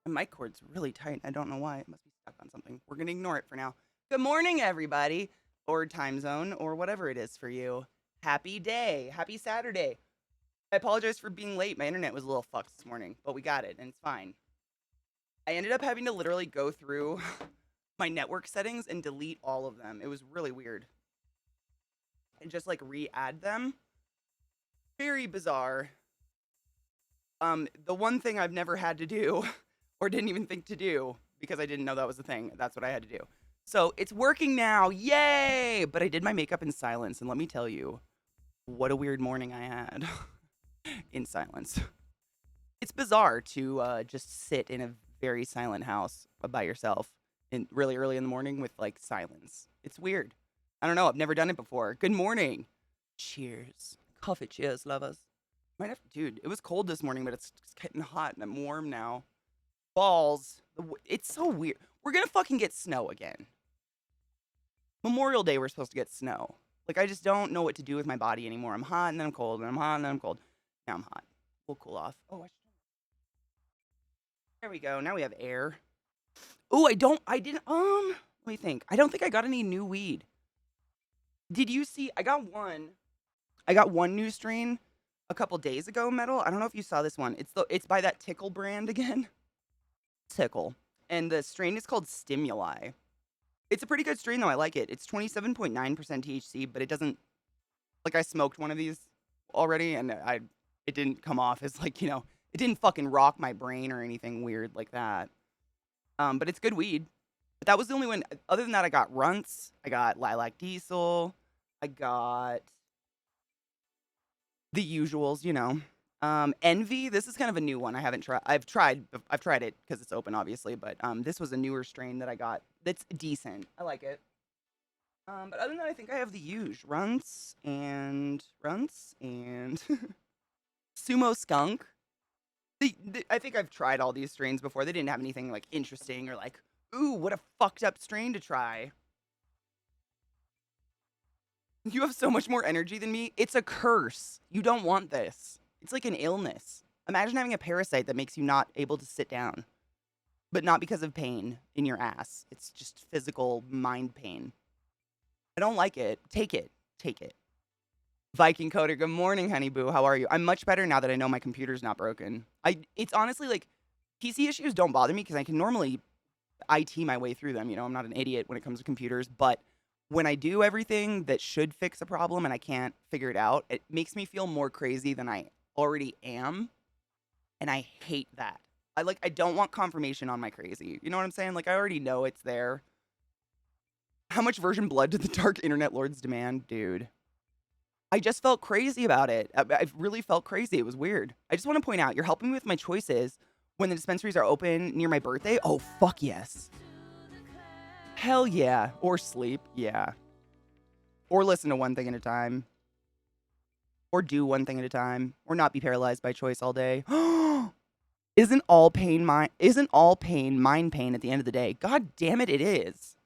My mic cord's really tight. I don't know why. It must be stuck on something. We're going to ignore it for now. Good morning, everybody, or time zone, or whatever it is for you. Happy day. Happy Saturday. I apologize for being late. My internet was a little fucked this morning, but we got it, and it's fine. I ended up having to literally go through my network settings and delete all of them. It was really weird. And just like re-add them. Very bizarre. The one thing I've never had to do or didn't even think to do because I didn't know that was a thing. That's what I had to do. So it's working now. Yay! But I did my makeup in silence. And let me tell you, what a weird morning I had in silence. It's bizarre to just sit in a very silent house by yourself in really early in the morning with like silence. It's weird. I don't know. I've never done it before. Good morning. Cheers. Coffee cheers, lovers. Might have, dude, it was cold this morning, but it's getting hot and I'm warm now. Balls. It's so weird. We're gonna fucking get snow again. Memorial Day, we're supposed to get snow. Like, I just don't know what to do with my body anymore. I'm hot and then I'm cold, and I'm hot and then I'm cold. Now I'm hot. We'll cool off. Oh, there we go. Now we have air. Oh, let me think. I don't think I got any new weed. Did you see? I got one new strain a couple days ago, Metal. I don't know if you saw this one. It's by that Tickle brand again. Tickle. And the strain is called Stimuli. It's a pretty good strain though. I like it. It's 27.9% THC, but it doesn't like I smoked one of these already and it didn't come off as like, it didn't fucking rock my brain or anything weird like that. But it's good weed. But that was the only one. Other than that, I got Runts, I got Lilac Diesel, I got the usuals. Envy, this is kind of a new one. I haven't tried. I've tried it because it's open, obviously. But this was a newer strain that I got. That's decent. I like it. But other than that, I think I have the usual runts and sumo skunk. I think I've tried all these strains before. They didn't have anything like interesting or like, ooh, what a fucked up strain to try. You have so much more energy than me. It's a curse. You don't want this. It's like an illness. Imagine having a parasite that makes you not able to sit down, but not because of pain in your ass. It's just physical mind pain. I don't like it. Take it. Take it. Viking Coder, good morning, honey boo. How are you? I'm much better now that I know my computer's not broken. It's honestly like PC issues don't bother me because I can normally IT my way through them. I'm not an idiot when it comes to computers, but when I do everything that should fix a problem and I can't figure it out, it makes me feel more crazy than I already am. And I hate that. I don't want confirmation on my crazy. You know what I'm saying? Like I already know it's there. How much virgin blood did the dark internet lords demand? Dude. I just felt crazy about it. I really felt crazy. It was weird. I just want to point out, you're helping me with my choices when the dispensaries are open near my birthday. Oh, fuck yes. Hell yeah. Or sleep. Yeah. Or listen to one thing at a time. Or do one thing at a time. Or not be paralyzed by choice all day. Isn't all pain mind pain at the end of the day? God damn it, it is.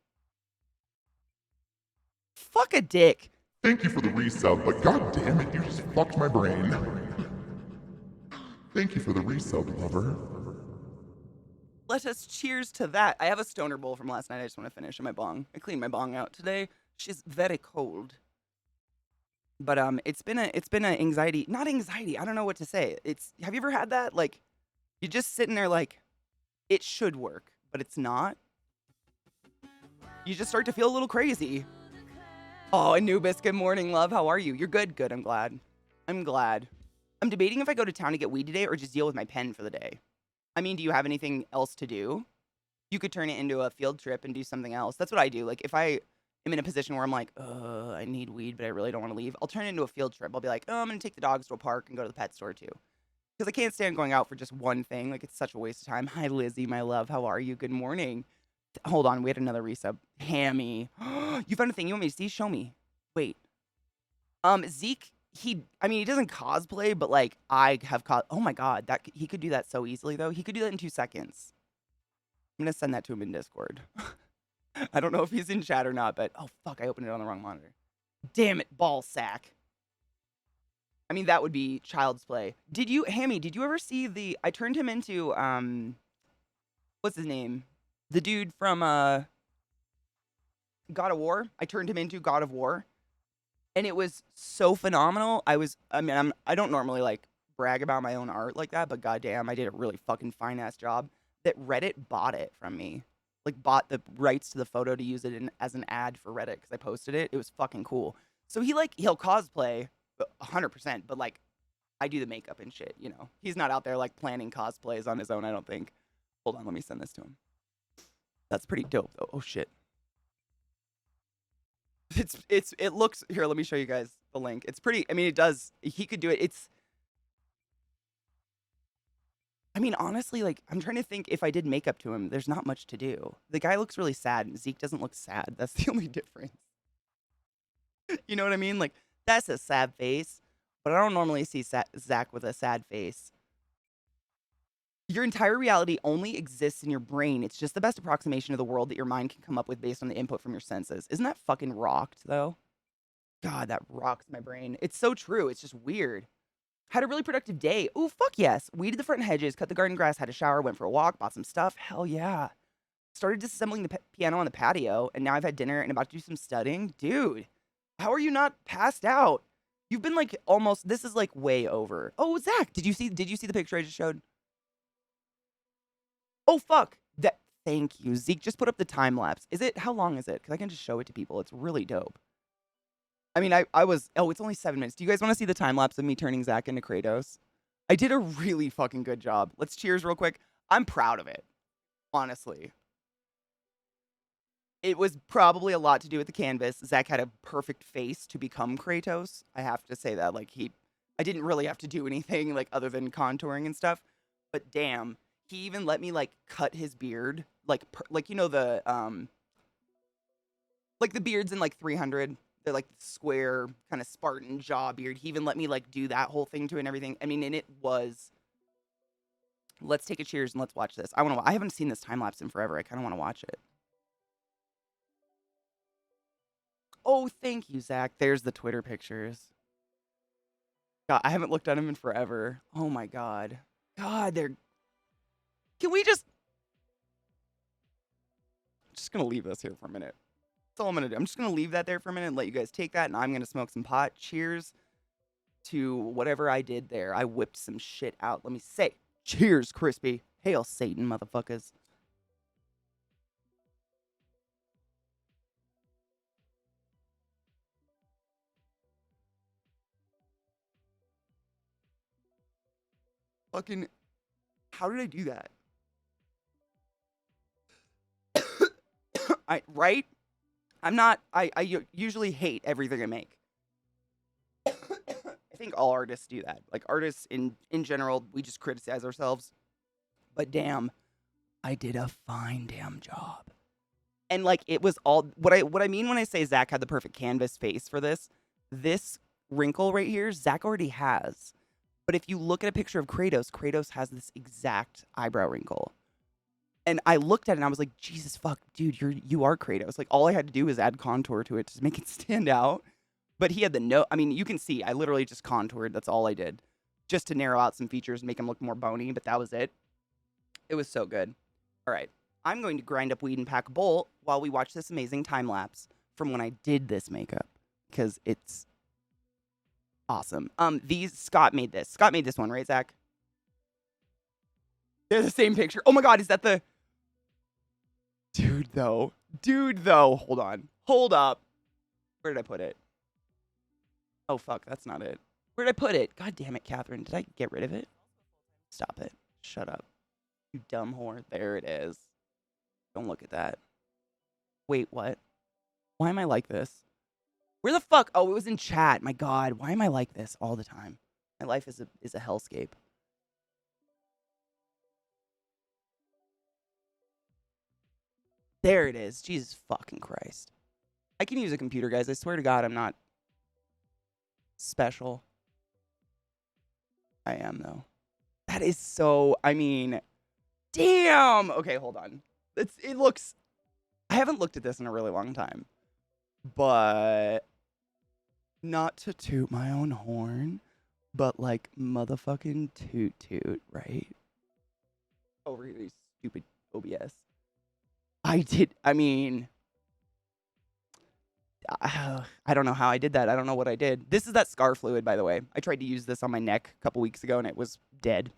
Fuck a dick. Thank you for the resub, but god damn it, you just fucked my brain. Thank you for the resub, lover. Let us cheers to that. I have a stoner bowl from last night. I just want to finish in my bong. I cleaned my bong out today. She's very cold. But it's been a anxiety, not anxiety. I don't know what to say. Have you ever had that? Like you're just sitting there like it should work, but it's not. You just start to feel a little crazy. Oh, Anubis, good morning, love. How are you? You're good. Good. I'm glad. I'm glad. I'm debating if I go to town to get weed today or just deal with my pen for the day. I mean, do you have anything else to do? You could turn it into a field trip and do something else. That's what I do. Like, if I am in a position where I'm like, I need weed, but I really don't want to leave, I'll turn it into a field trip. I'll be like, I'm going to take the dogs to a park and go to the pet store too. Because I can't stand going out for just one thing. Like, it's such a waste of time. Hi, Lizzie, my love. How are you? Good morning. Hold on. We had another resub. Hammy. You found a thing you want me to see? Show me. Wait. Zeke, he doesn't cosplay, but like I have oh my god, he could do that so easily though. He could do that in 2 seconds. I'm gonna send that to him in Discord. I don't know if he's in chat or not, but oh fuck, I opened it on the wrong monitor. Damn it, ball sack. I mean, that would be child's play. Hammy, did you ever see I turned him into what's his name? The dude from God of War. I turned him into God of War, and it was so phenomenal. I don't normally like brag about my own art like that, but goddamn, I did a really fucking fine ass job. That Reddit bought it from me, like bought the rights to the photo to use it as an ad for Reddit because I posted it. It was fucking cool. So he'll cosplay 100%, but like I do the makeup and shit. You know, he's not out there like planning cosplays on his own. I don't think. Hold on, let me send this to him. That's pretty dope though. Oh shit. It looks here. Let me show you guys the link. It's pretty. I mean, it does. He could do it. I mean, honestly, like I'm trying to think if I did makeup to him. There's not much to do. The guy looks really sad. Zeke doesn't look sad. That's the only difference. You know what I mean? Like that's a sad face, but I don't normally see Zach with a sad face. Your entire reality only exists in your brain. It's just the best approximation of the world that your mind can come up with based on the input from your senses. Isn't that fucking rocked though? God, that rocks my brain. It's so true. It's just weird. Had a really productive day. Ooh, fuck yes. Weeded the front hedges, cut the garden grass, had a shower, went for a walk, bought some stuff. Hell yeah. Started disassembling the piano on the patio, and now I've had dinner and about to do some studying. Dude, how are you not passed out? You've been like almost. This is like way over. Oh, Zach, did you see the picture I just showed? Oh fuck. That. Thank you, Zeke. Just put up the time lapse. Is it? How long is it? Because I can just show it to people. It's really dope. I mean, I was. Oh, it's only 7 minutes. Do you guys want to see the time lapse of me turning Zach into Kratos? I did a really fucking good job. Let's cheers real quick. I'm proud of it. Honestly, it was probably a lot to do with the canvas. Zach had a perfect face to become Kratos. I have to say that. I didn't really have to do anything like other than contouring and stuff. But damn, he even let me like cut his beard, like you know like the beards in like 300. They're like square kind of Spartan jaw beard. He even let me like do that whole thing to it and everything. I mean, and it was. Let's take a cheers and let's watch this. I haven't seen this time lapse in forever. I kind of want to watch it. Oh, thank you, Zach. There's the Twitter pictures. God, I haven't looked at them in forever. Oh my god. God, they're. Can we just? I'm just gonna leave this here for a minute. That's all I'm gonna do. I'm just gonna leave that there for a minute and let you guys take that, and I'm gonna smoke some pot. Cheers to whatever I did there. I whipped some shit out. Let me say, cheers, crispy. Hail Satan, motherfuckers. Fucking, how did I do that? Right? I'm not. Usually hate everything I make. I think all artists do that. Like artists in general, we just criticize ourselves. But damn, I did a fine damn job. And like it was all what I mean when I say Zach had the perfect canvas face for this. This wrinkle right here, Zach already has. But if you look at a picture of Kratos, Kratos has this exact eyebrow wrinkle. And I looked at it and I was like, Jesus fuck, dude, you are Kratos. Like all I had to do was add contour to it to make it stand out. But he had the no. I mean, you can see I literally just contoured. That's all I did, just to narrow out some features and make him look more bony. But that was it. It was so good. All right, I'm going to grind up weed and pack a bowl while we watch this amazing time lapse from when I did this makeup because it's awesome. These Scott made this. Scott made this one, right, Zach? They're the same picture. Oh my god, is that the dude though? Dude though, hold on, hold up. Where did I put it? Oh fuck, that's not it. Where did I put it? God damn it, Catherine. Did I get rid of it? Stop it. Shut up. You dumb whore. There it is. Don't look at that. Wait, what? Why am I like this? Where the fuck? Oh, it was in chat. My god, why am I like this all the time? My life is a hellscape. There it is. Jesus fucking Christ. I can use a computer, guys. I swear to God, I'm not special. I am, though. That is so, I mean, damn. Okay, hold on. It looks, I haven't looked at this in a really long time. But, not to toot my own horn, but like motherfucking toot toot, right? Over here, you stupid OBS. I mean, I don't know how I did that. I don't know what I did. This is that scar fluid, by the way. I tried to use this on my neck a couple weeks ago and it was dead.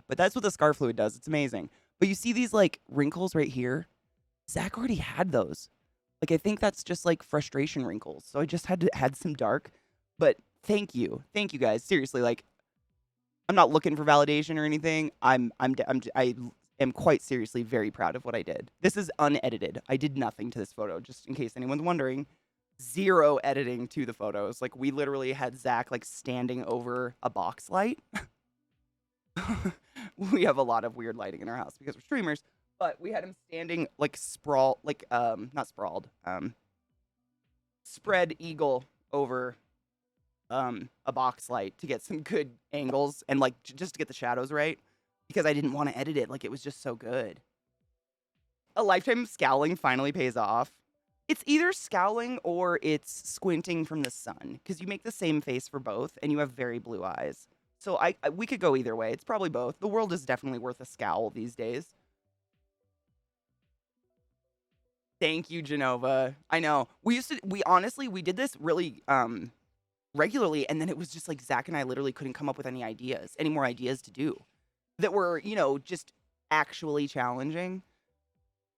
But that's what the scar fluid does. It's amazing. But you see these like wrinkles right here? Zach already had those. Like, I think that's just like frustration wrinkles. So I just had to add some dark. But thank you. Thank you guys. Seriously, like, I'm not looking for validation or anything. I am quite seriously very proud of what I did. This is unedited. I did nothing to this photo, just in case anyone's wondering. Zero editing to the photos. Like, we literally had Zach like standing over a box light. We have a lot of weird lighting in our house because we're streamers, but we had him standing like not sprawled, spread eagle over a box light to get some good angles and like just to get the shadows right because I didn't want to edit it. Like, it was just so good. A lifetime of scowling finally pays off. It's either scowling or it's squinting from the sun because you make the same face for both and you have very blue eyes. So we could go either way. It's probably both. The world is definitely worth a scowl these days. Thank you, Genova. I know. We honestly did this really regularly, and then it was just like Zach and I literally couldn't come up with any more ideas to do that were, just actually challenging.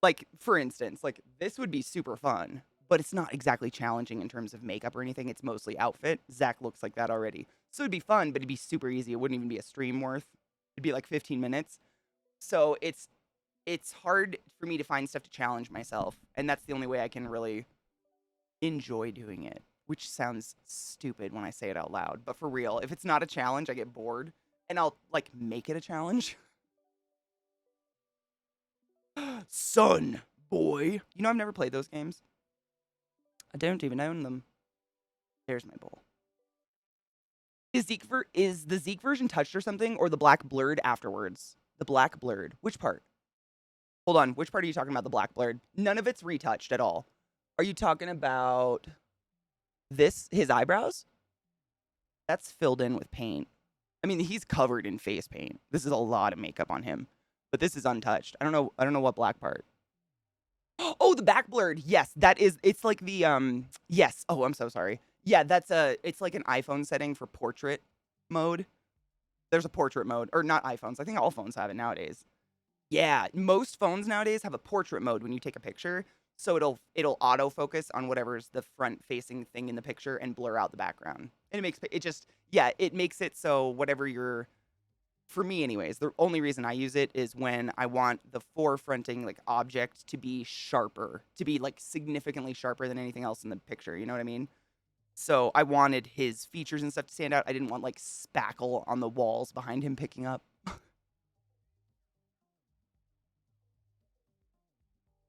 Like, for instance, like this would be super fun, but it's not exactly challenging in terms of makeup or anything. It's mostly outfit. Zach looks like that already. So it'd be fun, but it'd be super easy. It wouldn't even be a stream worth. It'd be like 15 minutes. So it's hard for me to find stuff to challenge myself. And that's the only way I can really enjoy doing it, which sounds stupid when I say it out loud. But for real, if it's not a challenge, I get bored and I'll like make it a challenge. Son, boy. I've never played those games. I don't even own them. There's my bowl. Is the Zeke version touched or something, or the black blurred afterwards? The black blurred. Which part? Hold on. Which part are you talking about, the black blurred? None of it's retouched at all. Are you talking about his eyebrows? That's filled in with paint. I mean, he's covered in face paint. This is a lot of makeup on him. But this is untouched. I don't know what black part. Oh, the back blurred. Yes, it's like the yes. Oh, I'm so sorry. Yeah, it's like an iPhone setting for portrait mode. There's a portrait mode, or not iPhones. I think all phones have it nowadays. Yeah, most phones nowadays have a portrait mode when you take a picture. So it'll autofocus on whatever's the front facing thing in the picture and blur out the background. And it makes it so whatever you're, for me anyways, the only reason I use it is when I want the forefronting like object to be sharper, to be like significantly sharper than anything else in the picture. You know what I mean? So I wanted his features and stuff to stand out. I didn't want like spackle on the walls behind him picking up.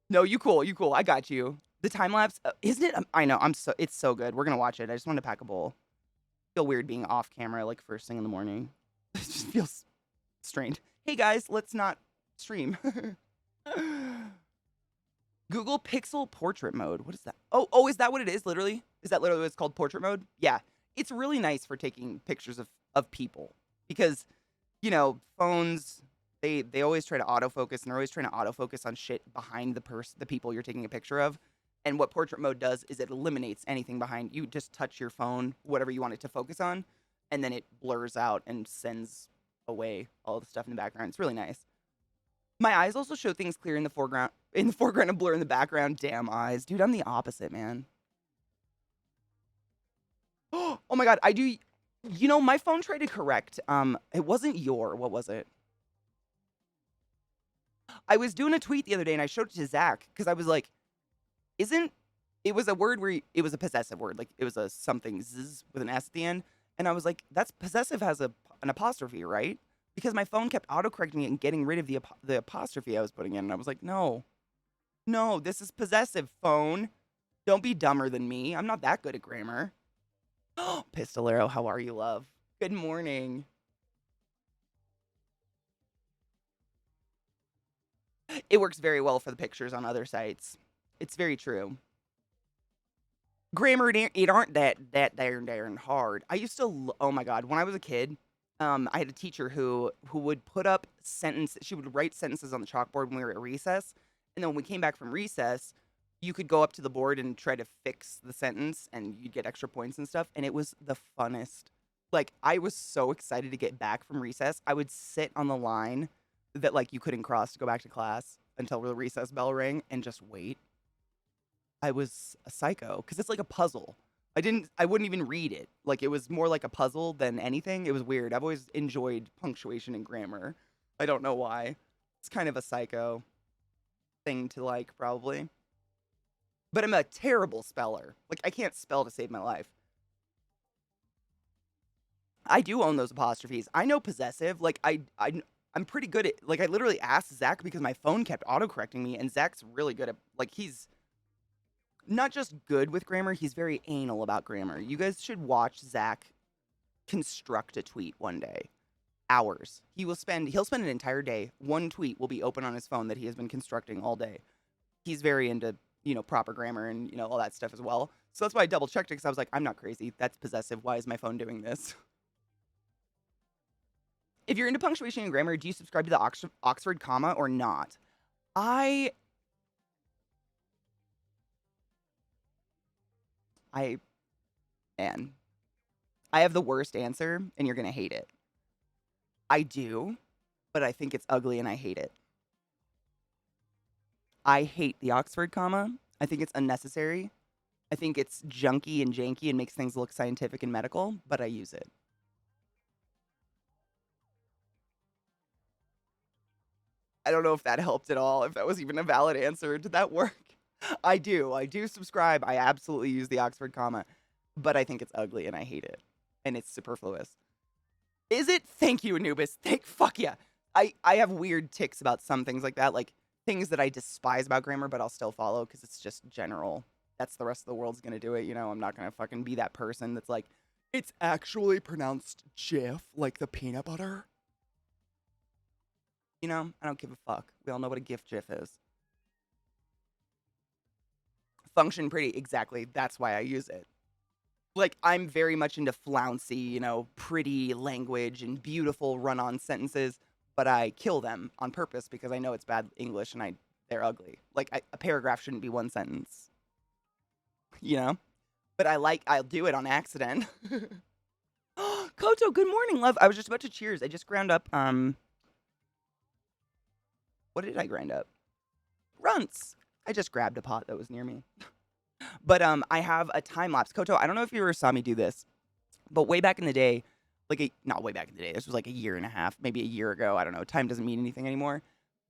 No, you cool. I got you. The time lapse, isn't it? I know. It's so good. We're gonna watch it. I just wanted to pack a bowl. Feel weird being off camera like first thing in the morning. It just feels strange. Hey guys, let's not stream. Google Pixel Portrait Mode. What is that? Oh, is that what it is? Literally, is that literally what it's called? Portrait Mode? Yeah, it's really nice for taking pictures of people because phones. They always try to autofocus, and they're always trying to autofocus on shit behind the people you're taking a picture of. And what portrait mode does is it eliminates anything behind. You just touch your phone, whatever you want it to focus on, and then it blurs out and sends away all the stuff in the background. It's really nice. My eyes also show things clear in the foreground and blur in the background. Damn eyes. Dude, I'm the opposite, man. Oh my god, I do. My phone tried to correct. It wasn't what was it? I was doing a tweet the other day and I showed it to Zach because I was like, it was a word where it was a possessive word. Like it was a something zzz with an S at the end. And I was like, that's possessive has an apostrophe, right? Because my phone kept autocorrecting it and getting rid of the apostrophe I was putting in. And I was like, no, this is possessive, phone. Don't be dumber than me. I'm not that good at grammar. Pistolero, how are you, love? Good morning. It works very well for the pictures on other sites. It's very true. Grammar, it aren't that darn hard. I used to, oh my god, when I was a kid, I had a teacher who would put up sentences. She would write sentences on the chalkboard when we were at recess, and then when we came back from recess, you could go up to the board and try to fix the sentence, and you'd get extra points and stuff. And it was the funnest. Like I was so excited to get back from recess. I would sit on the line that like you couldn't cross to go back to class until the recess bell rang and just wait. I was a psycho because it's like a puzzle. I wouldn't even read it. Like it was more like a puzzle than anything. It was weird. I've always enjoyed punctuation and grammar. I don't know why. It's kind of a psycho thing to like, probably. But I'm a terrible speller. Like I can't spell to save my life. I do own those apostrophes. I know possessive. Like I'm pretty good at like I literally asked Zach because my phone kept autocorrecting me, and Zach's really good at like he's not just good with grammar, he's very anal about grammar. You guys should watch Zach construct a tweet one day. Hours. He'll spend an entire day. One tweet will be open on his phone that he has been constructing all day. He's very into, proper grammar and, all that stuff as well. So that's why I double checked it because I was like, I'm not crazy. That's possessive. Why is my phone doing this? If you're into punctuation and grammar, do you subscribe to the Oxford comma or not? I I man, I have the worst answer and you're going to hate it. I do, but I think it's ugly and I hate it. I hate the Oxford comma. I think it's unnecessary. I think it's junky and janky and makes things look scientific and medical, but I use it. I don't know if that helped at all, if that was even a valid answer. Did that work? I do. I do subscribe. I absolutely use the Oxford comma, but I think it's ugly and I hate it. And it's superfluous. Is it? Thank you, Anubis. Fuck yeah. I have weird ticks about some things like that, like things that I despise about grammar, but I'll still follow because it's just general. That's the rest of the world's gonna do it, I'm not gonna fucking be that person that's like, it's actually pronounced Jif, like the peanut butter. I don't give a fuck. We all know what a GIF GIF is. Function pretty, exactly. That's why I use it. Like, I'm very much into flouncy, pretty language and beautiful run-on sentences, but I kill them on purpose because I know it's bad English and they're ugly. Like, a paragraph shouldn't be one sentence, you know? But I'll do it on accident. Koto, good morning, love. I was just about to cheers. I just ground up, what did I grind up? Runts. I just grabbed a pot that was near me. But I have a time lapse. Koto, I don't know if you ever saw me do this, but way back in the day, not way back in the day, this was like a year and a half, maybe a year ago. I don't know. Time doesn't mean anything anymore.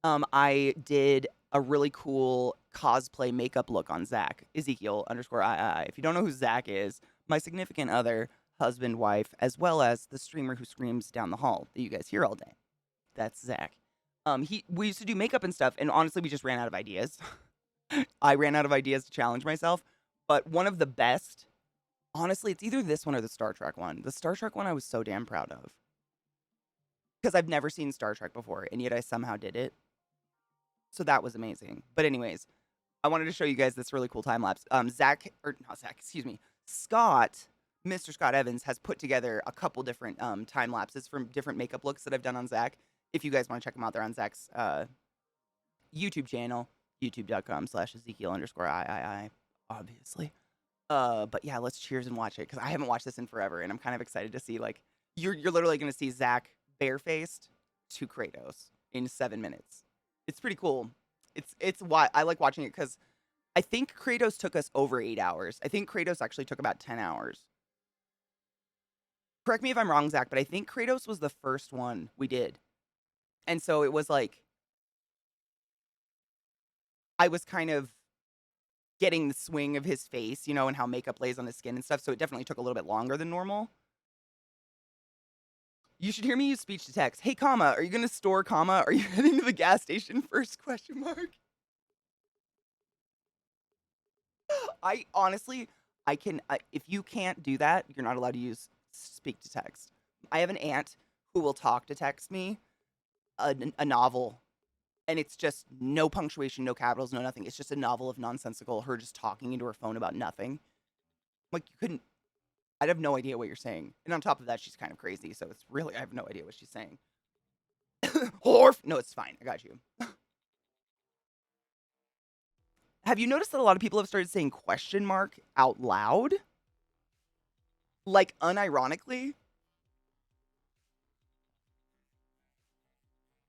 I did a really cool cosplay makeup look on Zach, Ezekiel _I. If you don't know who Zach is, my significant other, husband, wife, as well as the streamer who screams down the hall that you guys hear all day. That's Zach. We used to do makeup and stuff, and honestly, we just ran out of ideas. I ran out of ideas to challenge myself, but one of the best, honestly, it's either this one or the Star Trek one. The Star Trek one I was so damn proud of. Because I've never seen Star Trek before, and yet I somehow did it. So that was amazing. But anyways, I wanted to show you guys this really cool time lapse. Scott, Mr. Scott Evans, has put together a couple different time lapses from different makeup looks that I've done on Zach. If you guys want to check them out, they're on Zach's YouTube channel, youtube.com/Ezekiel _I, obviously. But yeah, let's cheers and watch it because I haven't watched this in forever, and I'm kind of excited to see, like, you're literally going to see Zach barefaced to Kratos in 7 minutes. It's pretty cool. It's why I like watching it because I think Kratos took us over 8 hours. I think Kratos actually took about 10 hours. Correct me if I'm wrong, Zach, but I think Kratos was the first one we did. And so it was like, I was kind of getting the swing of his face, and how makeup lays on his skin and stuff. So it definitely took a little bit longer than normal. You should hear me use speech to text. Hey, comma, are you going to store, comma? Are you heading to the gas station first, question mark? I honestly, if you can't do that, you're not allowed to use speak to text. I have an aunt who will talk to text me a novel, and it's just no punctuation, no capitals, no nothing. It's just a novel of nonsensical, her just talking into her phone about nothing. Like, you couldn't, I'd have no idea what you're saying. And on top of that, she's kind of crazy, so it's really, I have no idea what she's saying. Horf! No, it's fine. I got you. Have you noticed that a lot of people have started saying question mark out loud? Like, unironically?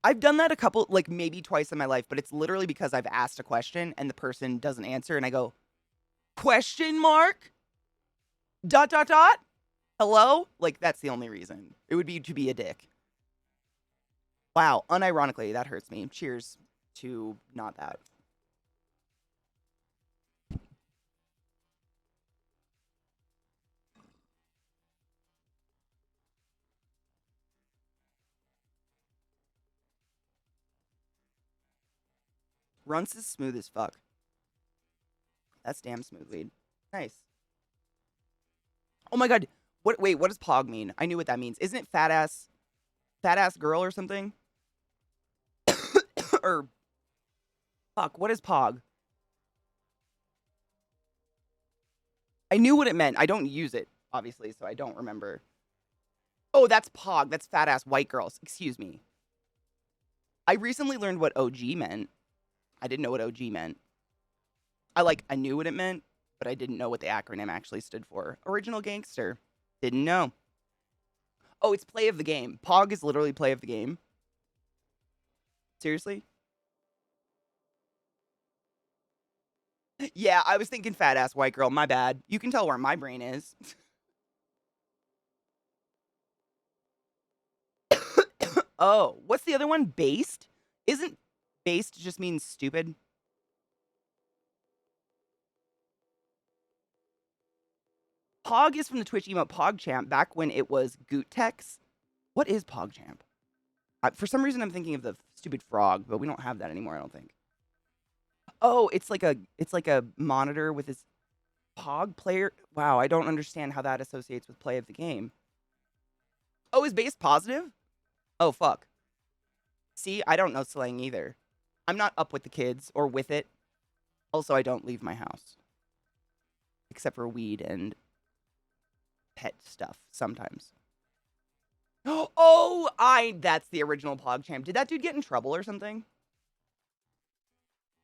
I've done that a couple, like maybe twice in my life, but it's literally because I've asked a question and the person doesn't answer and I go, question mark? Dot, dot, dot? Hello? Like, that's the only reason. It would be to be a dick. Wow, unironically, that hurts me. Cheers to not that. Runts is smooth as fuck. That's damn smooth weed. Nice. Oh my god. Wait, what does pog mean? I knew what that means. Isn't it fat ass girl or something? Or fuck, what is pog? I knew what it meant. I don't use it, obviously, so I don't remember. Oh, that's pog. That's fat ass white girls. Excuse me. I recently learned what OG meant. I didn't know what OG meant. I knew what it meant, but I didn't know what the acronym actually stood for. Original Gangster. Didn't know. Oh, it's play of the game. Pog is literally play of the game. Seriously? Yeah, I was thinking fat ass white girl. My bad. You can tell where my brain is. Oh, what's the other one? Based? Isn't based just means stupid? Pog is from the Twitch emote PogChamp back when it was Goottex. What is PogChamp? For some reason, I'm thinking of the stupid frog, but we don't have that anymore, I don't think. Oh, it's like a monitor with this Pog player. Wow, I don't understand how that associates with play of the game. Oh, is based positive? Oh, fuck. See, I don't know slang either. I'm not up with the kids or with it. Also, I don't leave my house. Except for weed and pet stuff sometimes. Oh, that's the original PogChamp. Did that dude get in trouble or something?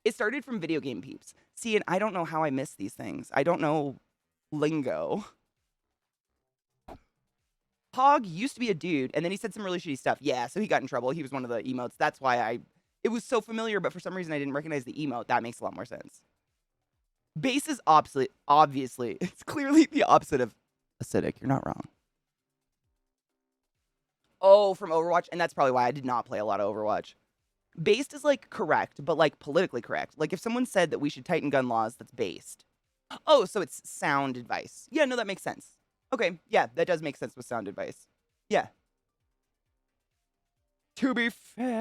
It started from video game peeps. See, and I don't know how I miss these things. I don't know lingo. Pog used to be a dude, and then he said some really shitty stuff. Yeah, so he got in trouble. He was one of the emotes. That's why it was so familiar, but for some reason I didn't recognize the emote. That makes a lot more sense. Base is obviously. It's clearly the opposite of acidic. You're not wrong. Oh, from Overwatch, and that's probably why I did not play a lot of Overwatch. Based is like correct, but like politically correct. Like if someone said that we should tighten gun laws, that's based. Oh, so it's sound advice. Yeah, no, that makes sense. Okay, yeah, that does make sense with sound advice. Yeah. To be fair.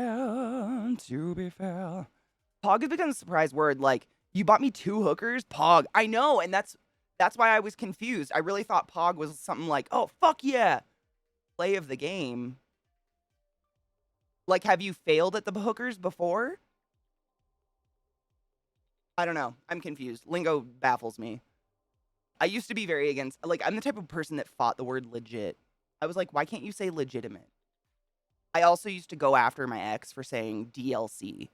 Pog has become a surprise word. Like, you bought me 2 hookers? Pog. I know, and that's why I was confused. I really thought Pog was something like, oh, fuck yeah. Play of the game. Like, have you failed at the hookers before? I don't know. I'm confused. Lingo baffles me. I used to be very against, like, I'm the type of person that fought the word legit. I was like, why can't you say legitimate? I also used to go after my ex for saying DLC.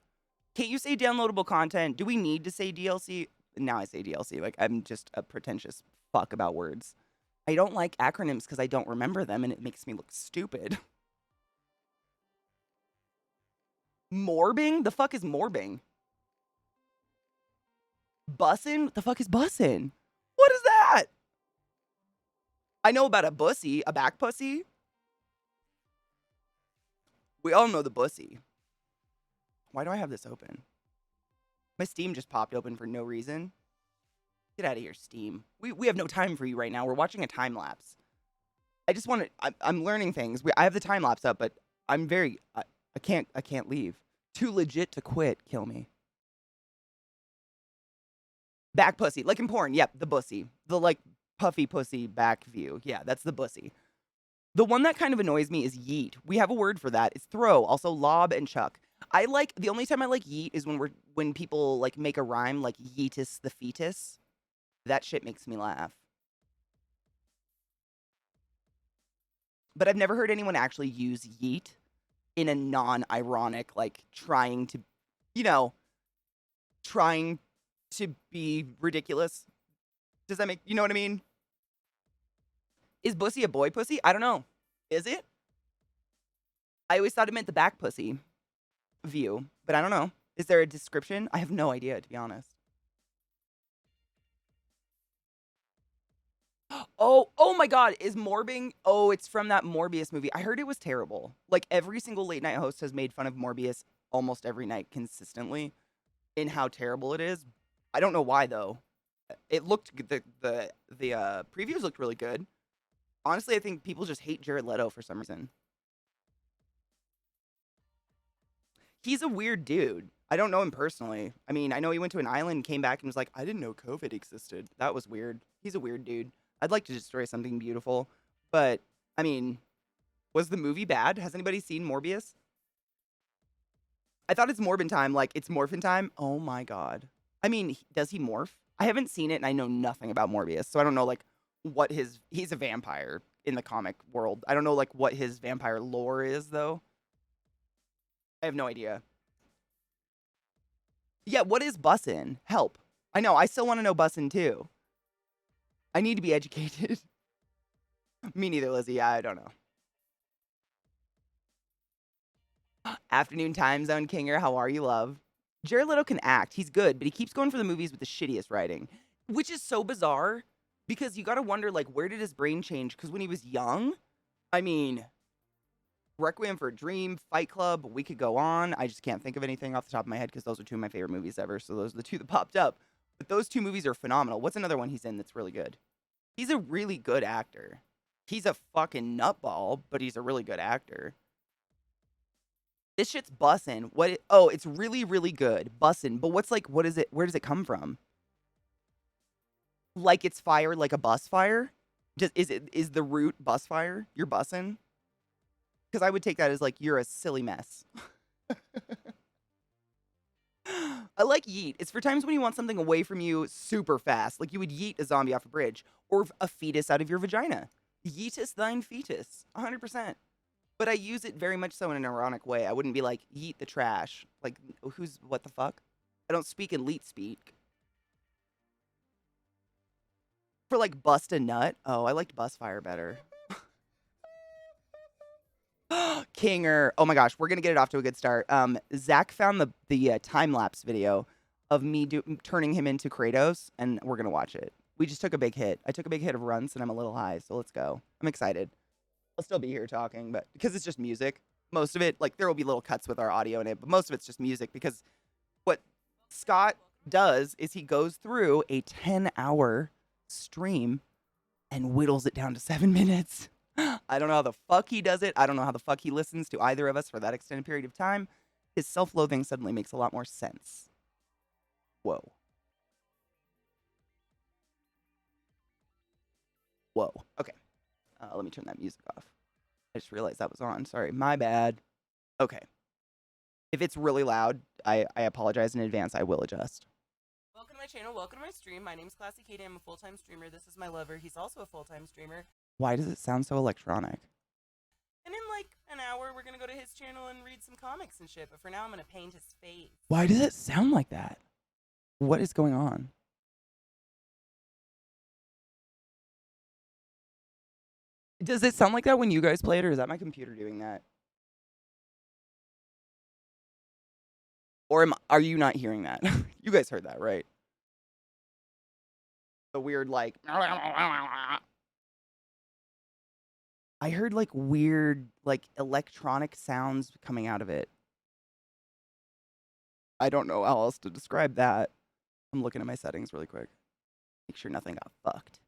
Can't you say downloadable content? Do we need to say DLC? Now I say DLC. Like, I'm just a pretentious fuck about words. I don't like acronyms because I don't remember them and it makes me look stupid. Morbing? The fuck is morbing? Bussin'? What the fuck is bussin'? What is that? I know about a bussy, a back pussy. We all know the bussy. Why do I have this open? My Steam just popped open for no reason. Get out of here, Steam. We have no time for you right now. We're watching a time lapse. I just want to. I'm learning things. I have the time lapse up, but I'm very. I can't leave. Too legit to quit. Kill me. Back pussy, like in porn. Yep, the bussy. The like puffy pussy back view. Yeah, that's the bussy. The one that kind of annoys me is yeet. We have a word for that. It's throw. Also lob and chuck. I like the only time I like yeet is when people like make a rhyme like yeetus the fetus. That shit makes me laugh. but I've never heard anyone actually use yeet in a non-ironic, like trying to, you know, trying to be ridiculous. Does that make, you know what I mean? Is bussy a boy pussy? I don't know. Is it? I always thought it meant the back pussy view, but I don't know. Is there a description? I have no idea, to be honest. Oh my God. Is Morbing? Oh, it's from that Morbius movie. I heard it was terrible. Like every single late night host has made fun of Morbius almost every night consistently in how terrible it is. I don't know why though. It looked the previews looked really good. Honestly, I think people just hate Jared Leto for some reason. He's a weird dude. I don't know him personally. I mean, I know he went to an island, came back, and was like, I didn't know COVID existed. That was weird. He's a weird dude. I'd like to destroy something beautiful. But, I mean, was the movie bad? Has anybody seen Morbius? I thought it's Morbin time. Like, it's Morphin time. Oh my God. I mean, does he morph? I haven't seen it, and I know nothing about Morbius. So I don't know, like, what he's a vampire in the comic world. I don't know, like, what his vampire lore is, though. I have no idea. Yeah, what is bussin'? Help. I know, I still want to know bussin' too. I need to be educated. Me neither, Lizzie. I don't know. Afternoon time zone, Kinger. How are you, love? Jared Leto can act. He's good, but he keeps going for the movies with the shittiest writing, which is so bizarre because you got to wonder, like, where did his brain change? Because when he was young, I mean, Requiem for a Dream, Fight Club, we could go on. I just can't think of anything off the top of my head because those are two of my favorite movies ever. So those are the two that popped up. But those two movies are phenomenal. What's another one he's in that's really good? He's a really good actor. He's a fucking nutball, but he's a really good actor. This shit's bussin'. Oh, it's really, really good. Bussin'. But what is it? Where does it come from? Like it's fire, like a bus fire? Is the root bus fire? You're bussin'? Because I would take that as like, you're a silly mess. I like yeet. It's for times when you want something away from you super fast. Like you would yeet a zombie off a bridge or a fetus out of your vagina. Yeetus thine fetus. 100%. But I use it very much so in an ironic way. I wouldn't be like, yeet the trash. Like, what the fuck? I don't speak in leet speak. For like bust a nut. Oh, I liked bus fire better. Kinger. Oh my gosh, we're gonna get it off to a good start. Zach found the time lapse video of me turning him into Kratos, and we're gonna watch it. We just took a big hit. I took a big hit of runs, and I'm a little high, so let's go. I'm excited. I'll still be here talking, but because it's just music, most of it, like there will be little cuts with our audio in it, but most of it's just music because what Scott does is he goes through a 10-hour stream and whittles it down to 7 minutes. I don't know how the fuck he does it. I don't know how the fuck he listens to either of us for that extended period of time. His self-loathing suddenly makes a lot more sense. Whoa. Whoa. Okay. Let me turn that music off. I just realized that was on. Sorry. My bad. Okay. If it's really loud, I apologize in advance. I will adjust. Welcome to my channel. Welcome to my stream. My name's ClassyKatie. I'm a full-time streamer. This is my lover. He's also a full-time streamer. Why does it sound so electronic? And in like an hour, we're going to go to his channel and read some comics and shit. But for now, I'm going to paint his face. Why does it sound like that? What is going on? Does it sound like that when you guys play it, or is that my computer doing that? Or are you not hearing that? You guys heard that, right? The weird, like... I heard, like, weird, like, electronic sounds coming out of it. I don't know how else to describe that. I'm looking at my settings really quick. Make sure nothing got fucked.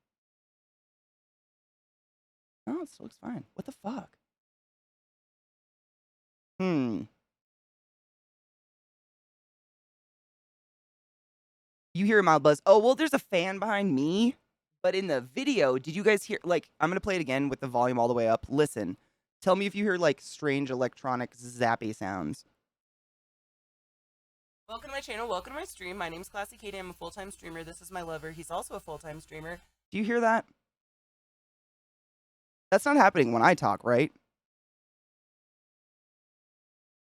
Oh, it still looks fine. What the fuck? You hear a mild buzz. Oh, well, there's a fan behind me. But in the video, did you guys hear, like, I'm going to play it again with the volume all the way up. Listen. Tell me if you hear, like, strange electronic zappy sounds. Welcome to my channel. Welcome to my stream. My name's ClassyKatie. I'm a full-time streamer. This is my lover. He's also a full-time streamer. Do you hear that? That's not happening when I talk, right?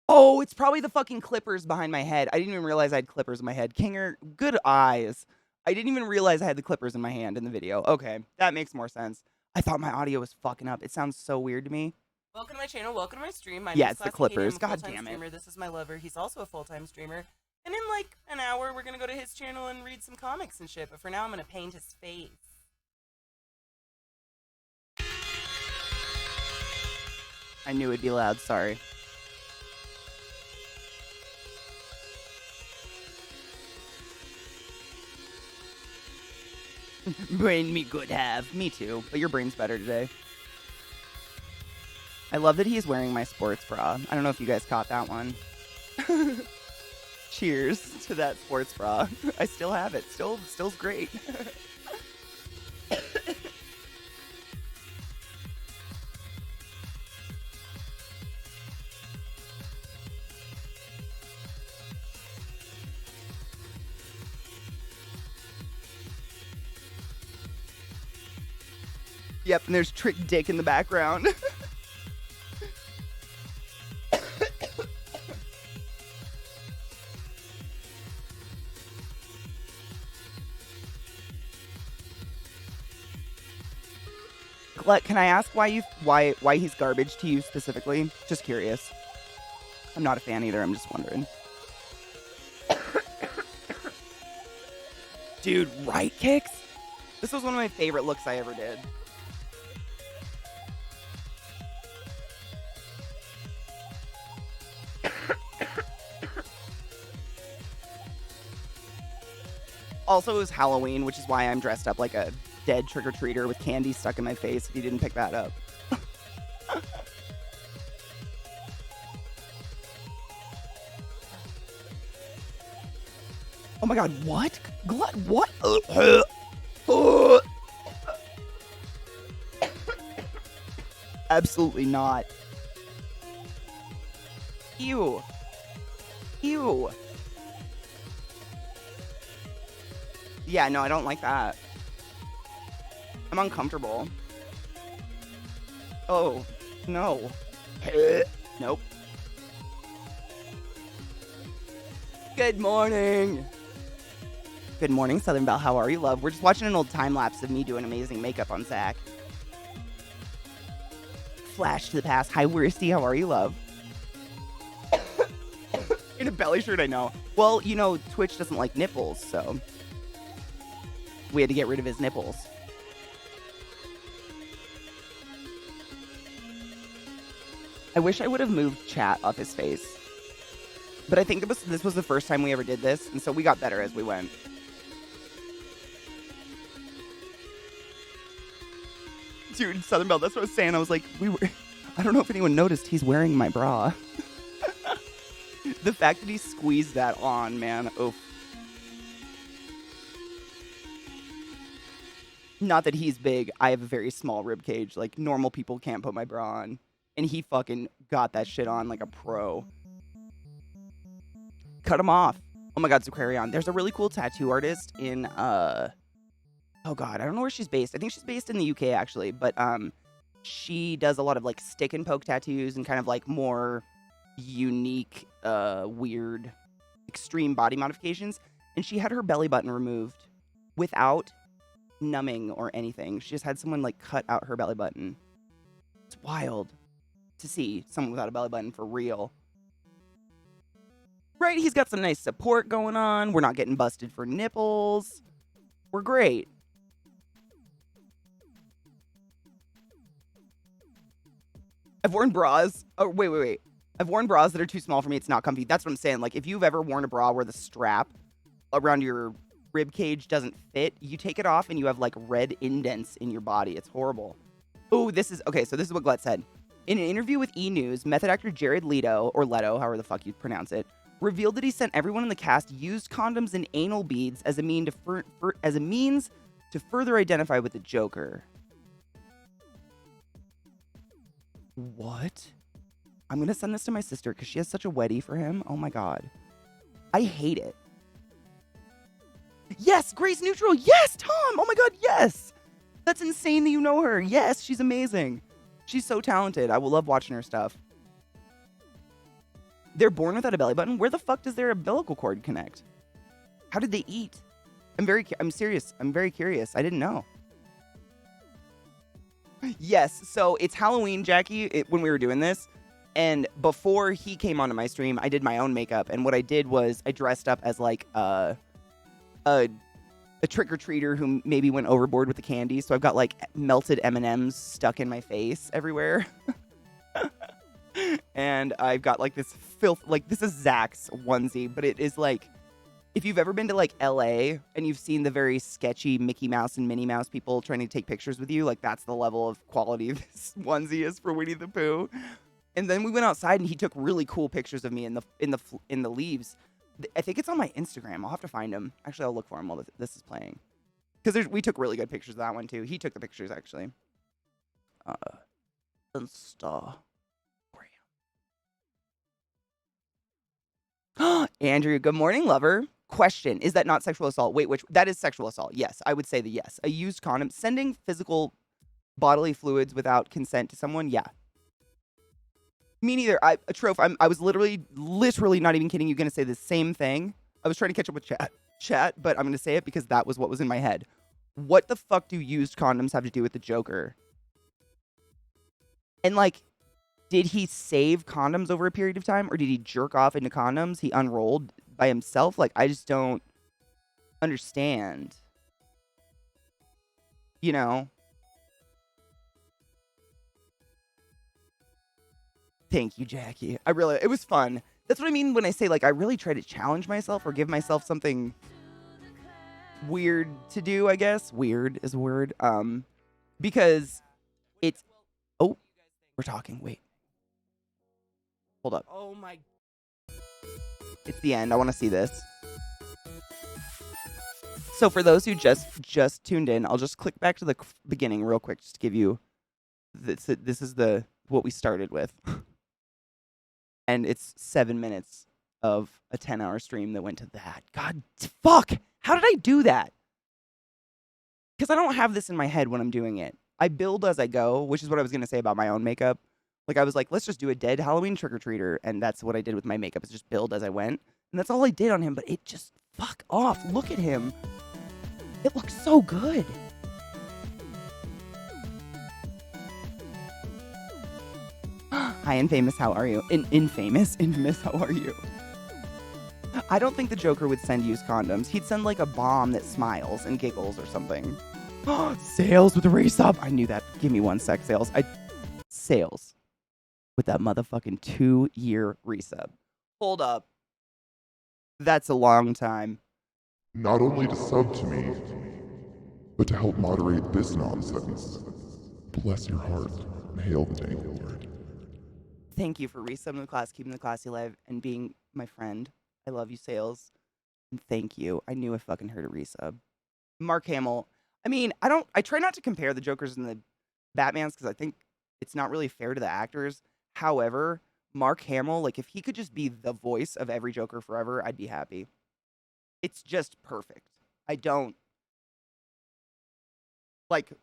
Oh, it's probably the fucking clippers behind my head. I didn't even realize I had clippers in my head. Kinger, good eyes. I didn't even realize I had the clippers in my hand in the video. Okay, that makes more sense. I thought my audio was fucking up. It sounds so weird to me. Welcome to my channel. Welcome to my stream. My name Yeah, is it's the ClassyKatie. clippers. I'm a God full-time damn it. streamer. This is my lover. He's also a full-time streamer. And in like an hour, we're gonna go to his channel and read some comics and shit. But for now, I'm gonna paint his face. I knew it'd be loud. Sorry. Brain me good have. Me too, but your brain's better today. I love that he's wearing my sports bra. I don't know if you guys caught that one. Cheers to that sports bra. I still have it. Still's great. Yep, and there's Trick Dick in the background. Glut, can I ask why he's garbage to you specifically? Just curious. I'm not a fan either, I'm just wondering. Dude, right kicks? This was one of my favorite looks I ever did. Also, it was Halloween, which is why I'm dressed up like a dead trick-or-treater with candy stuck in my face, if you didn't pick that up. Oh my god, what? Glut, what? Absolutely not. Ew. Ew. Yeah, no, I don't like that. I'm uncomfortable. Oh, no. Nope. Good morning. Good morning, Southern Belle. How are you, love? We're just watching an old time lapse of me doing amazing makeup on Zach. Flash to the past. Hi, Worsty. How are you, love? In a belly shirt, I know. Well, you know, Twitch doesn't like nipples, so we had to get rid of his nipples. I wish I would have moved chat off his face. But I think this was the first time we ever did this, and so we got better as we went. Dude, Southern Belle, that's what I was saying. I was like, I don't know if anyone noticed, he's wearing my bra. The fact that he squeezed that on, man, oof. Not that he's big. I have a very small rib cage. Like, normal people can't put my bra on. And he fucking got that shit on like a pro. Cut him off. Oh my god, Zucarion. There's a really cool tattoo artist in, oh god, I don't know where she's based. I think she's based in the UK, actually. But, she does a lot of, like, stick and poke tattoos and kind of, like, more unique, weird, extreme body modifications. And she had her belly button removed without numbing or anything. She just had someone, like, cut out her belly button. It's wild to see someone without a belly button for real. Right, he's got some nice support going on. We're not getting busted for nipples. We're great. I've worn bras. Oh, wait. I've worn bras that are too small for me. It's not comfy. That's what I'm saying. Like, if you've ever worn a bra where the strap around your rib cage doesn't fit, you take it off and you have, like, red indents in your body. It's horrible. Oh, this is what Glut said. In an interview with E! News, method actor Jared Leto, or Leto, however the fuck you pronounce it, revealed that he sent everyone in the cast used condoms and anal beads as a means to further identify with the Joker. What? I'm gonna send this to my sister because she has such a weddie for him. Oh my god. I hate it. Yes, Grace Neutral. Yes, Tom. Oh my god, yes. That's insane that you know her. Yes, she's amazing. She's so talented. I will love watching her stuff. They're born without a belly button? Where the fuck does their umbilical cord connect? How did they eat? I'm serious. I'm very curious. I didn't know. Yes, so it's Halloween, Jackie, when we were doing this. And before he came onto my stream, I did my own makeup. And what I did was I dressed up as like a trick-or-treater who maybe went overboard with the candy. So I've got like melted M&Ms stuck in my face everywhere. And I've got like this filth, like this is Zach's onesie, but it is like, if you've ever been to like LA and you've seen the very sketchy Mickey Mouse and Minnie Mouse people trying to take pictures with you, like that's the level of quality this onesie is for Winnie the Pooh. And then we went outside and he took really cool pictures of me in the leaves. I think it's on my Instagram. I'll have to find him. Actually, I'll look for him while this is playing. Because we took really good pictures of that one too. He took the pictures actually. Insta. Andrew, good morning, lover. Question, is that not sexual assault? Wait, that is sexual assault. Yes, I would say the yes. A used condom, sending physical bodily fluids without consent to someone, yeah. Me neither. I was literally not even kidding you, gonna say the same thing. I was trying to catch up with chat, but I'm gonna say it because that was what was in my head. What the fuck do used condoms have to do with the Joker? And like, did he save condoms over a period of time, or did he jerk off into condoms he unrolled by himself? Like, I just don't understand. You know? Thank you, Jackie. It was fun. That's what I mean when I say, like, I really try to challenge myself or give myself something weird to do, I guess. Weird is a word. Because it's... Oh, we're talking. Wait. Hold up. Oh my. It's the end. I want to see this. So for those who just tuned in, I'll just click back to the beginning real quick just to give you... This is what we started with. And it's 7 minutes of a 10-hour stream that went to that. God, fuck! How did I do that? Because I don't have this in my head when I'm doing it. I build as I go, which is what I was going to say about my own makeup. Like, I was like, let's just do a dead Halloween trick-or-treater, and that's what I did with my makeup, is just build as I went. And that's all I did on him, but it just, fuck off. Look at him. It looks so good. Hi, Infamous, how are you? Infamous, how are you? I don't think the Joker would send used condoms. He'd send like a bomb that smiles and giggles or something. Sales with a resub. I knew that. Give me 1 sec, Sales. Sales with that motherfucking 2-year resub. Hold up. That's a long time. Not only to sub to me, but to help moderate this nonsense. Bless your heart and hail the day, Lord. Thank you for resubbing the class, keeping the classy alive, and being my friend. I love you, Sales. And thank you. I knew I fucking heard a resub. Mark Hamill. I mean, I try not to compare the Jokers and the Batmans because I think it's not really fair to the actors. However, Mark Hamill, like, if he could just be the voice of every Joker forever, I'd be happy. It's just perfect. I don't... Like,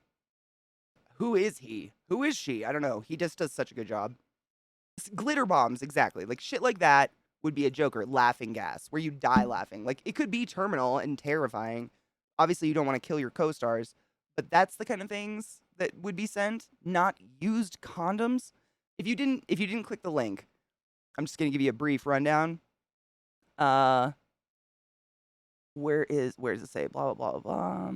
who is he? Who is she? I don't know. He just does such a good job. Glitter bombs, exactly. Like, shit like that would be a Joker. Laughing gas, where you die laughing. Like, it could be terminal and terrifying. Obviously, you don't want to kill your co-stars, but that's the kind of things that would be sent. Not used condoms. If you didn't click the link, I'm just gonna give you a brief rundown. Where does it say? Blah blah blah blah.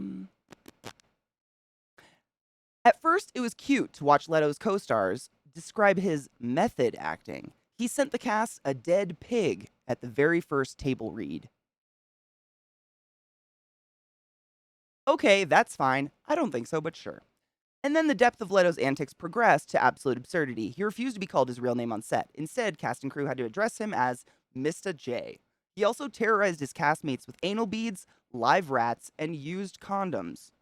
At first, it was cute to watch Leto's co-stars describe his method acting. He sent the cast a dead pig at the very first table read. Okay, that's fine. I don't think so, but sure. And then the depth of Leto's antics progressed to absolute absurdity. He refused to be called his real name on set. Instead, cast and crew had to address him as Mr. J. He also terrorized his castmates with anal beads, live rats, and used condoms.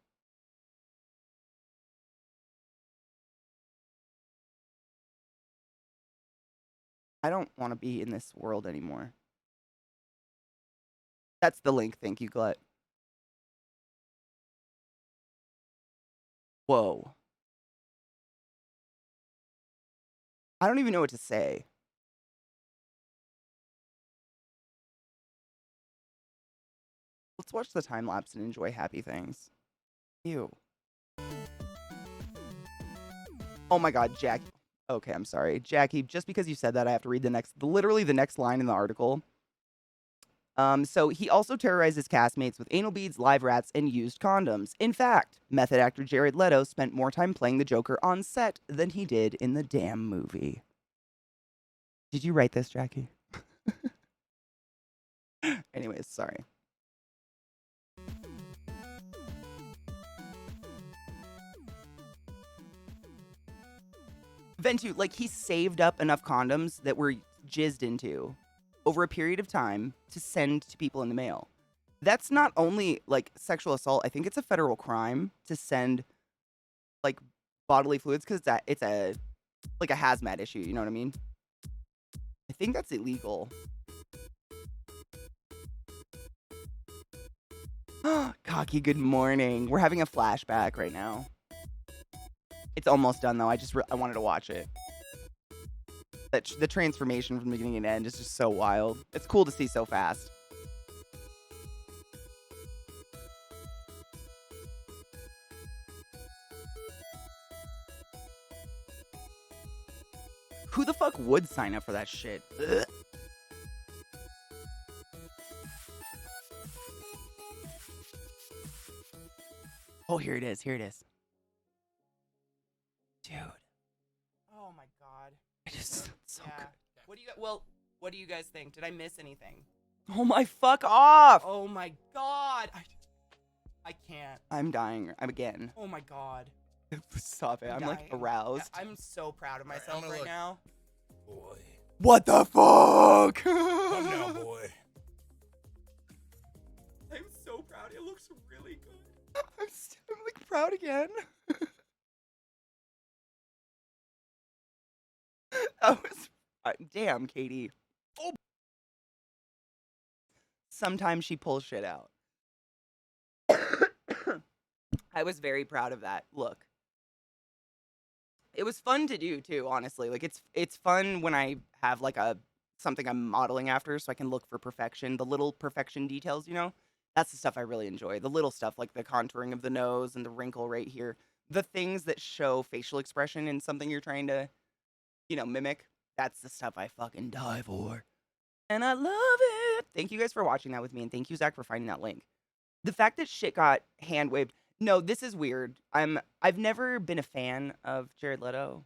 I don't want to be in this world anymore. That's the link. Thank you, Glut. Whoa. I don't even know what to say. Let's watch the time lapse and enjoy happy things. Ew. Oh my god, Jackie. Okay, I'm sorry. Jackie, just because you said that, I have to read literally the next line in the article. So he also terrorized his castmates with anal beads, live rats, and used condoms. In fact, method actor Jared Leto spent more time playing the Joker on set than he did in the damn movie. Did you write this, Jackie? Anyways, sorry. Ventu, like, he saved up enough condoms that were jizzed into over a period of time to send to people in the mail. That's not only, like, sexual assault. I think it's a federal crime to send, like, bodily fluids because it's a hazmat issue. You know what I mean? I think that's illegal. Cocky, good morning. We're having a flashback right now. It's almost done, though. I wanted to watch it. The transformation from the beginning to end is just so wild. It's cool to see so fast. Who the fuck would sign up for that shit? Ugh. Oh, here it is. Here it is. Dude. Oh my god. It is so Yeah. good. What do you guys think? Did I miss anything? Oh my fuck off! Oh my god. I can't. I'm dying. I'm again. Oh my god. Stop it. I'm like dying. aroused. I'm so proud of Alright, myself I'm gonna right look. now. Boy. What the fuck? Come now, boy. I'm so proud. It looks really good. I'm like proud again. That was damn, Katie. Oh. Sometimes she pulls shit out. I was very proud of that look. It was fun to do too, honestly. Like it's fun when I have like something I'm modeling after so I can look for perfection, the little perfection details, you know? That's the stuff I really enjoy. The little stuff like the contouring of the nose and the wrinkle right here. The things that show facial expression in something you're trying to, mimic. That's the stuff I fucking die for. And I love it. Thank you guys for watching that with me, and thank you, Zach, for finding that link. The fact that shit got hand waved. No, this is weird. I've never been a fan of Jared Leto.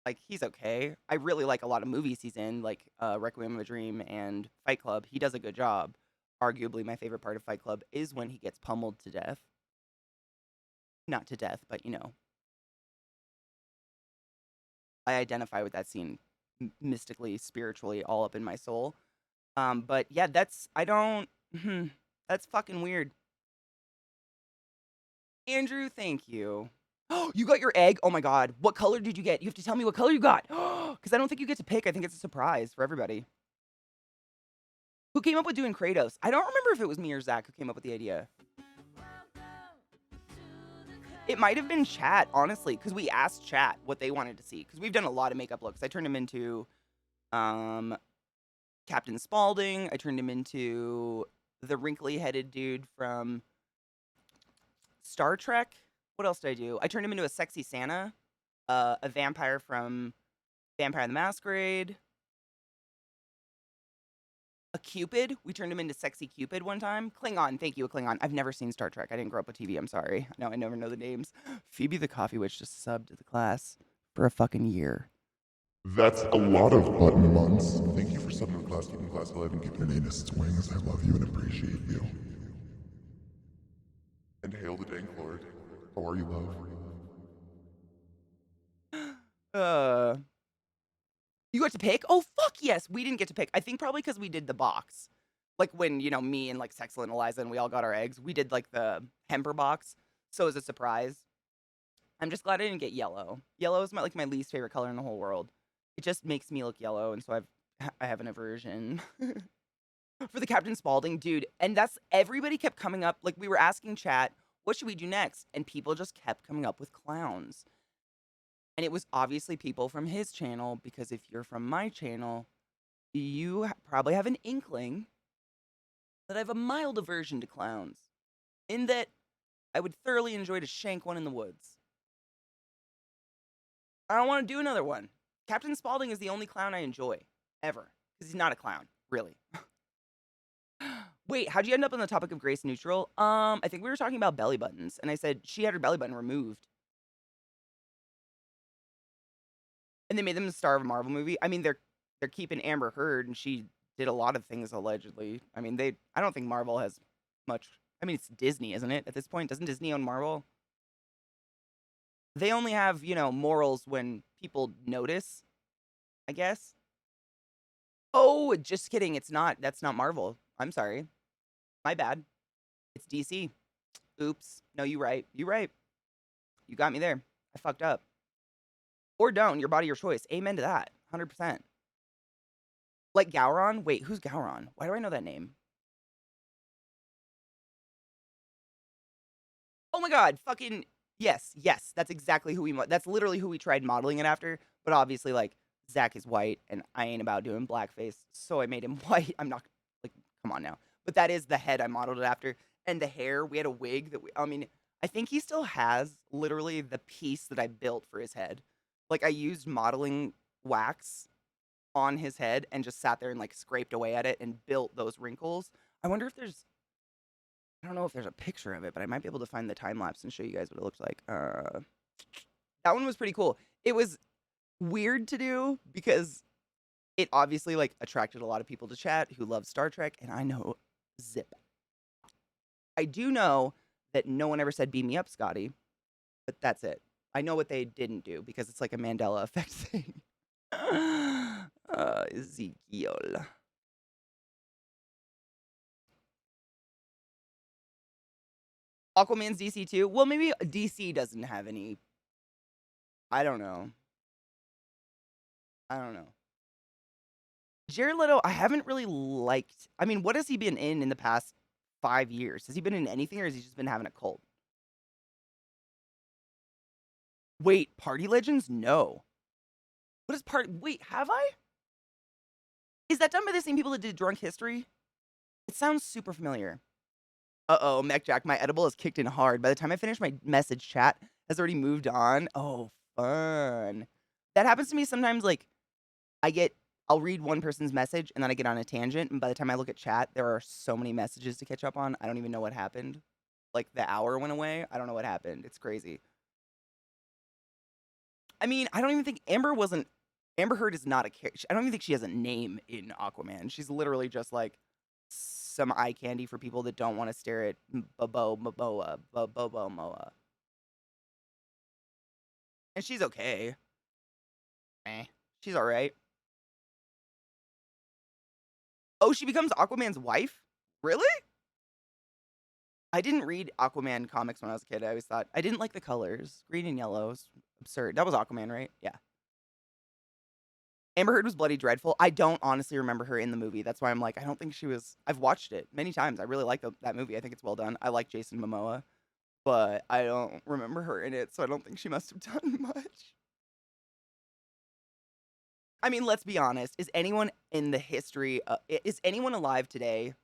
Like, he's okay. I really like a lot of movies he's in, like Requiem of a Dream and Fight Club. He does a good job. Arguably, my favorite part of Fight Club is when he gets pummeled to death. Not to death, but I identify with that scene mystically, spiritually, all up in my soul. But yeah, that's fucking weird. Andrew, thank you. Oh, you got your egg? Oh my god. What color did you get? You have to tell me what color you got. Because I don't think you get to pick. I think it's a surprise for everybody. Who came up with doing Kratos? I don't remember if it was me or Zach who came up with the idea. It might have been chat, honestly, because we asked chat what they wanted to see. Because we've done a lot of makeup looks. I turned him into Captain Spaulding. I turned him into the wrinkly-headed dude from Star Trek. What else did I do? I turned him into a sexy Santa, a vampire from Vampire the Masquerade, a Cupid. We turned him into sexy Cupid one time. Klingon, thank you, a Klingon. I've never seen Star Trek. I didn't grow up with TV. I'm sorry. No, I never know the names. Phoebe the Coffee Witch just subbed to the class for a fucking year. That's a lot of button months. Thank you for subbing to class, keeping class alive, and keeping an anus wings. I love you and appreciate you. And hail the dank lord. How are you, love? You got to pick? Oh, fuck yes. We didn't get to pick. I think probably because we did the box. Like when, me and like Sexla and Eliza and we all got our eggs. We did like the Hemper box. So as a surprise. I'm just glad I didn't get yellow. Yellow is my least favorite color in the whole world. It just makes me look yellow. And so I have an aversion. For the Captain Spaulding, dude. And everybody kept coming up. Like we were asking chat, what should we do next? And people just kept coming up with clowns. And it was obviously people from his channel, because if you're from my channel, you probably have an inkling that I have a mild aversion to clowns, in that I would thoroughly enjoy to shank one in the woods. I don't want to do another one. Captain Spaulding is the only clown I enjoy, ever, because he's not a clown, really. Wait, how'd you end up on the topic of Grace Neutral? I think we were talking about belly buttons, and I said she had her belly button removed. And they made them the star of a Marvel movie. I mean, they're keeping Amber Heard, and she did a lot of things allegedly. I mean, I don't think Marvel has much. I mean, it's Disney, isn't it? At this point, doesn't Disney own Marvel? They only have, morals when people notice, I guess. Oh, just kidding. It's not. That's not Marvel. I'm sorry. My bad. It's DC. Oops. No, you right. You right. You got me there. I fucked up. Or don't. Your body, your choice. Amen to that. 100%. Like Gowron? Wait, who's Gowron? Why do I know that name? Oh my god, fucking yes. That's exactly who that's literally who we tried modeling it after, but obviously, like, Zach is white, and I ain't about doing blackface, so I made him white. I'm not, like, come on now. But that is the head I modeled it after, and the hair, we had a wig that I think he still has literally the piece that I built for his head. Like, I used modeling wax on his head and just sat there and, like, scraped away at it and built those wrinkles. I wonder if I don't know if there's a picture of it, but I might be able to find the time lapse and show you guys what it looks like. That one was pretty cool. It was weird to do because it obviously, like, attracted a lot of people to chat who love Star Trek, and I know zip. I do know that no one ever said beam me up, Scotty, but that's it. I know what they didn't do because it's like a Mandela effect thing. Ezekiel. Aquaman's DC too? Well, maybe DC doesn't have any. I don't know. Jared Leto, I haven't really liked. I mean, what has he been in the past 5 years? Has he been in anything, or has he just been having a cult? Wait, Party Legends? No. What is Wait, have I? Is that done by the same people that did Drunk History? It sounds super familiar. Uh-oh, Mech Jack, my edible has kicked in hard. By the time I finish, my message chat has already moved on. Oh, fun. That happens to me sometimes, like, I'll read one person's message, and then I get on a tangent, and by the time I look at chat, there are so many messages to catch up on, I don't even know what happened. Like, the hour went away, I don't know what happened. It's crazy. I mean, I don't even think Amber Heard is not a character. I don't even think she has a name in Aquaman. She's literally just, like, some eye candy for people that don't want to stare at Bobo Moa. And she's okay. She's alright. Oh, she becomes Aquaman's wife? Really? I didn't read Aquaman comics when I was a kid. I always thought I didn't like the colors. Green and yellow is absurd. That was Aquaman, right? Yeah. Amber Heard was bloody dreadful. I don't honestly remember her in the movie. That's why I'm like, I don't think she was. I've watched it many times. I really like that movie. I think it's well done. I like Jason Momoa, but I don't remember her in it, so I don't think she must have done much. I mean, let's be honest. Is anyone alive today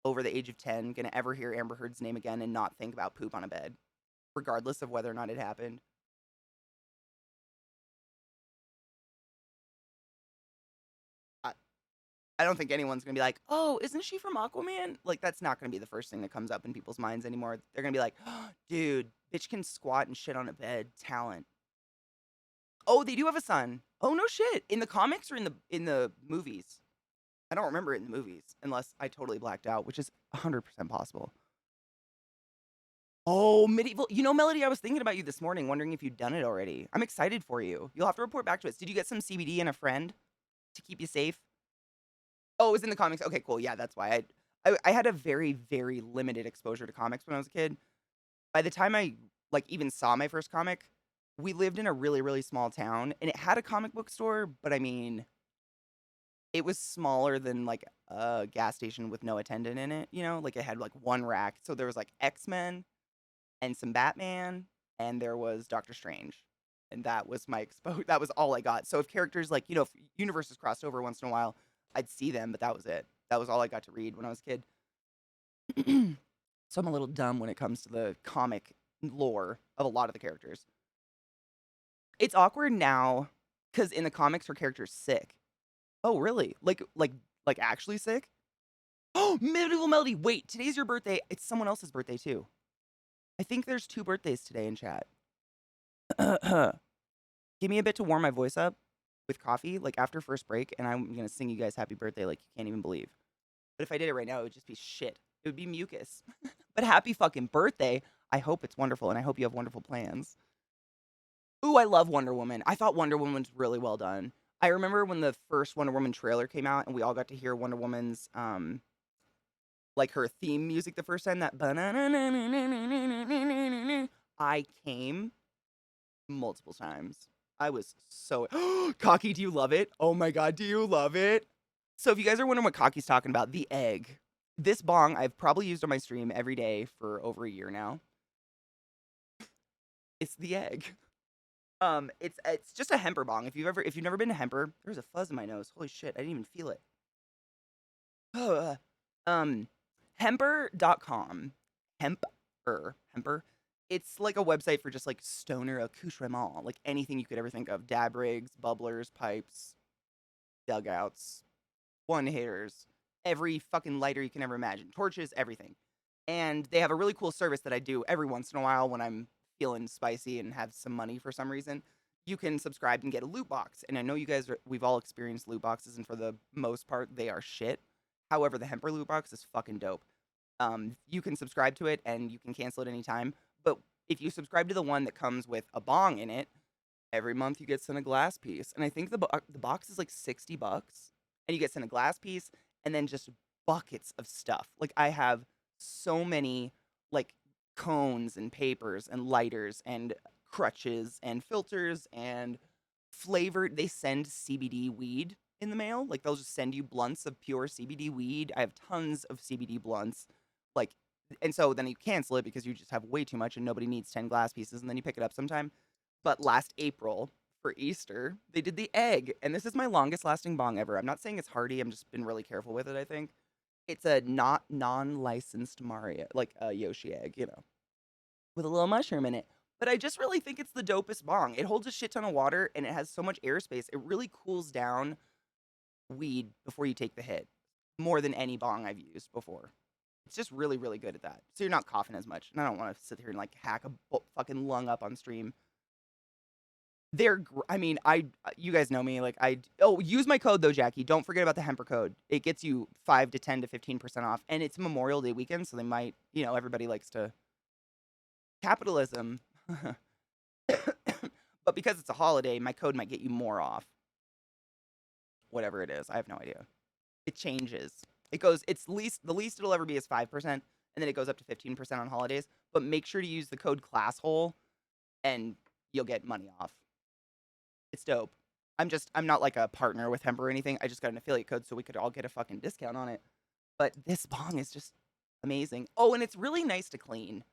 over the age of 10 gonna ever hear Amber Heard's name again and not think about poop on a bed, regardless of whether or not it happened? I don't think anyone's gonna be like, oh, isn't she from Aquaman? Like, that's not gonna be the first thing that comes up in people's minds anymore. They're gonna be like, oh, dude, bitch can squat and shit on a bed. Talent. Oh, they do have a son. Oh, no shit. In the comics or in the movies? I don't remember it in the movies, unless I totally blacked out, which is 100% possible. Oh, medieval. You know, Melody, I was thinking about you this morning, wondering if you'd done it already. I'm excited for you. You'll have to report back to us. Did you get some CBD and a friend to keep you safe? Oh, it was in the comics. Okay, cool. Yeah, that's why. I had a very, very limited exposure to comics when I was a kid. By the time I, like, even saw my first comic, we lived in a really, really small town, and it had a comic book store, but I mean, it was smaller than, like, a gas station with no attendant in it, you know? Like, it had, like, one rack. So there was, like, X-Men and some Batman, and there was Doctor Strange. And that was my that was all I got. So if characters like, if universes crossed over once in a while, I'd see them, but that was it. That was all I got to read when I was a kid. So I'm a little dumb when it comes to the comic lore of a lot of the characters. It's awkward now because in the comics her character's sick. Oh, really? Like actually sick? Oh, Medieval Melody. Wait, today's your birthday. It's someone else's birthday too. I think there's 2 birthdays today in chat. Give me a bit to warm my voice up with coffee, like after first break, and I'm gonna sing you guys happy birthday like you can't even believe. But if I did it right now, it would just be shit. It would be mucus. But happy fucking birthday. I hope it's wonderful, and I hope you have wonderful plans. Ooh, I love Wonder Woman. I thought Wonder Woman was really well done. I remember when the first Wonder Woman trailer came out, and we all got to hear Wonder Woman's like her theme music the first time. That I came multiple times. I was so cocky. Do you love it? Oh my god, do you love it? So if you guys are wondering what Cocky's talking about, the egg. This bong I've probably used on my stream every day for over a year now. It's the egg. It's just a hemper bong. If you've never been to hemper, there's a fuzz in my nose. Holy shit, I didn't even feel it. Hemper.com. Hemper. It's like a website for just like stoner accoutrement, like anything you could ever think of. Dab rigs, bubblers, pipes, dugouts, one hitters, every fucking lighter you can ever imagine, torches, everything. And they have a really cool service that I do every once in a while when I'm feeling spicy and have some money for some reason. You can subscribe and get a loot box. And I know we've all experienced loot boxes, and for the most part, they are shit. However, the Hemper loot box is fucking dope. You can subscribe to it and you can cancel it anytime. But if you subscribe to the one that comes with a bong in it, every month you get sent a glass piece. And I think the box is like $60. And you get sent a glass piece and then just buckets of stuff. Like I have so many like cones and papers and lighters and crutches and filters and flavored. They send CBD weed in the mail. Like they'll just send you blunts of pure CBD weed. I have tons of CBD blunts. Like, and so then you cancel it because you just have way too much and nobody needs 10 glass pieces, and then you pick it up sometime. But last April for Easter, they did the egg, and this is my longest lasting bong ever. I'm not saying it's hardy. I'm just been really careful with it, I think. It's a not non-licensed Mario, like a Yoshi egg, with a little mushroom in it. But I just really think it's the dopest bong. It holds a shit ton of water and it has so much airspace. It really cools down weed before you take the hit more than any bong I've used before. It's just really, really good at that. So you're not coughing as much. And I don't want to sit here and like hack a fucking lung up on stream. You guys know me. Like use my code though, Jackie. Don't forget about the Hemper code. It gets you 5 to 10 to 15% off. And it's Memorial Day weekend, so they might, everybody likes to capitalism. But because it's a holiday, my code might get you more off. Whatever it is, I have no idea. It changes. The least it'll ever be is 5%, and then it goes up to 15% on holidays. But make sure to use the code ClassHole, and you'll get money off. It's dope. I'm not like a partner with Hemper or anything. I just got an affiliate code so we could all get a fucking discount on it. But this bong is just amazing. Oh, and it's really nice to clean.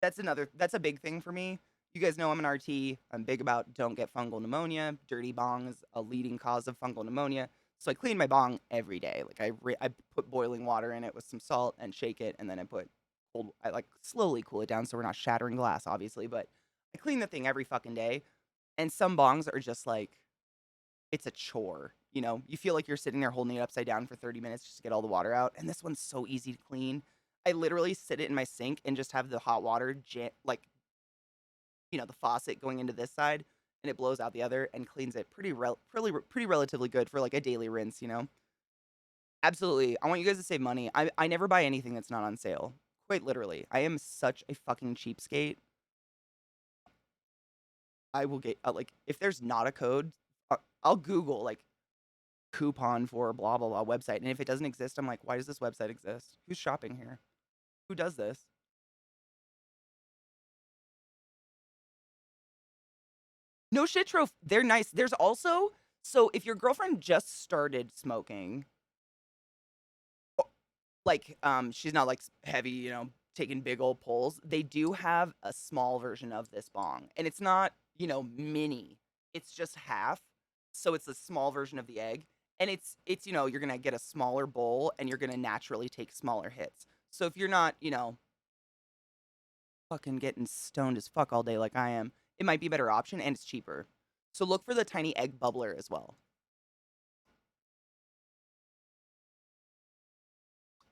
That's a big thing for me. You guys know I'm an RT. I'm big about don't get fungal pneumonia. Dirty bong is a leading cause of fungal pneumonia. So I clean my bong every day. Like I put boiling water in it with some salt and shake it, and then I like slowly cool it down so we're not shattering glass, obviously. But I clean the thing every fucking day. And some bongs are just like, it's a chore. You feel like you're sitting there holding it upside down for 30 minutes just to get all the water out. And this one's so easy to clean. I literally sit it in my sink and just have the hot water, the faucet going into this side, and it blows out the other and cleans it pretty relatively good for like a daily rinse. Absolutely. I want you guys to save money. I never buy anything that's not on sale. Quite literally. I am such a fucking cheapskate. I will get if there's not a code, I'll Google like coupon for blah blah blah website, and if it doesn't exist, I'm like, why does this website exist? Who's shopping here? Who does this? No shit, Troph. They're nice. There's also, so if your girlfriend just started smoking, she's not like heavy, taking big old pulls, they do have a small version of this bong. And it's not, mini. It's just half. So it's a small version of the egg. And it's you're going to get a smaller bowl and you're going to naturally take smaller hits. So if you're not, fucking getting stoned as fuck all day like I am, it might be a better option and it's cheaper. So look for the tiny egg bubbler as well.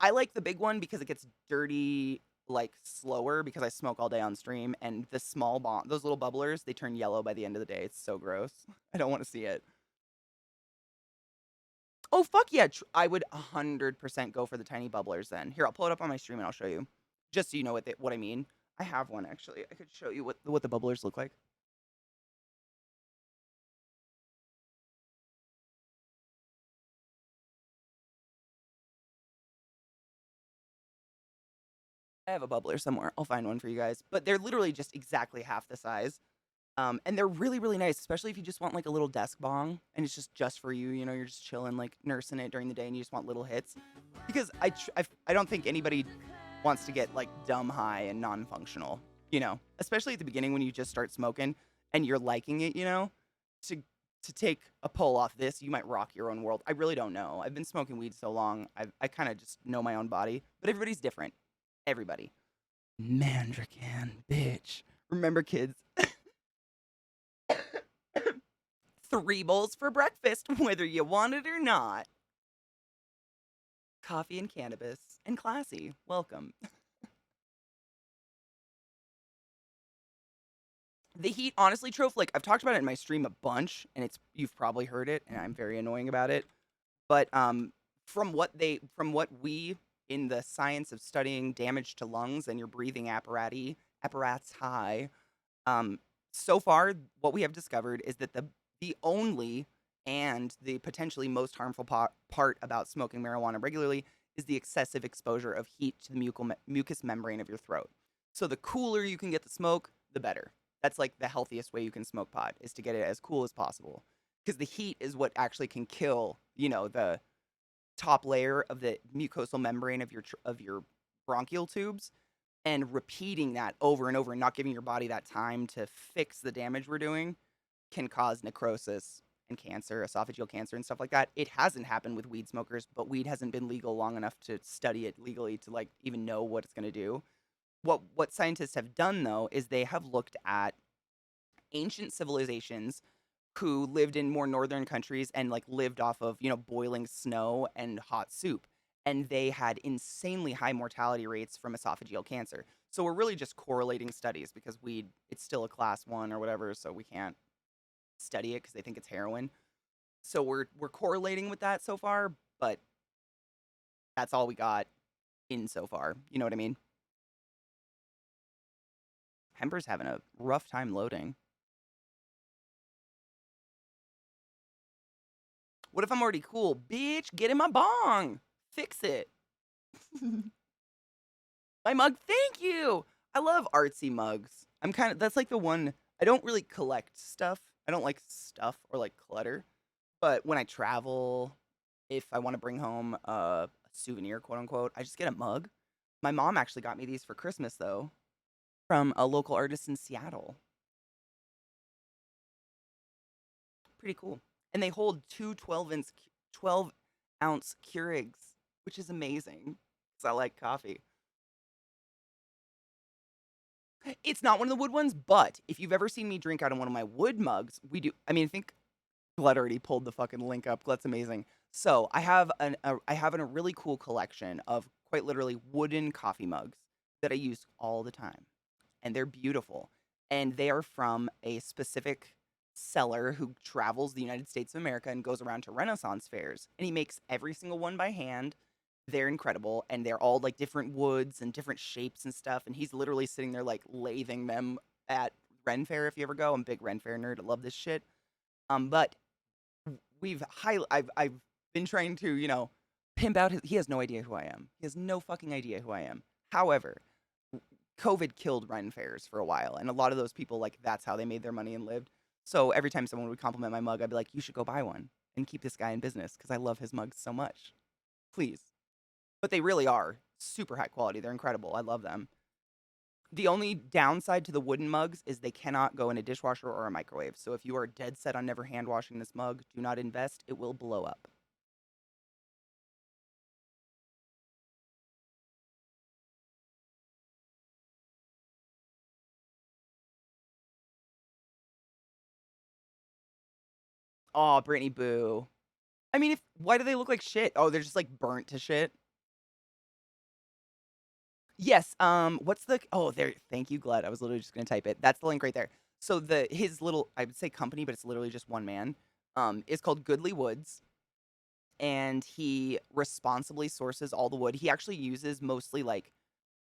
I like the big one because it gets dirty like slower because I smoke all day on stream and the small bomb, those little bubblers, they turn yellow by the end of the day. It's so gross. I don't want to see it. Oh fuck yeah, I would 100% go for the tiny bubblers then. Here, I'll pull it up on my stream and I'll show you. Just so you know what I mean. I have one actually. I could show you what the bubblers look like. I have a bubbler somewhere. I'll find one for you guys. But they're literally just exactly half the size. And they're really, really nice, especially if you just want like a little desk bong and it's just for you. You're just chilling, like nursing it during the day and you just want little hits. Because I don't think anybody wants to get like dumb high and non-functional, especially at the beginning when you just start smoking and you're liking it, to take a pull off this, you might rock your own world. I really don't know. I've been smoking weed so long. I kind of just know my own body, but everybody's different. Everybody. Mandrakan, bitch. Remember, kids. 3 bowls for breakfast, whether you want it or not. Coffee and cannabis and classy. Welcome. The heat, honestly, Troph, like I've talked about it in my stream a bunch, and you've probably heard it, and I'm very annoying about it. But from what we in the science of studying damage to lungs and your breathing apparatus high, so far what we have discovered is that the only and the potentially most harmful part about smoking marijuana regularly is the excessive exposure of heat to the mucous membrane of your throat. So the cooler you can get the smoke, the better. That's like the healthiest way you can smoke pot, is to get it as cool as possible. Because the heat is what actually can kill, the top layer of the mucosal membrane of your bronchial tubes. And repeating that over and over and not giving your body that time to fix the damage we're doing can cause necrosis and cancer, esophageal cancer and stuff like that. It hasn't happened with weed smokers, but weed hasn't been legal long enough to study it legally to like even know what it's going to do. What scientists have done though is they have looked at ancient civilizations who lived in more northern countries and like lived off of, boiling snow and hot soup. And they had insanely high mortality rates from esophageal cancer. So we're really just correlating studies because it's still a class 1 or whatever, so we can't study it because they think it's heroin. So we're correlating with that so far, but that's all we got in so far. You know what I mean? Hemper's having a rough time loading. What if I'm already cool? Bitch, get in my bong. Fix it. My mug, thank you. I love artsy mugs. That's like the one, I don't really collect stuff. I don't like stuff or like clutter. But when I travel, if I want to bring home a souvenir, quote unquote, I just get a mug. My mom actually got me these for Christmas though, from a local artist in Seattle. Pretty cool. And they hold 2 12-ounce Keurigs, which is amazing because I like coffee. It's not one of the wood ones, but if you've ever seen me drink out of one of my wood mugs, we do. I mean, I think Glut already pulled the fucking link up. Glut's amazing. So I have a really cool collection of quite literally wooden coffee mugs that I use all the time, and they're beautiful. And they are from a specific seller who travels the United States of America and goes around to Renaissance fairs, and he makes every single one by hand. They're incredible, and they're all like different woods and different shapes and stuff. And he's literally sitting there like lathing them at Ren Fair. If you ever go, I'm a big Ren Fair nerd. I love this shit. But I've been trying to pimp out he has no idea who I am. He has no fucking idea who I am. However, COVID killed Ren Fairs for a while, and a lot of those people like that's how they made their money and lived. So every time someone would compliment my mug, I'd be like, "You should go buy one and keep this guy in business because I love his mugs so much, please." But they really are super high quality. They're incredible. I love them. The only downside to the wooden mugs is they cannot go in a dishwasher or a microwave. So if you are dead set on never hand washing this mug, do not invest. It will blow up. Oh, Brittany boo. I mean, why do they look like shit? Oh, they're just like burnt to shit. Yes. What's the? Oh, there. Thank you, Glad. I was literally just gonna type it. That's the link right there. So his little, I would say company, but it's literally just one man. Is called Goodly Woods, and he responsibly sources all the wood. He actually uses mostly like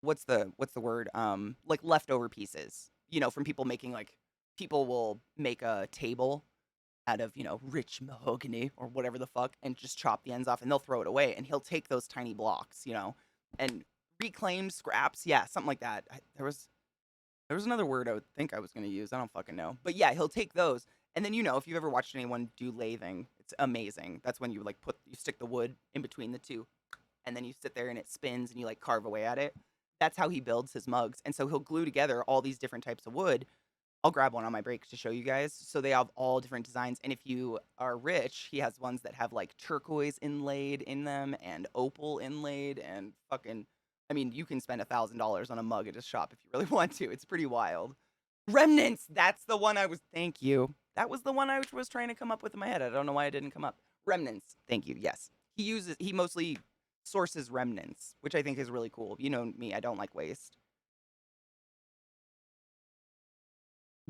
what's the word? Like leftover pieces. From people making like people will make a table out of, rich mahogany or whatever the fuck and just chop the ends off and they'll throw it away and he'll take those tiny blocks, and reclaim scraps. Yeah, something like that. There was another word I would think I was going to use. I don't fucking know. But yeah, he'll take those. And then, if you've ever watched anyone do lathing, it's amazing. That's when you like you stick the wood in between the two and then you sit there and it spins and you like carve away at it. That's how he builds his mugs. And so he'll glue together all these different types of wood. I'll grab one on my break to show you guys. So they have all different designs. And if you are rich, he has ones that have like turquoise inlaid in them and opal inlaid and fucking, I mean, you can spend $1,000 on a mug at his shop if you really want to. It's pretty wild. Remnants. That's the one thank you. That was the one I was trying to come up with in my head. I don't know why it didn't come up. Remnants. Thank you. Yes. He mostly sources remnants, which I think is really cool. You know me, I don't like waste.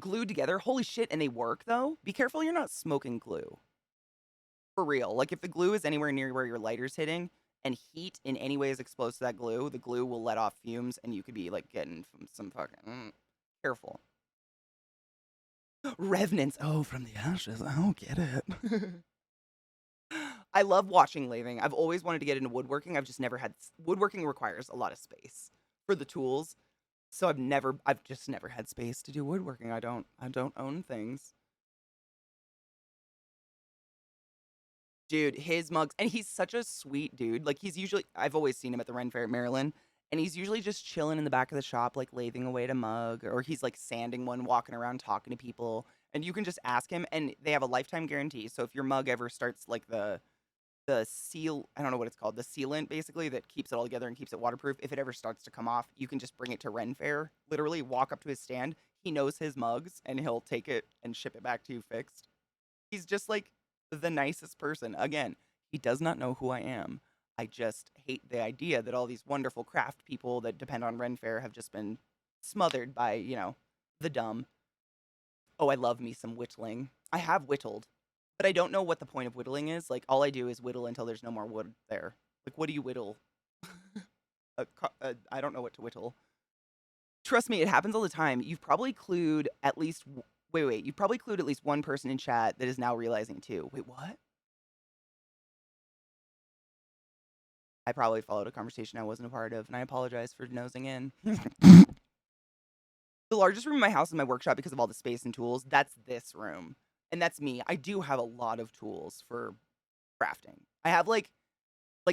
Glued together. Holy shit, and they work though? Be careful you're not smoking glue. For real. Like if the glue is anywhere near where your lighter's hitting and heat in any way is exposed to that glue, the glue will let off fumes and you could be like getting some fucking careful. Revenants. Oh, from the ashes. I don't get it. I love watching lathing. I've always wanted to get into woodworking. I've just never had woodworking requires a lot of space for the tools. So I've just never had space to do woodworking. I don't own things. Dude, his mugs, and he's such a sweet dude. Like I've always seen him at the Ren Fair at Maryland, and he's usually just chilling in the back of the shop, like lathing away at a mug, or he's like sanding one, walking around talking to people. And you can just ask him, and they have a lifetime guarantee. So if your mug ever starts like the seal, I don't know what it's called, the sealant basically that keeps it all together and keeps it waterproof. If it ever starts to come off, you can just bring it to Ren Fair. Literally walk up to his stand. He knows his mugs and he'll take it and ship it back to you fixed. He's just like the nicest person. Again, he does not know who I am. I just hate the idea that all these wonderful craft people that depend on Ren Fair have just been smothered by, the dumb. Oh, I love me some whittling. I have whittled, but I don't know what the point of whittling is. Like, all I do is whittle until there's no more wood there. Like, what do you whittle? I don't know what to whittle. Trust me, it happens all the time. You've probably clued at least. Wait. You've probably clued at least one person in chat that is now realizing too. Wait, what? I probably followed a conversation I wasn't a part of, and I apologize for nosing in. The largest room in my house is my workshop because of all the space and tools. That's this room. And that's me. I do have a lot of tools for crafting. I have like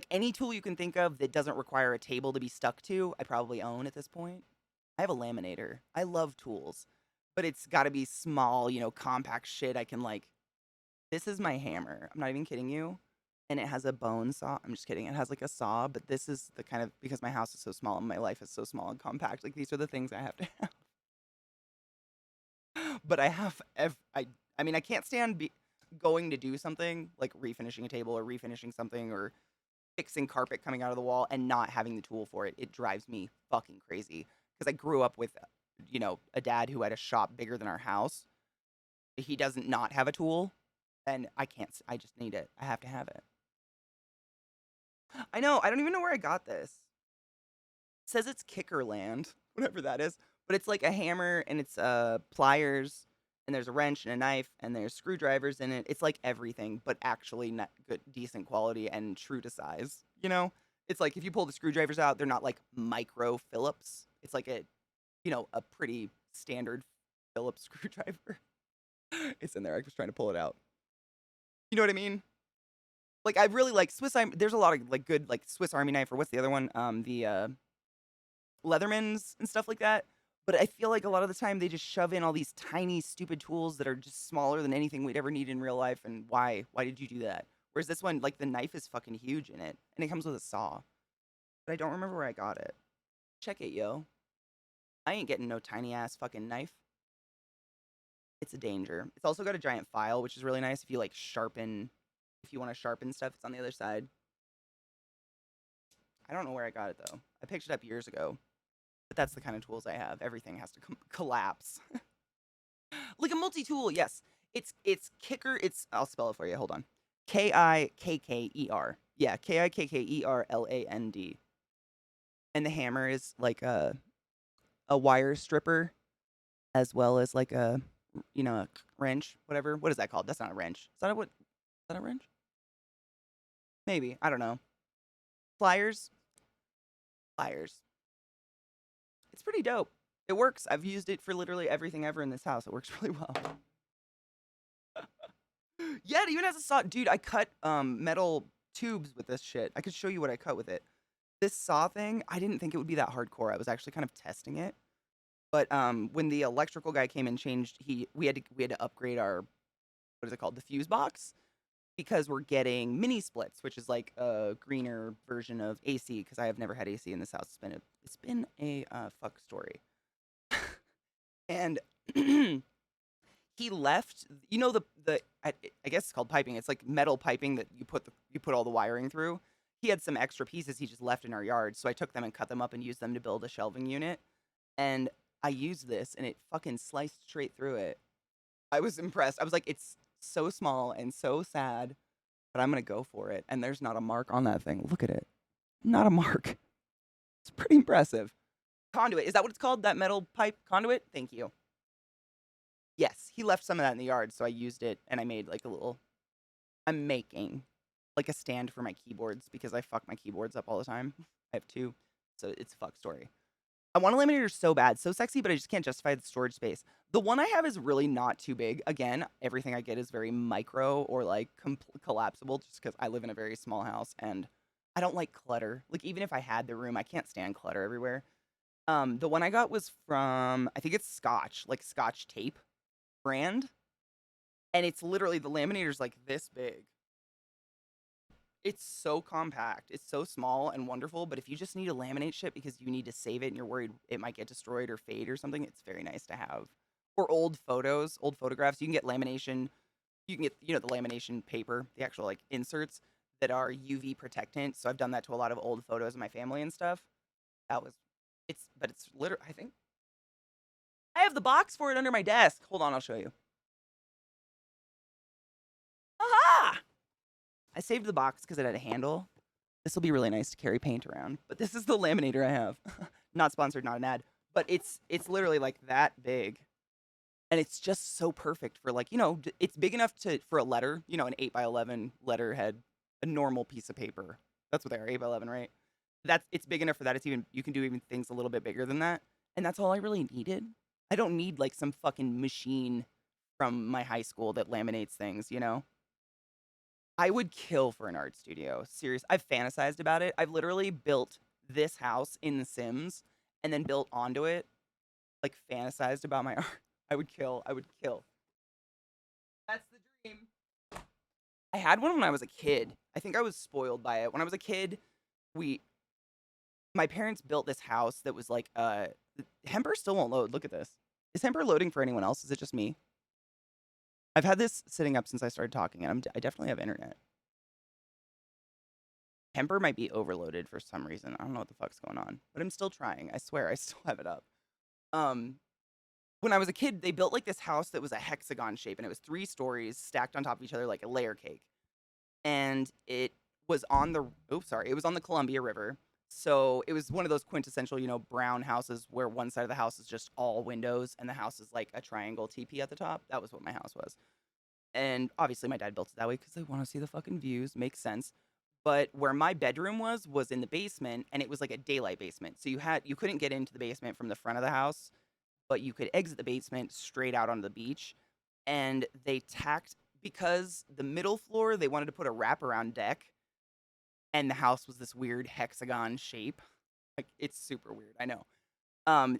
any tool you can think of that doesn't require a table to be stuck to, I probably own at this point. I have a laminator. I love tools, but it's got to be small, compact shit. I can this is my hammer. I'm not even kidding you. And it has a bone saw. I'm just kidding. It has like a saw, but this is the kind of, because my house is so small and my life is so small and compact. Like these are the things I have to have. But I mean, I can't stand going to do something like refinishing a table or refinishing something or fixing carpet coming out of the wall and not having the tool for it. It drives me fucking crazy because I grew up with, a dad who had a shop bigger than our house. He doesn't not have a tool, and I just need it. I have to have it. I know. I don't even know where I got this. It says it's Kickerland, whatever that is. But it's like a hammer and it's pliers and there's a wrench and a knife and there's screwdrivers in it. It's like everything, but actually not good, decent quality and true to size. It's like if you pull the screwdrivers out, they're not like micro Phillips. It's like a pretty standard Phillips screwdriver. It's in there. I was trying to pull it out. You know what I mean? Like I really like Swiss Army. There's a lot of like good like Swiss Army knife or what's the other one? The Leathermans and stuff like that. But I feel like a lot of the time they just shove in all these tiny, stupid tools that are just smaller than anything we'd ever need in real life. And why? Why did you do that? Whereas this one, like the knife is fucking huge in it, and it comes with a saw. But I don't remember where I got it. Check it, yo. I ain't getting no tiny ass fucking knife. It's a danger. It's also got a giant file, which is really nice if you like sharpen. If you want to sharpen stuff, it's on the other side. I don't know where I got it though. I picked it up years ago. But that's the kind of tools I have. Everything has to collapse. Like a multi-tool, yes. It's kicker. I'll spell it for you. Hold on. Kikkerer. Yeah, Kikkerland. And the hammer is like a wire stripper, as well as like a wrench, whatever. What is that called? That's not a wrench. Is that a wrench? Maybe. I don't know. Pliers. It's pretty dope. It works. I've used it for literally everything ever in this house. It works really well. Yeah, it even has a saw. Dude, I cut metal tubes with this shit. I could show you what I cut with it. This saw thing, I didn't think it would be that hardcore. I was actually kind of testing it. But when the electrical guy came and changed, we had to upgrade our, what is it called, the fuse box, because we're getting mini splits, which is like a greener version of AC. Because I have never had AC in this house. It's been a fuck story. And he left. You know I guess it's called piping. It's like metal piping that you put all the wiring through. He had some extra pieces he just left in our yard, so I took them and cut them up and used them to build a shelving unit. And I used this, and it fucking sliced straight through it. I was impressed. I was like, it's so small and so sad, but I'm gonna go for it. And there's not a mark on that thing. Look at it. Not a mark. It's pretty impressive. Conduit. Is that what it's called? That metal pipe conduit? Thank you. Yes, he left some of that in the yard, so I used it, and I made like I'm making like a stand for my keyboards because I fuck my keyboards up all the time. I have two, so it's a fuck story. I want a laminator so bad, so sexy, but I just can't justify the storage space. The one I have is really not too big. Again, everything I get is very micro or like collapsible just because I live in a very small house and I don't like clutter. Like even if I had the room, I can't stand clutter everywhere. The one I got was from, I think it's Scotch, like Scotch tape brand. And it's literally, the laminator's like this big. It's so compact. It's so small and wonderful, but if you just need to laminate shit because you need to save it and you're worried it might get destroyed or fade or something, it's very nice to have. Or old photographs, you can get lamination. You can get, the lamination paper, the actual like inserts that are UV protectant. So I've done that to a lot of old photos of my family and stuff. It's literally, I think I have the box for it under my desk. Hold on, I'll show you. Aha! I saved the box because it had a handle. This will be really nice to carry paint around. But this is the laminator I have. Not sponsored, not an ad. But it's literally like that big. And it's just so perfect for like, it's big enough for a letter, an 8x11 letterhead, a normal piece of paper. That's what they are, 8x11, right? It's big enough for that. You can do even things a little bit bigger than that. And that's all I really needed. I don't need like some fucking machine from my high school that laminates things, I would kill for an art studio. Serious. I've fantasized about it. I've literally built this house in The Sims and then built onto it, like fantasized about my art. I would kill. That's the dream. I had one when I was a kid. I think I was spoiled by it. When I was a kid, my parents built this house that was like, Hemper still won't load. Look at this. Is Hemper loading for anyone else? Is it just me? I've had this sitting up since I started talking, and I definitely have internet. Hemper might be overloaded for some reason. I don't know what the fuck's going on, but I'm still trying. I swear I still have it up. When I was a kid, they built like this house that was a hexagon shape, and it was 3 stories stacked on top of each other like a layer cake. And it was on the Columbia River. So it was one of those quintessential, brown houses where one side of the house is just all windows and the house is like a triangle teepee at the top. That was what my house was. And obviously my dad built it that way because they want to see the fucking views. Makes sense. But where my bedroom was in the basement, and it was like a daylight basement. So you couldn't get into the basement from the front of the house, but you could exit the basement straight out onto the beach. And they tacked, because the middle floor, they wanted to put a wraparound deck. And the house was this weird hexagon shape. Like, it's super weird, I know.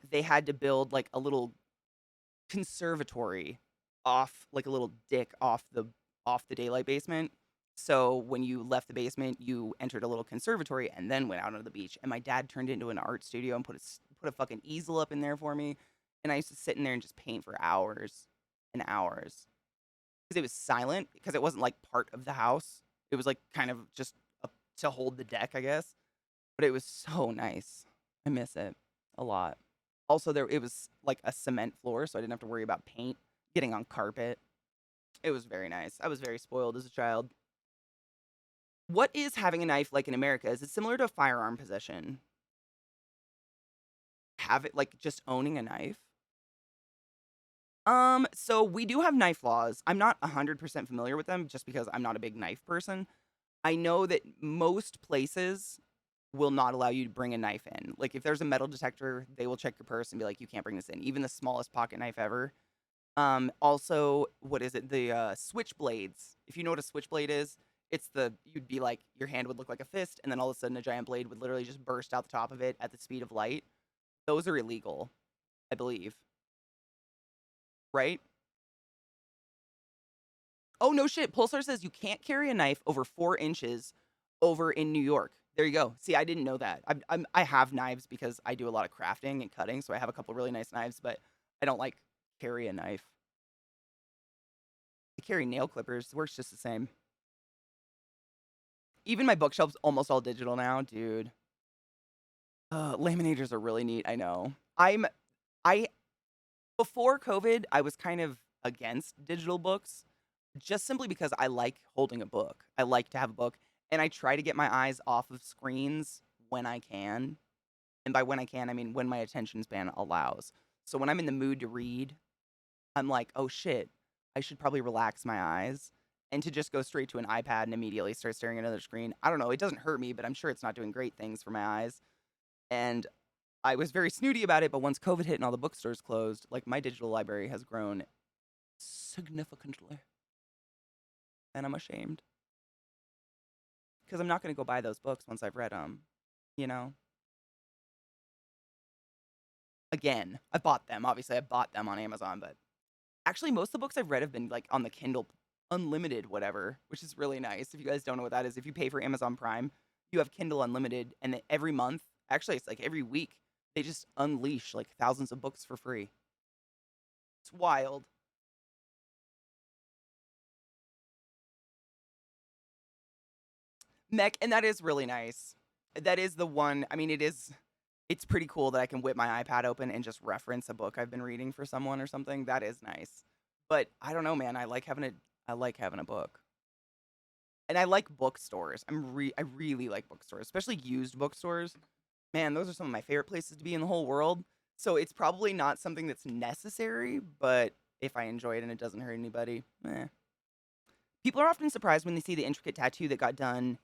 they had to build like a little conservatory off, like a little dick off the daylight basement. So when you left the basement, you entered a little conservatory and then went out onto the beach. And my dad turned it into an art studio and put a fucking easel up in there for me. And I used to sit in there and just paint for hours and hours because it was silent, because it wasn't like part of the house. It was like kind of just to hold the deck, I guess. But it was so nice. I miss it a lot. Also, it was like a cement floor, so I didn't have to worry about paint getting on carpet. It was very nice. I was very spoiled as a child. What is having a knife like in America? Is it similar to a firearm possession? Have it like just owning a knife? So we do have knife laws. I'm not 100% familiar with them just because I'm not a big knife person. I know that most places will not allow you to bring a knife in. Like if there's a metal detector, they will check your purse and be like, you can't bring this in, even the smallest pocket knife ever. Also, what is it? The switchblades. If you know what a switchblade is, you'd be like, your hand would look like a fist, and then all of a sudden a giant blade would literally just burst out the top of it at the speed of light. Those are illegal, I believe. Right? Oh, no shit. Pulsar says you can't carry a knife over 4 inches over in New York. There you go. See, I didn't know that. I have knives because I do a lot of crafting and cutting, so I have a couple really nice knives, but I don't like carry a knife. I carry nail clippers. It works just the same. Even my bookshelf's almost all digital now, dude. Laminators are really neat. I know. I Before COVID, I was kind of against digital books, just simply because I like holding a book. I like to have a book, and I try to get my eyes off of screens when I can. And by when I can, I mean when my attention span allows. So when I'm in the mood to read, I'm like, oh shit, I should probably relax my eyes. And to just go straight to an iPad and immediately start staring at another screen, I don't know, it doesn't hurt me, but I'm sure it's not doing great things for my eyes. And I was very snooty about it, but once COVID hit and all the bookstores closed, like my digital library has grown significantly. And I'm ashamed. Because I'm not going to go buy those books once I've read them, you know? Again, I bought them. Obviously, I bought them on Amazon, but actually, most of the books I've read have been like on the Kindle Unlimited, whatever, which is really nice. If you guys don't know what that is, if you pay for Amazon Prime, you have Kindle Unlimited, and then every month, actually, it's like every week, they just unleash like thousands of books for free. It's wild. Mech, and that is really nice. That is the one. I mean, it's pretty cool that I can whip my iPad open and just reference a book I've been reading for someone or something. That is nice. But I don't know, man. I like having a book. And I like bookstores. I really like bookstores, especially used bookstores. Man, those are some of my favorite places to be in the whole world. So it's probably not something that's necessary, but if I enjoy it and it doesn't hurt anybody, eh. People are often surprised when they see the intricate tattoo that got done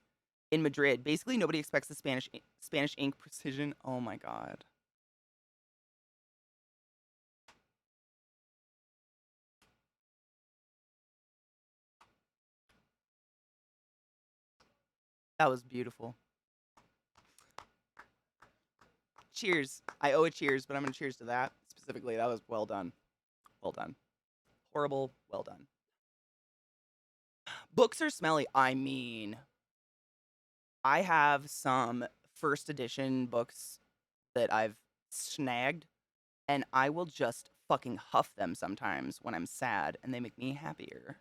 in Madrid. Basically, nobody expects the Spanish ink precision. Oh my god. That was beautiful. Cheers. I owe a cheers, but I'm going to cheers to that specifically. That was well done. Well done. Horrible. Well done. Books are smelly. I mean, I have some first edition books that I've snagged, and I will just fucking huff them sometimes when I'm sad, and they make me happier.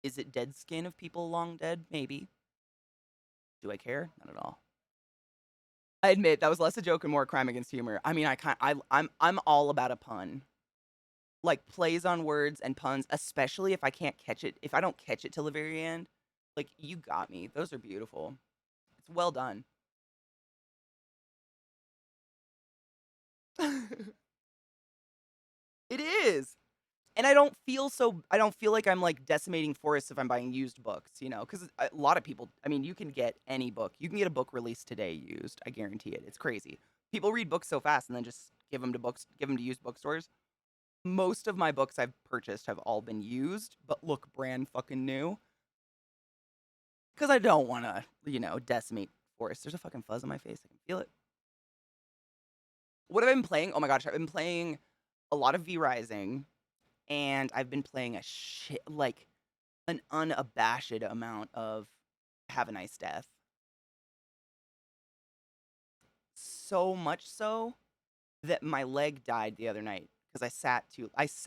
Is it dead skin of people long dead? Maybe. Do I care? Not at all. I admit that was less a joke and more a crime against humor. I mean, I'm all about a pun. Like plays on words and puns, especially if I can't catch it. If I don't catch it till the very end, like you got me. Those are beautiful. It's well done. It is. And I don't feel like I'm like decimating forests if I'm buying used books, you know, because a lot of people, I mean, you can get any book. You can get a book released today used. I guarantee it. It's crazy. People read books so fast and then just give them to used bookstores. Most of my books I've purchased have all been used, but look brand fucking new. Because I don't want to, you know, decimate forests. There's a fucking fuzz on my face. I can feel it. What have I been playing? Oh my gosh, I've been playing a lot of V Rising, and I've been playing like an unabashed amount of Have a Nice Death. So much so that my leg died the other night because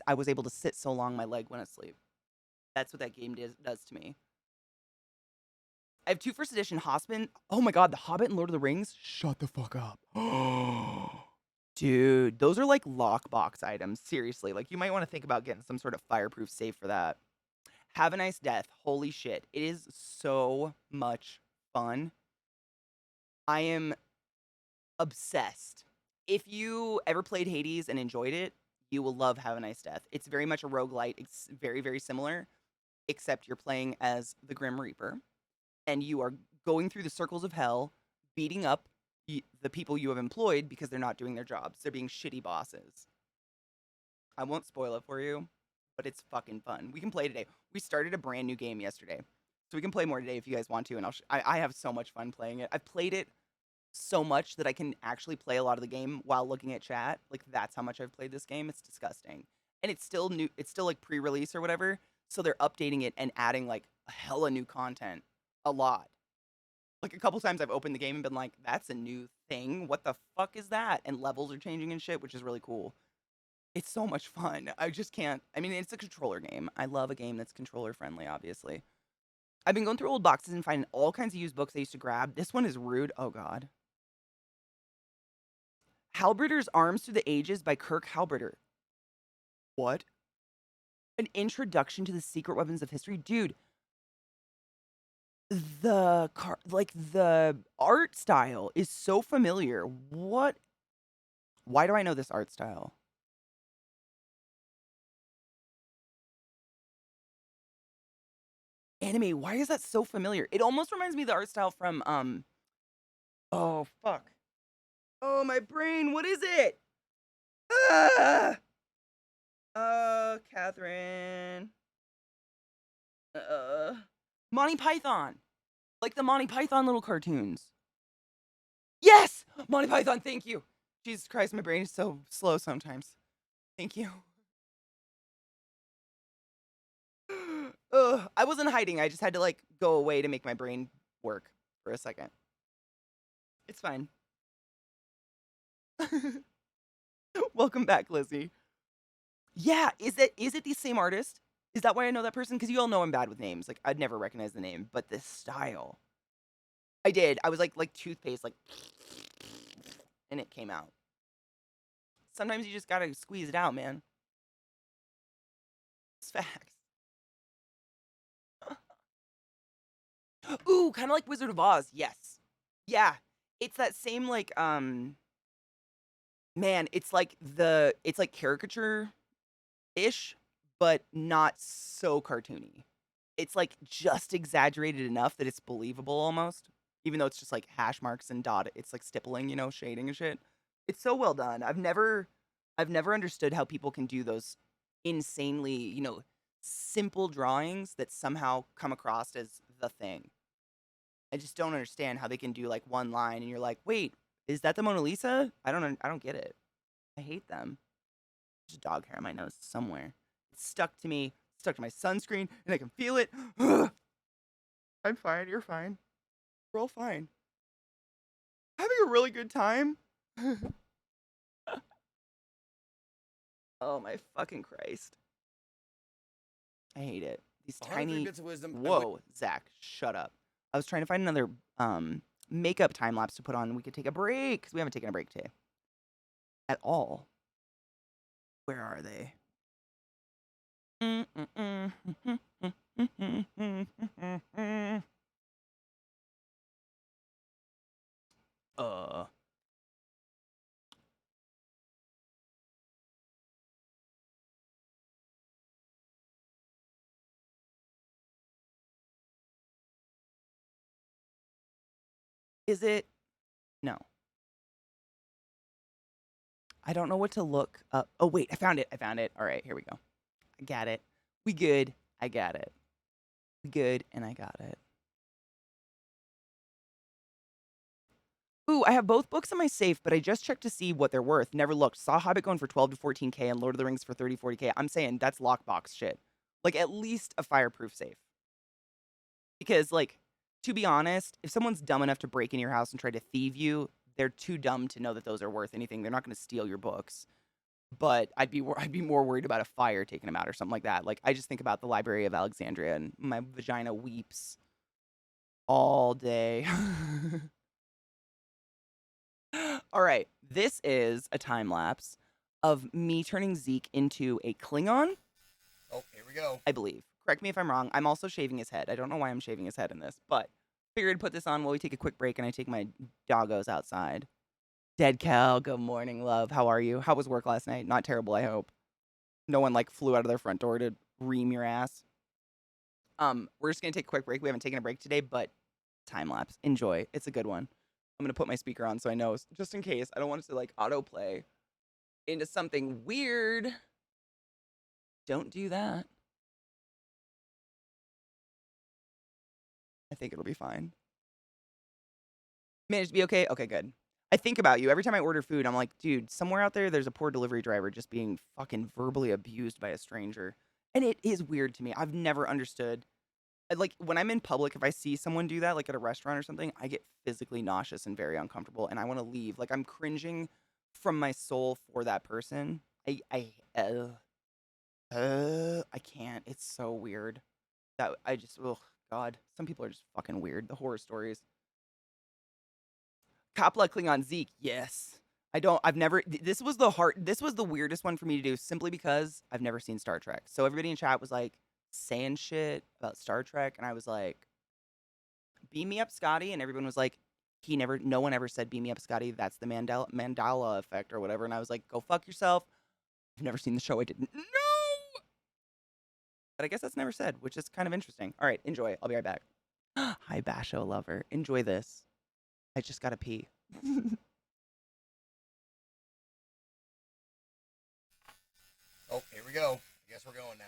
I was able to sit so long my leg went asleep. That's what that game does to me. I have 2 first edition Hobbit. Oh my god, The Hobbit and Lord of the Rings. Shut the fuck up. Dude, those are like lockbox items. Seriously, like you might want to think about getting some sort of fireproof safe for that. Have a Nice Death. Holy shit. It is so much fun. I am obsessed. If you ever played Hades and enjoyed it, you will love Have a Nice Death. It's very much a roguelite. It's very, very similar, except you're playing as the Grim Reaper, and you are going through the circles of hell, beating up the people you have employed because they're not doing their jobs. They're being shitty bosses. I won't spoil it for you, but it's fucking fun. We can play today. We started a brand new game yesterday, so we can play more today if you guys want to. And I have so much fun playing it. I've played it so much that I can actually play a lot of the game while looking at chat. Like that's how much I've played this game. It's disgusting. And it's still new. It's still like pre-release or whatever. So they're updating it and adding like a hella new content. A lot. Like a couple times I've opened the game and been like, that's a new thing. What the fuck is that? And levels are changing and shit, which is really cool. It's so much fun. I just can't. I mean, it's a controller game. I love a game that's controller friendly, obviously. I've been going through old boxes and finding all kinds of used books I used to grab. This one is rude. Oh god. Halberder's Arms Through the Ages by Kirk Halberder. What? An introduction to the secret weapons of history? Dude, the art style is so familiar. What? Why do I know this art style? Anime, why is that so familiar? It almost reminds me of the art style from oh fuck. Oh my brain, what is it? Ah! Catherine. Monty Python. Like the Monty Python little cartoons. Yes! Monty Python, thank you. Jesus Christ, my brain is so slow sometimes. Thank you. Ugh, I wasn't hiding. I just had to like go away to make my brain work for a second. It's fine. Welcome back, Lizzie. Yeah, is it the same artist? Is that why I know that person? Because you all know I'm bad with names. Like I'd never recognize the name, but the style. I did. I was like toothpaste, like, and it came out. Sometimes you just gotta squeeze it out, man. It's facts. Ooh, kind of like Wizard of Oz. Yes. Yeah. It's that same like man, it's like caricature-ish, but not so cartoony. It's like just exaggerated enough that it's believable almost, even though it's just like hash marks and it's like stippling, shading and shit. It's so well done. I've never understood how people can do those insanely, simple drawings that somehow come across as the thing. I just don't understand how they can do like one line and you're like, wait, is that the Mona Lisa? I don't get it. I hate them. There's dog hair on my nose somewhere. It's stuck to me, stuck to my sunscreen, and I can feel it. I'm fine. You're fine. We're all fine. Having a really good time. Oh my fucking Christ. I hate it. These 103 tiny. bits of wisdom. Whoa, Zach, shut up. I was trying to find another makeup time lapse to put on. We could take a break because we haven't taken a break today at all. Where are they? Uh. Is it? No. I don't know what to look up. Oh, wait, I found it. All right, here we go. I got it. We good. I got it. We good, and I got it. Ooh, I have both books in my safe, but I just checked to see what they're worth. Never looked. Saw Hobbit going for 12 to 14K and Lord of the Rings for 30, 40K. I'm saying that's lockbox shit. Like, at least a fireproof safe. Because, like, to be honest, if someone's dumb enough to break in your house and try to thieve you, they're too dumb to know that those are worth anything. They're not going to steal your books. But I'd be more worried about a fire taking them out or something like that. Like, I just think about the Library of Alexandria and my vagina weeps all day. All right, this is a time lapse of me turning Zeke into a Klingon, Oh, here we go. I believe. Correct me if I'm wrong. I'm also shaving his head. I don't know why I'm shaving his head in this, but figured to put this on while we take a quick break and I take my doggos outside. Dead Cal, good morning, love. How are you? How was work last night? Not terrible, I hope. No one like flew out of their front door to ream your ass. We're just gonna take a quick break. We haven't taken a break today, but time lapse. Enjoy. It's a good one. I'm gonna put my speaker on so I know, just in case. I don't want it to like autoplay into something weird. Don't do that. I think it'll be fine. Managed to be okay? Okay, good. I think about you. Every time I order food, I'm like, dude, somewhere out there's a poor delivery driver just being fucking verbally abused by a stranger. And it is weird to me. I've never understood. Like, when I'm in public, if I see someone do that, like at a restaurant or something, I get physically nauseous and very uncomfortable, and I want to leave. Like, I'm cringing from my soul for that person. I can't. It's so weird. That I just, oh, God. Some people are just fucking weird. The horror stories. Kapla Klingon Zeke, yes. I've never, this was the weirdest one for me to do simply because I've never seen Star Trek. So everybody in chat was like saying shit about Star Trek, and I was like, beam me up, Scotty. And everyone was like, no one ever said beam me up, Scotty. That's the Mandela effect or whatever. And I was like, go fuck yourself. I've never seen the show. I didn't know. But I guess that's never said, which is kind of interesting. All right, enjoy. I'll be right back. Hi, Basho lover. Enjoy this. I just gotta pee. Oh, here we go. I guess we're going now.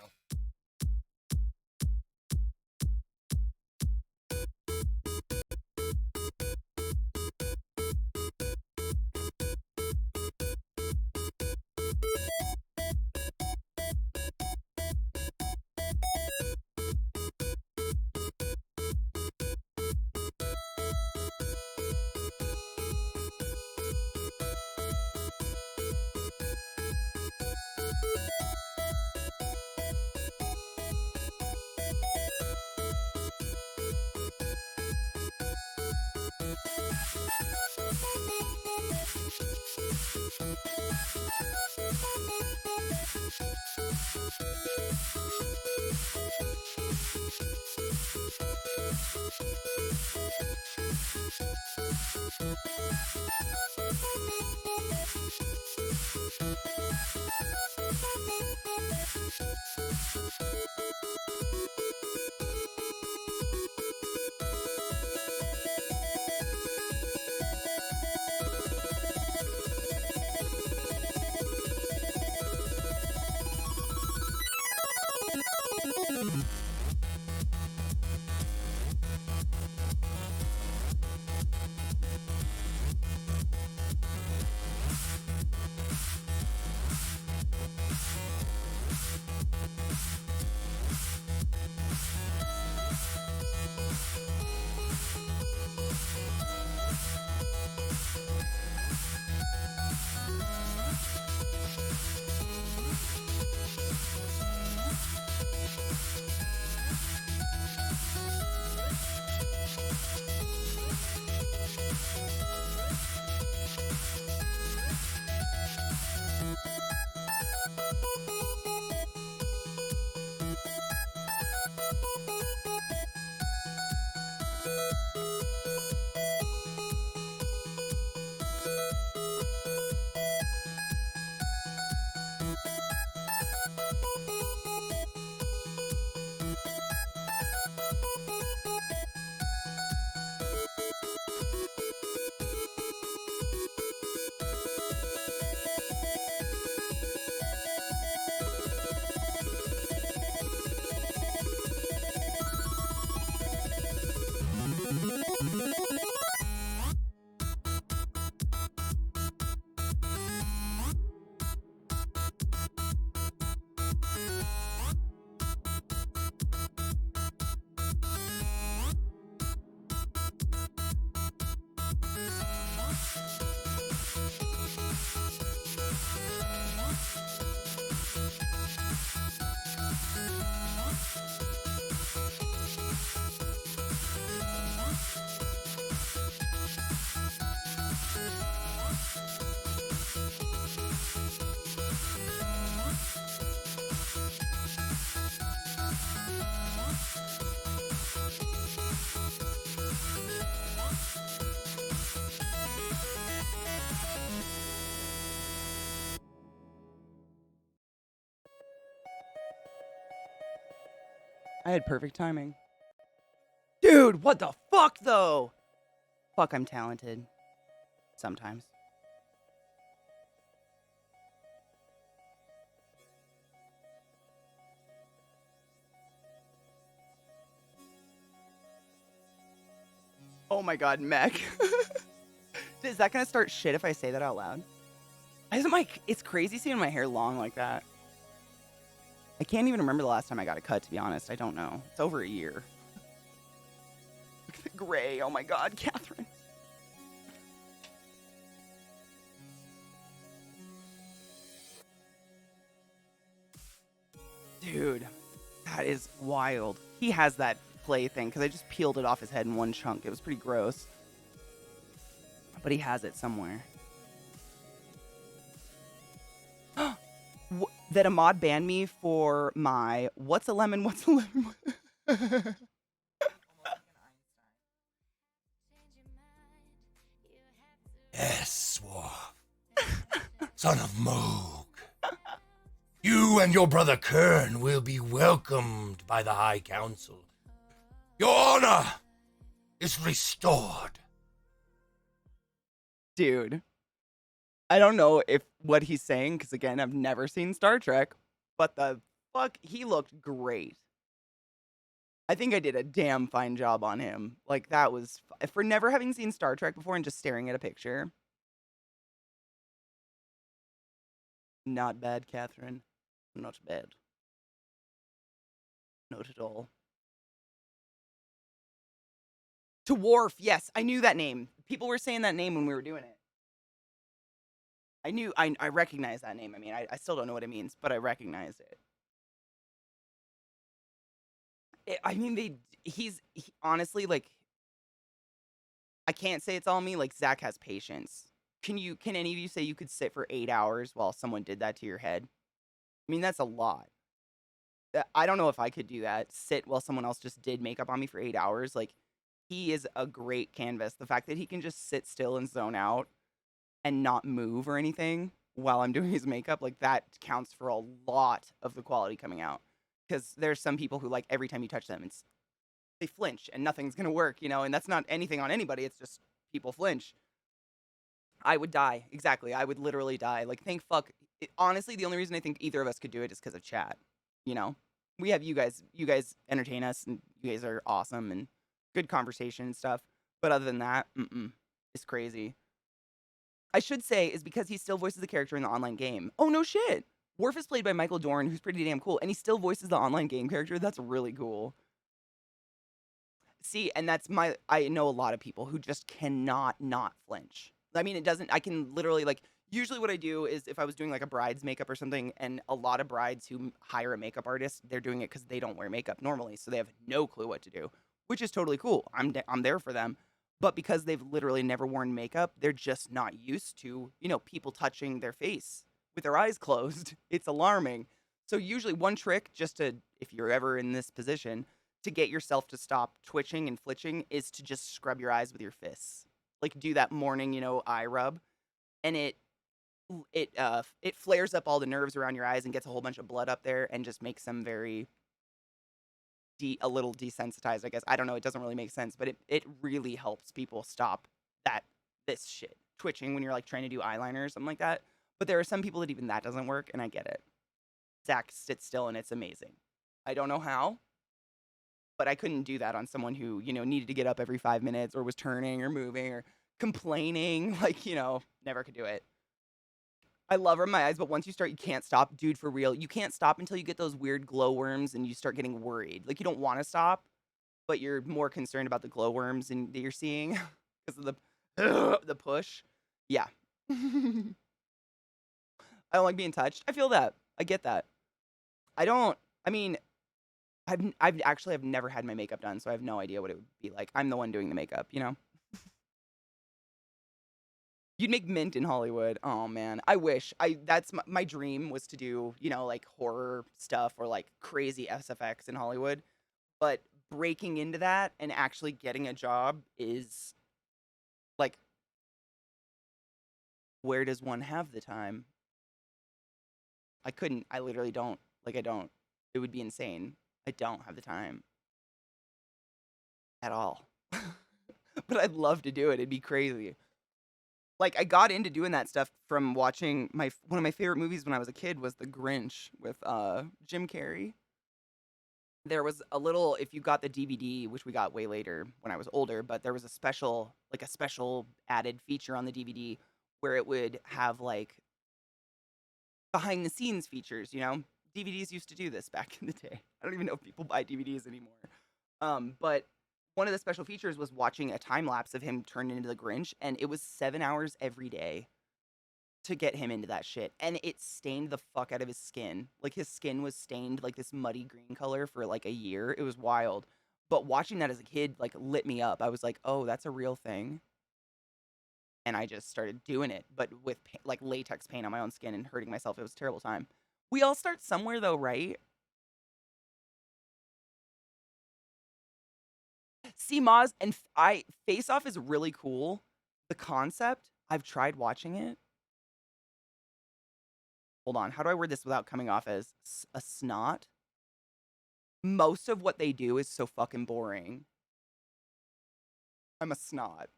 I had perfect timing. Dude, what the fuck, though? Fuck, I'm talented. Sometimes. Oh my god, mech. Is that gonna start shit if I say that out loud? Isn't it's crazy seeing my hair long like that. I can't even remember the last time I got a cut, to be honest. I don't know. It's over a year. Look at the gray. Oh my god, Catherine. Dude, that is wild. He has that play thing, because I just peeled it off his head in one chunk. It was pretty gross. But he has it somewhere. That a mod banned me for my what's a lemon, what's a lemon? Yes, War. Son of Moog. You and your brother Kern will be welcomed by the High Council. Your honor is restored. Dude. I don't know if what he's saying, because again, I've never seen Star Trek, but the fuck, he looked great. I think I did a damn fine job on him. Like, that was, for never having seen Star Trek before and just staring at a picture. Not bad, Catherine. Not bad. Not at all. To Worf, yes, I knew that name. People were saying that name when we were doing it. I recognize that name. I mean, I still don't know what it means, but I recognized it. I mean, he's honestly, like, I can't say it's all me. Like, Zach has patience. Can any of you say you could sit for 8 hours while someone did that to your head? I mean, that's a lot. I don't know if I could do that. Sit while someone else just did makeup on me for 8 hours. Like, he is a great canvas. The fact that he can just sit still and zone out and not move or anything while I'm doing his makeup, like, that counts for a lot of the quality coming out. Because there's some people who, like, every time you touch them, they flinch and nothing's gonna work, you know, and that's not anything on anybody, it's just people flinch. I would die. Exactly. I would literally die. Like, thank fuck. Honestly, the only reason I think either of us could do it is because of chat, you know? We have you guys entertain us, and you guys are awesome, and good conversation and stuff. But other than that, it's crazy. I should say is because he still voices the character in the online game. Oh, no shit. Worf is played by Michael Dorn, who's pretty damn cool, and he still voices the online game character. That's really cool. See, and I know a lot of people who just cannot not flinch. I mean, I can literally, like, usually what I do is if I was doing, like, a bride's makeup or something, and a lot of brides who hire a makeup artist, they're doing it because they don't wear makeup normally, so they have no clue what to do, which is totally cool. I'm there for them. But because they've literally never worn makeup, they're just not used to, you know, people touching their face with their eyes closed. It's alarming. So usually one trick, just to, if you're ever in this position, to get yourself to stop twitching and flinching is to just scrub your eyes with your fists. Like, do that morning, you know, eye rub. And it flares up all the nerves around your eyes and gets a whole bunch of blood up there and just makes them a little desensitized, I guess. I don't know, it doesn't really make sense, but it really helps people stop this shit. Twitching when you're, like, trying to do eyeliner or something like that. But there are some people that even that doesn't work, and I get it. Zach sits still, and it's amazing. I don't know how, but I couldn't do that on someone who, you know, needed to get up every 5 minutes or was turning or moving or complaining. Like, you know, never could do it. I love rubbing my eyes, but once you start, you can't stop. Dude, for real. You can't stop until you get those weird glowworms and you start getting worried. Like, you don't want to stop, but you're more concerned about the glowworms that you're seeing because of the push. Yeah. I don't like being touched. I feel that. I get that. I've never had my makeup done, so I have no idea what it would be like. I'm the one doing the makeup, you know? You'd make mint in Hollywood. Oh man, I wish. That's my dream was to do, like horror stuff or like crazy SFX in Hollywood. But breaking into that and actually getting a job is like, where does one have the time? I couldn't. I literally don't. Like, I don't. It would be insane. I don't have the time at all. But I'd love to do it. It'd be crazy. Like, I got into doing that stuff from watching one of my favorite movies when I was a kid was The Grinch with Jim Carrey. There was a little, if you got the DVD, which we got way later when I was older, but there was a special added feature on the DVD where it would have like behind the scenes features, DVDs used to do this back in the day. I don't even know if people buy DVDs anymore. But one of the special features was watching a time lapse of him turn into the Grinch, and it was 7 hours every day to get him into that shit. And it stained the fuck out of his skin. Like, his skin was stained like this muddy green color for like a year. It was wild. But watching that as a kid like lit me up. I was like, oh, that's a real thing. And I just started doing it, but with like latex paint on my own skin and hurting myself. It was a terrible time. We all start somewhere though, right? See, Moz, and Face Off is really cool. The concept, I've tried watching it. Hold on, how do I word this without coming off as a snot? Most of what they do is so fucking boring. I'm a snot.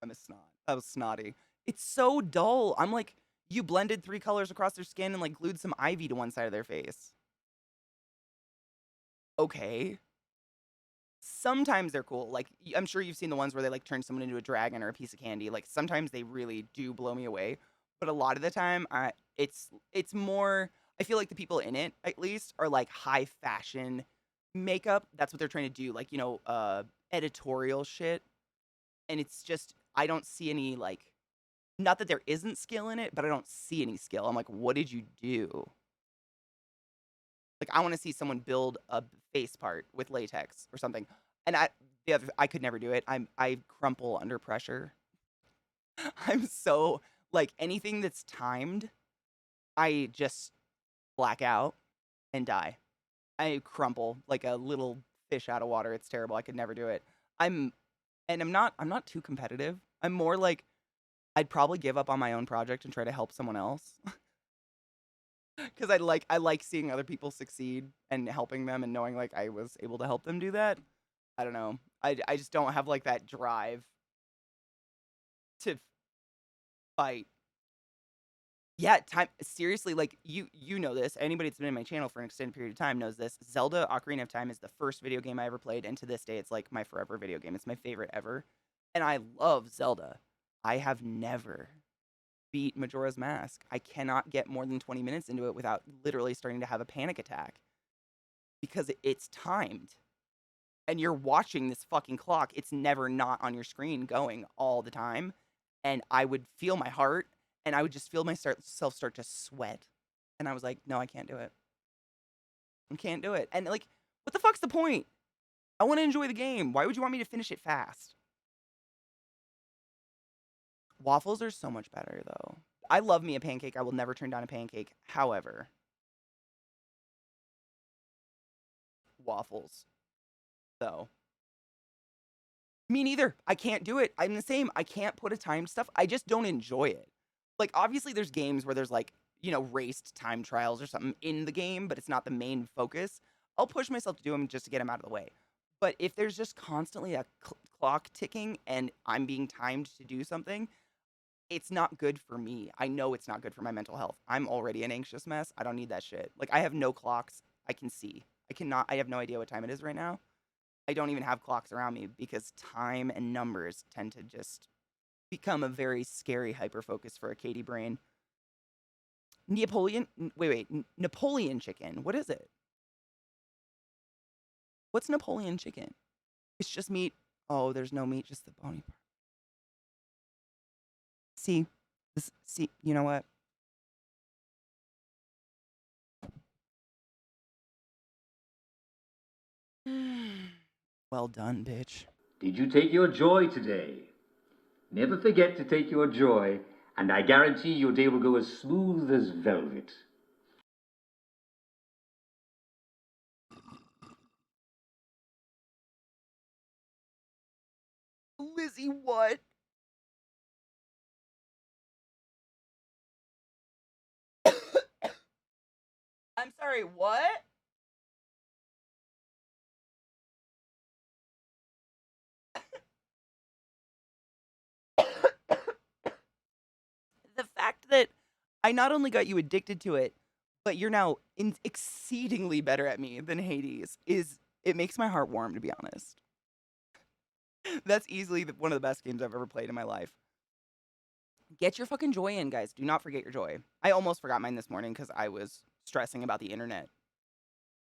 That was snotty. It's so dull. I'm like, you blended 3 colors across their skin and like glued some ivy to one side of their face. Okay. Sometimes they're cool. Like, I'm sure you've seen the ones where they like turn someone into a dragon or a piece of candy. Like, sometimes they really do blow me away. But a lot of the time, it's more. I feel like the people in it, at least, are like high fashion makeup. That's what they're trying to do. Like, editorial shit. And it's just, I don't see any like. Not that there isn't skill in it, but I don't see any skill. I'm like, what did you do? Like, I want to see someone build a face part with latex or something. And I could never do it. I crumple under pressure. I'm so like anything that's timed, I just black out and die. I crumple like a little fish out of water. It's terrible. I could never do it. I'm not too competitive. I'm more like I'd probably give up on my own project and try to help someone else. Because I like seeing other people succeed and helping them and knowing like I was able to help them do that. I don't know. I just don't have like that drive to fight. Yeah, time seriously, like you know this. Anybody that's been in my channel for an extended period of time knows this. Zelda Ocarina of Time is the first video game I ever played, and to this day it's like my forever video game. It's my favorite ever. And I love Zelda. I have never beat Majora's Mask. I cannot get more than 20 minutes into it without literally starting to have a panic attack. Because it's timed. And you're watching this fucking clock. It's never not on your screen going all the time. And I would feel my heart, and I would just feel myself start to sweat. And I was like, no, I can't do it. I can't do it. And like, what the fuck's the point? I want to enjoy the game. Why would you want me to finish it fast? Waffles are so much better, though. I love me a pancake. I will never turn down a pancake. However, waffles, though. Me neither. I can't do it. I'm the same. I can't put a timed stuff. I just don't enjoy it. Like, obviously, there's games where there's, like, raced time trials or something in the game, but it's not the main focus. I'll push myself to do them just to get them out of the way. But if there's just constantly a clock ticking and I'm being timed to do something, it's not good for me. I know it's not good for my mental health. I'm already an anxious mess. I don't need that shit. Like, I have no clocks. I can see. I have no idea what time it is right now. I don't even have clocks around me because time and numbers tend to just become a very scary hyper-focus for a Katie brain. Napoleon chicken. What is it? What's Napoleon chicken? It's just meat. Oh, there's no meat, just the bony part. See, you know what? Well done, bitch. Did you take your joy today? Never forget to take your joy, and I guarantee your day will go as smooth as velvet. Lizzie, what? I'm sorry, what? The fact that I not only got you addicted to it, but you're now exceedingly better at me than Hades it makes my heart warm, to be honest. That's easily one of the best games I've ever played in my life. Get your fucking joy in, guys. Do not forget your joy. I almost forgot mine this morning because I was stressing about the internet.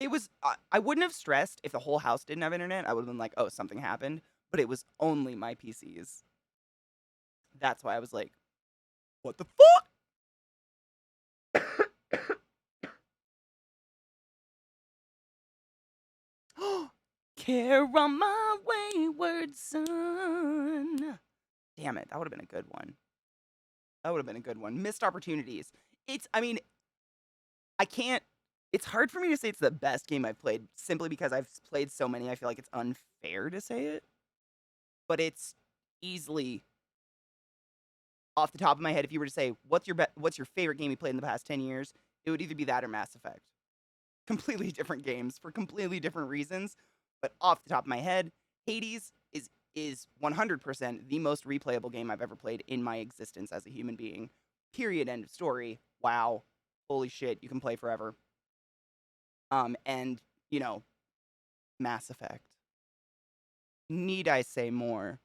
It was, I wouldn't have stressed if the whole house didn't have internet. I would have been like, oh, something happened. But it was only my PCs. That's why I was like, what the fuck? Care on my wayward son. Damn it, that would have been a good one. That would have been a good one. Missed opportunities. It's hard for me to say it's the best game I've played simply because I've played so many. I feel like it's unfair to say it. But it's easily, off the top of my head, if you were to say, what's your favorite game you played in the past 10 years? It would either be that or Mass Effect. Completely different games for completely different reasons. But off the top of my head, Hades is 100% the most replayable game I've ever played in my existence as a human being. Period. End of story. Wow. Holy shit, you can play forever. And, Mass Effect. Need I say more?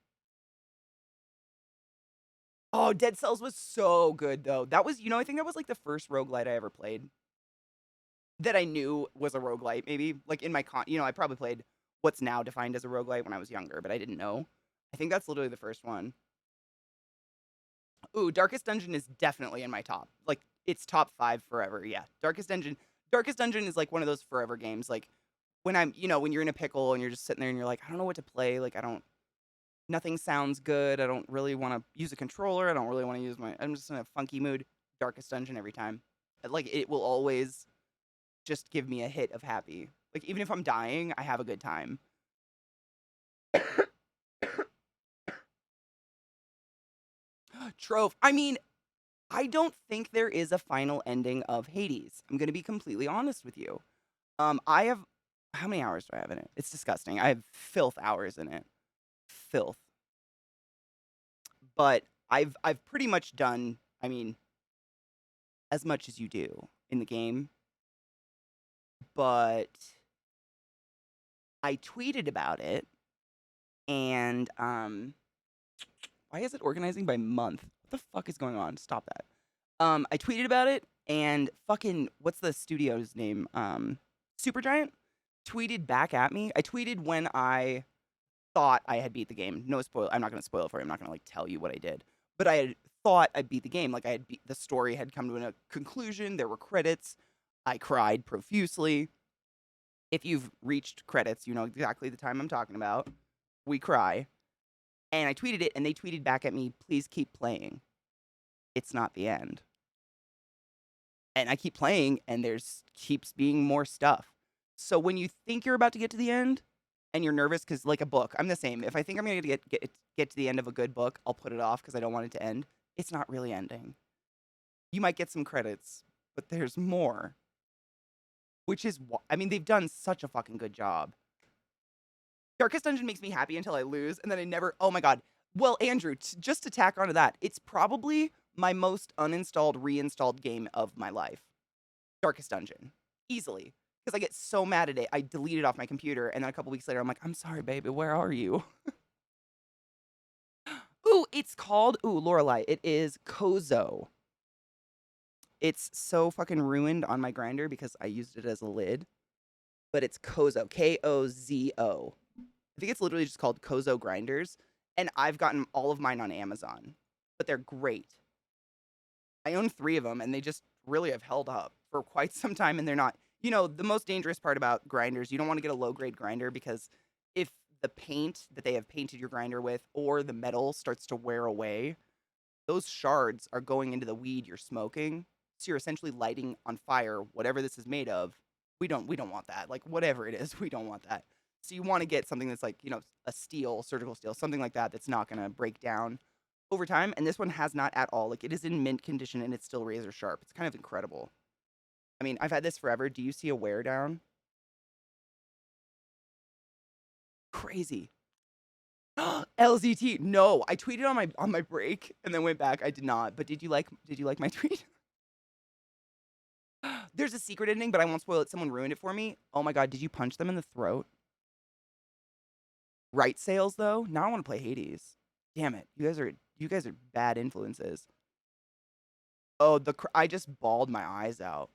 Oh, Dead Cells was so good, though. That was, I think that was, like, the first roguelite I ever played. That I knew was a roguelite, maybe. Like, in my I probably played what's now defined as a roguelite when I was younger, but I didn't know. I think that's literally the first one. Ooh, Darkest Dungeon is definitely in my top. Like, it's top 5 forever, yeah. Darkest Dungeon is, like, one of those forever games. Like, when when you're in a pickle and you're just sitting there and you're like, I don't know what to play. Like, nothing sounds good. I don't really want to use a controller. I don't really want to use I'm just in a funky mood. Darkest Dungeon every time. Like, it will always just give me a hit of happy. Like, even if I'm dying, I have a good time. Trove. I mean, I don't think there is a final ending of Hades. I'm going to be completely honest with you. I have, how many hours do I have in it? It's disgusting. I have filth hours in it. Filth. But I've pretty much done, as much as you do in the game. But I tweeted about it, and why is it organizing by month? What the fuck is going on? Stop that. I tweeted about it, and fucking, what's the studio's name? Supergiant tweeted back at me. I tweeted when I thought I had beat the game. No spoil. I'm not going to spoil it for you. I'm not going to like tell you what I did. But I had thought I beat the game. Like, the story had come to a conclusion. There were credits. I cried profusely. If you've reached credits, you know exactly the time I'm talking about. We cry. And I tweeted it, and they tweeted back at me, please keep playing. It's not the end. And I keep playing, and there's keeps being more stuff. So when you think you're about to get to the end, and you're nervous, because like a book, I'm the same. If I think I'm going to get to the end of a good book, I'll put it off because I don't want it to end. It's not really ending. You might get some credits, but there's more. Which is, they've done such a fucking good job. Darkest Dungeon makes me happy until I lose, and then I never, oh my god. Well, Andrew, just to tack onto that, it's probably my most uninstalled, reinstalled game of my life. Darkest Dungeon. Easily. Because I get so mad at it, I delete it off my computer, and then a couple weeks later, I'm like, I'm sorry, baby, where are you? Ooh, it's called, Lorelei, it is Kozo. It's so fucking ruined on my grinder because I used it as a lid. But it's Kozo. Kozo. I think it's literally just called Kozo Grinders. And I've gotten all of mine on Amazon. But they're great. I own 3 of them, and they just really have held up for quite some time. And they're not, the most dangerous part about grinders, you don't want to get a low-grade grinder because if the paint that they have painted your grinder with or the metal starts to wear away, those shards are going into the weed you're smoking. So you're essentially lighting on fire whatever this is made of. We don't want that. Like whatever it is, we don't want that. So you want to get something that's like, a steel, surgical steel, something like that that's not going to break down over time. And this one has not at all. Like it is in mint condition and it's still razor sharp. It's kind of incredible. I mean, I've had this forever. Do you see a wear down? Crazy. LZT. No, I tweeted on my break and then went back. I did not. But did you like my tweet? There's a secret ending, but I won't spoil it. Someone ruined it for me. Oh my god, did you punch them in the throat? Right sales though? Now I want to play Hades. Damn it. You guys are bad influences. Oh, I just bawled my eyes out.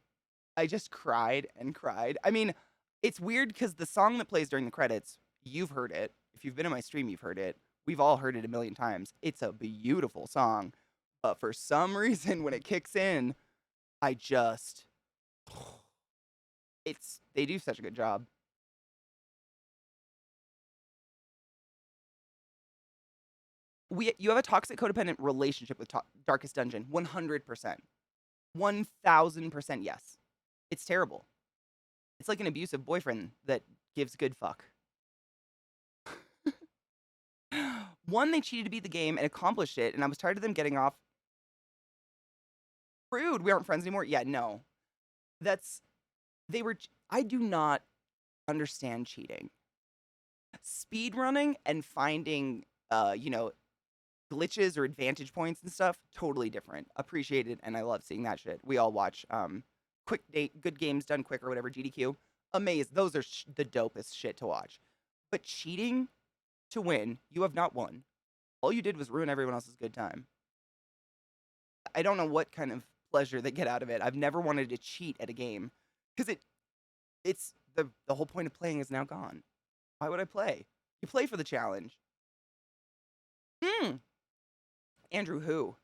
I just cried and cried. I mean, it's weird cuz the song that plays during the credits, you've heard it. If you've been in my stream, you've heard it. We've all heard it a million times. It's a beautiful song. But for some reason when it kicks in, I just they do such a good job. You have a toxic codependent relationship with Darkest Dungeon. 100%. 1000% yes. It's terrible. It's like an abusive boyfriend that gives good fuck. One, they cheated to beat the game and accomplished it, and I was tired of them getting off. Rude. We aren't friends anymore. Yeah, no. I do not understand cheating. Speed running and finding, glitches or advantage points and stuff, totally different. Appreciated, and I love seeing that shit. We all watch good games done quick or whatever, GDQ. Amazed. Those are the dopest shit to watch. But cheating to win, you have not won. All you did was ruin everyone else's good time. I don't know what kind of pleasure they get out of it. I've never wanted to cheat at a game because it's the whole point of playing is now gone. Why would I play? You play for the challenge. Andrew who?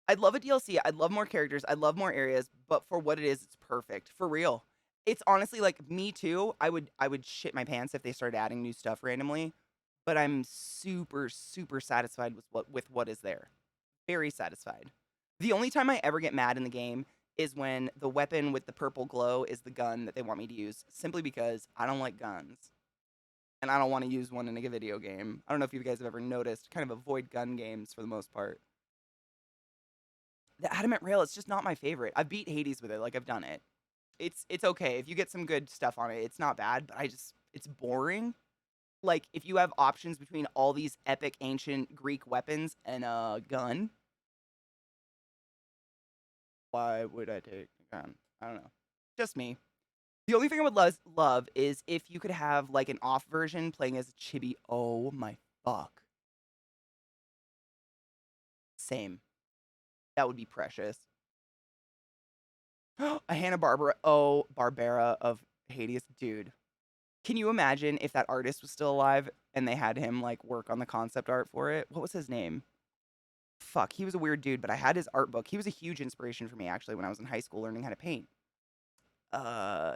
I'd love a DLC. I'd love more characters. I'd love more areas, but for what it is, it's perfect. For real. It's honestly like me too. I would shit my pants if they started adding new stuff randomly, but I'm super super satisfied with what is there. Very satisfied. The only time I ever get mad in the game is when the weapon with the purple glow is the gun that they want me to use, simply because I don't like guns. And I don't want to use one in a video game. I don't know if you guys have ever noticed, kind of avoid gun games for the most part. The Adamant Rail, it's just not my favorite. I've beat Hades with it, like I've done it. It's okay. If you get some good stuff on it, it's not bad, but it's boring. Like, if you have options between all these epic ancient Greek weapons and a gun, why would I take a gun? I don't know. Just me. The only thing I would love is if you could have, like, an off version playing as a chibi. Oh, my fuck. Same. That would be precious. A Hanna-Barbera of Hades. Dude. Can you imagine if that artist was still alive and they had him, like, work on the concept art for it? What was his name? Fuck, he was a weird dude, but I had his art book. He was a huge inspiration for me, actually, when I was in high school learning how to paint.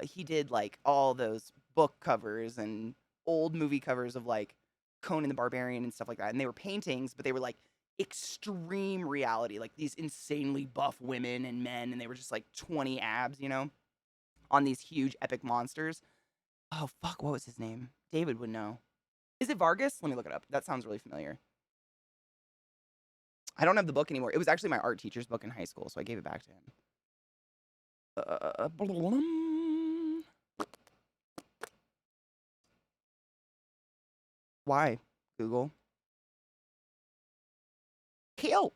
He did, like, all those book covers and old movie covers of, like, Conan the Barbarian and stuff like that. And they were paintings, but they were, like, extreme reality. Like, these insanely buff women and men, and they were just, like, 20 abs, on these huge epic monsters. Oh, fuck, what was his name? David would know. Is it Vargas? Let me look it up. That sounds really familiar. I don't have the book anymore. It was actually my art teacher's book in high school, so I gave it back to him. Why, Google? Kill!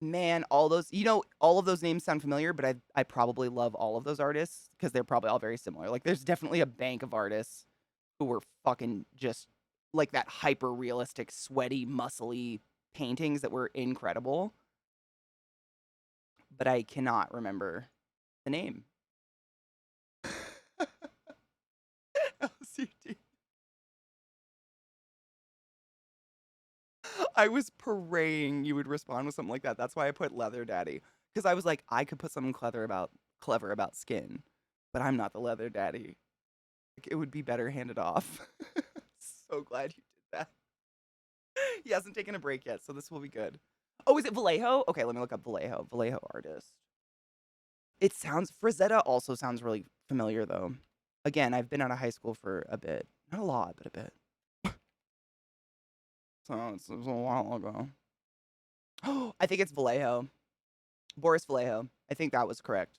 Man, all of those names sound familiar, but I probably love all of those artists because they're probably all very similar. Like, there's definitely a bank of artists who were fucking just like that hyper realistic, sweaty, muscly paintings that were incredible. But I cannot remember the name. LCD. I was praying you would respond with something like that. That's why I put leather daddy. Because I was like, I could put something clever about skin, but I'm not the leather daddy. Like, it would be better handed off. So glad you did that. He hasn't taken a break yet, so this will be good. Oh, is it Vallejo? Okay, let me look up Vallejo. Vallejo artist. It sounds Frazetta also sounds really familiar though. Again, I've been out of high school for a bit. Not a lot, but a bit. So it's a while ago. Oh, I think it's Vallejo. Boris Vallejo. I think that was correct.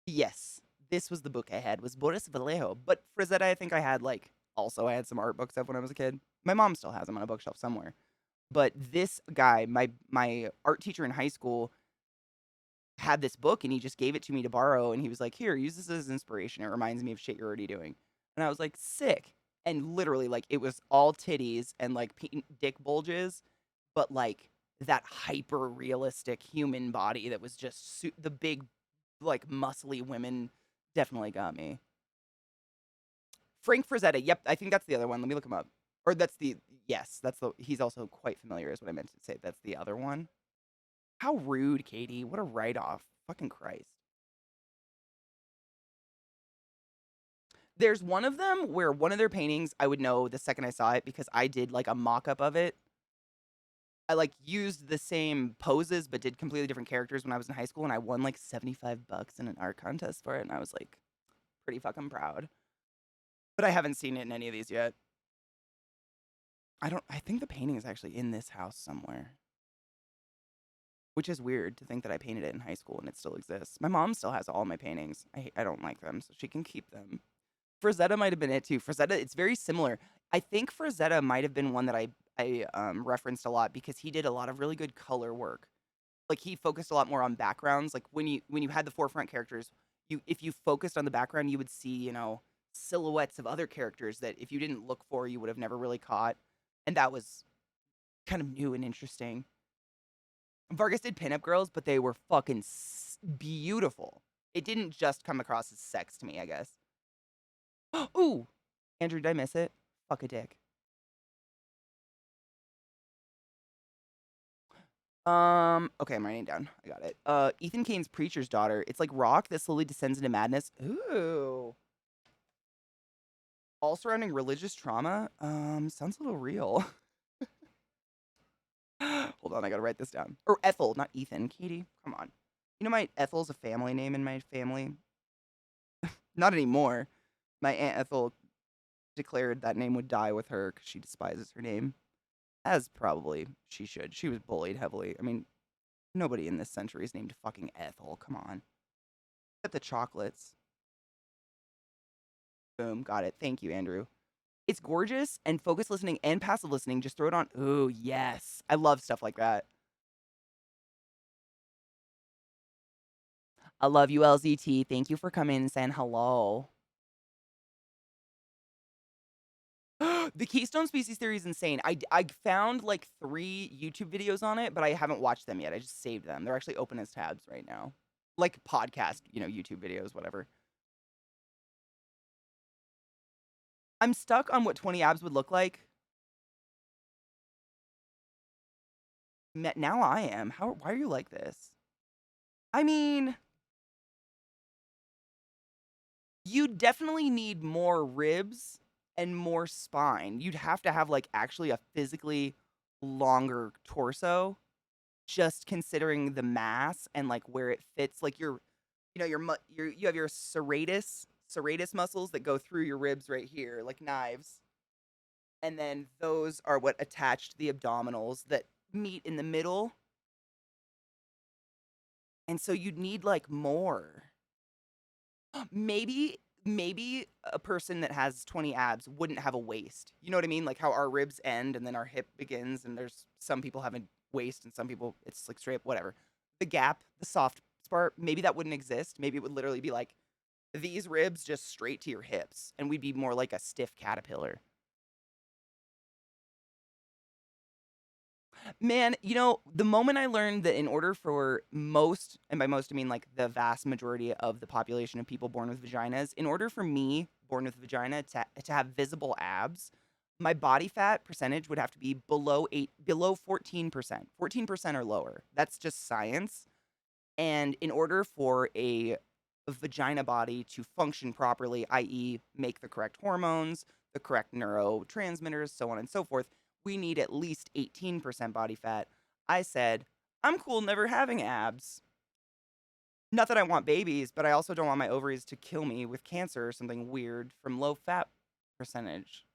Yes. This was the book I had, was Boris Vallejo. But Frazetta, I think I had I had some art books of when I was a kid. My mom still has them on a bookshelf somewhere. But this guy, my art teacher in high school, had this book and he just gave it to me to borrow and he was like, here, use this as inspiration. It reminds me of shit you're already doing. And I was like, sick. And literally, it was all titties and dick bulges, but that hyper realistic human body that was just the big, muscly women definitely got me. Frank Frazetta. Yep, I think that's the other one. Let me look him up. Or he's also quite familiar, is what I meant to say. That's the other one. How rude, Katie. What a write-off. Fucking Christ. There's one of them where one of their paintings, I would know the second I saw it because I did a mock-up of it. I used the same poses but did completely different characters when I was in high school, and I won $75 in an art contest for it, and I was pretty fucking proud. But I haven't seen it in any of these yet. I think the painting is actually in this house somewhere. Which is weird to think that I painted it in high school and it still exists. My mom still has all my paintings. I don't like them, so she can keep them. Frazetta might have been it too. Frazetta, it's very similar. I think Frazetta might have been one that I referenced a lot because he did a lot of really good color work. He focused a lot more on backgrounds. When you had the forefront characters, if you focused on the background, you would see, silhouettes of other characters that if you didn't look for, you would have never really caught. And that was kind of new and interesting. Vargas did pinup girls, but they were fucking beautiful. It didn't just come across as sex to me, I guess. Ooh! Andrew, did I miss it? Fuck a dick. Okay, I'm writing it down. I got it. Ethan Kane's Preacher's Daughter. It's like rock that slowly descends into madness. Ooh. All surrounding religious trauma. Sounds a little real. Hold on, I gotta write this down. Or Ethel, not Ethan. Katie, come on. My Ethel's a family name in my family. Not anymore. My Aunt Ethel declared that name would die with her because she despises her name. As probably she should. She was bullied heavily. I mean, nobody in this century is named fucking Ethel. Come on. Except the chocolates. Boom, got it. Thank you, Andrew. It's gorgeous, and focused listening and passive listening, just throw it on. Ooh, yes. I love stuff like that. I love you, LZT. Thank you for coming and saying hello. The Keystone Species Theory is insane. I found 3 YouTube videos on it, but I haven't watched them yet. I just saved them. They're actually open as tabs right now. Podcast, YouTube videos, whatever. I'm stuck on what 20 abs would look like. Now I am. Why are you like this? I mean, you definitely need more ribs and more spine. You'd have to have actually a physically longer torso, just considering the mass and where it fits. You have your serratus muscles that go through your ribs right here, like knives. And then those are what attach to the abdominals that meet in the middle. And so you'd need more. Maybe a person that has 20 abs wouldn't have a waist. You know what I mean? How our ribs end and then our hip begins, and there's some people have a waist and some people it's straight up, whatever. The gap, the soft part, maybe that wouldn't exist. Maybe it would literally be these ribs just straight to your hips, and we'd be more like a stiff caterpillar. Man, the moment I learned that in order for most, and by most I mean the vast majority of the population of people born with vaginas, in order for me, born with vagina, to have visible abs, my body fat percentage would have to be below 14%. 14% or lower. That's just science. And in order for a vagina body to function properly, i.e., make the correct hormones, the correct neurotransmitters, so on and so forth, we need at least 18% body fat. I said, I'm cool never having abs. Not that I want babies, but I also don't want my ovaries to kill me with cancer or something weird from low fat percentage.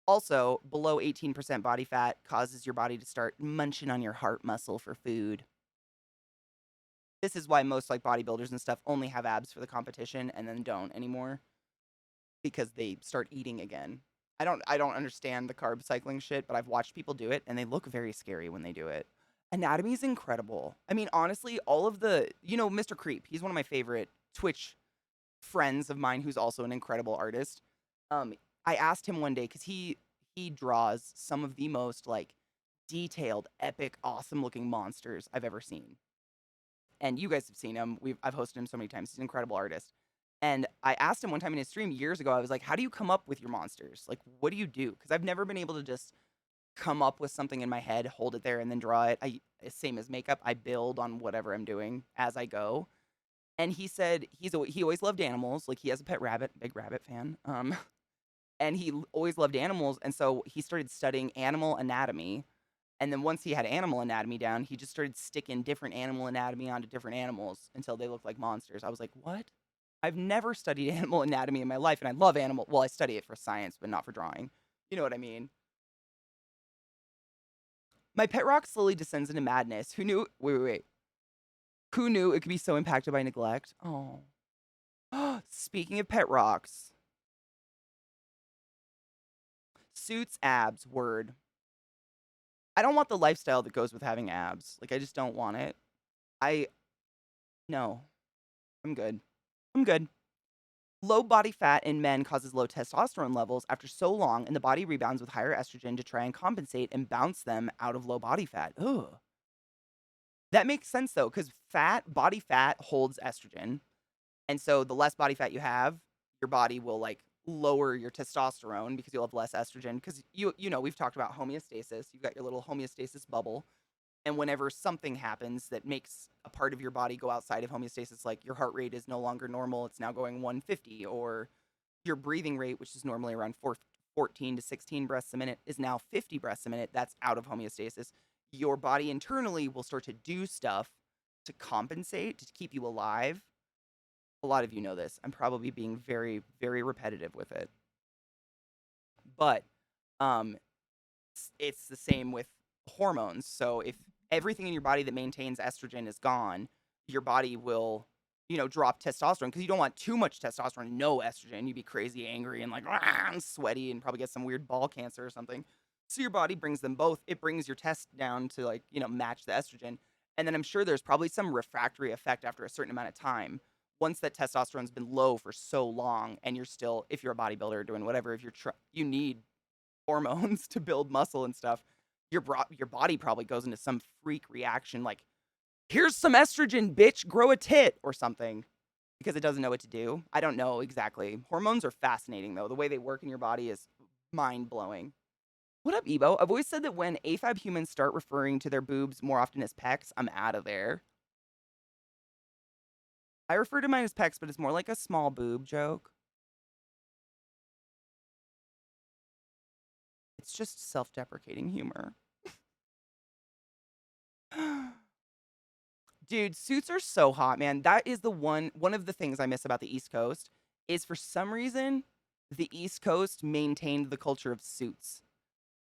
Also, below 18% body fat causes your body to start munching on your heart muscle for food. This is why most like bodybuilders and stuff only have abs for the competition and then don't anymore because they start eating again. I don't understand the carb cycling shit, but I've watched people do it and they look very scary when they do it. Anatomy is incredible. I mean, honestly, all of the, Mr. Creep, he's one of my favorite Twitch friends of mine who's also an incredible artist. I asked him one day because he draws some of the most like detailed, epic, awesome looking monsters I've ever seen. And you guys have seen him. I've hosted him so many times. He's an incredible artist. And I asked him one time in his stream years ago, I was like, how do you come up with your monsters? Like, what do you do? Because I've never been able to just come up with something in my head, hold it there, and then draw it. Same as makeup. I build on whatever I'm doing as I go. And he said he always loved animals. Like, he has a pet rabbit, big rabbit fan. And he always loved animals. And so he started studying animal anatomy. And then once he had animal anatomy down, he just started sticking different animal anatomy onto different animals until they looked like monsters. I was like, what? I've never studied animal anatomy in my life, and I love animal. Well, I study it for science, but not for drawing. You know what I mean? My pet rock slowly descends into madness. Who knew? Wait. Who knew it could be so impacted by neglect? Oh. Speaking of pet rocks. Suits, abs, word. I don't want the lifestyle that goes with having abs. Like, I just don't want it. No. I'm good. Low body fat in men causes low testosterone levels after so long, and the body rebounds with higher estrogen to try and compensate and bounce them out of low body fat. Ugh. That makes sense, though, because body fat holds estrogen. And so the less body fat you have, your body will, like, lower your testosterone because you'll have less estrogen. Because, we've talked about homeostasis. You've got your little homeostasis bubble. And whenever something happens that makes a part of your body go outside of homeostasis, like your heart rate is no longer normal, it's now going 150, or your breathing rate, which is normally around 14 to 16 breaths a minute, is now 50 breaths a minute, that's out of homeostasis. Your body internally will start to do stuff to compensate, to keep you alive. A lot of you know this. I'm probably being very, very repetitive with it. But it's the same with hormones. So if everything in your body that maintains estrogen is gone, your body will, drop testosterone because you don't want too much testosterone, no estrogen. You'd be crazy, angry, and like, and sweaty, and probably get some weird ball cancer or something. So your body brings them both. It brings your test down to match the estrogen. And then I'm sure there's probably some refractory effect after a certain amount of time. Once that testosterone's been low for so long, and you're still, if you're a bodybuilder doing whatever, if you need hormones to build muscle and stuff, your body probably goes into some freak reaction like, here's some estrogen, bitch, grow a tit or something, because it doesn't know what to do. I don't know exactly. Hormones are fascinating, though. The way they work in your body is mind-blowing. What up, Ebo? I've always said that when AFAB humans start referring to their boobs more often as pecs, I'm out of there. I refer to mine as pecs, but it's more like a small boob joke. It's just self-deprecating humor. Dude, suits are so hot, man. That is one of the things I miss about the East Coast is for some reason the East Coast maintained the culture of suits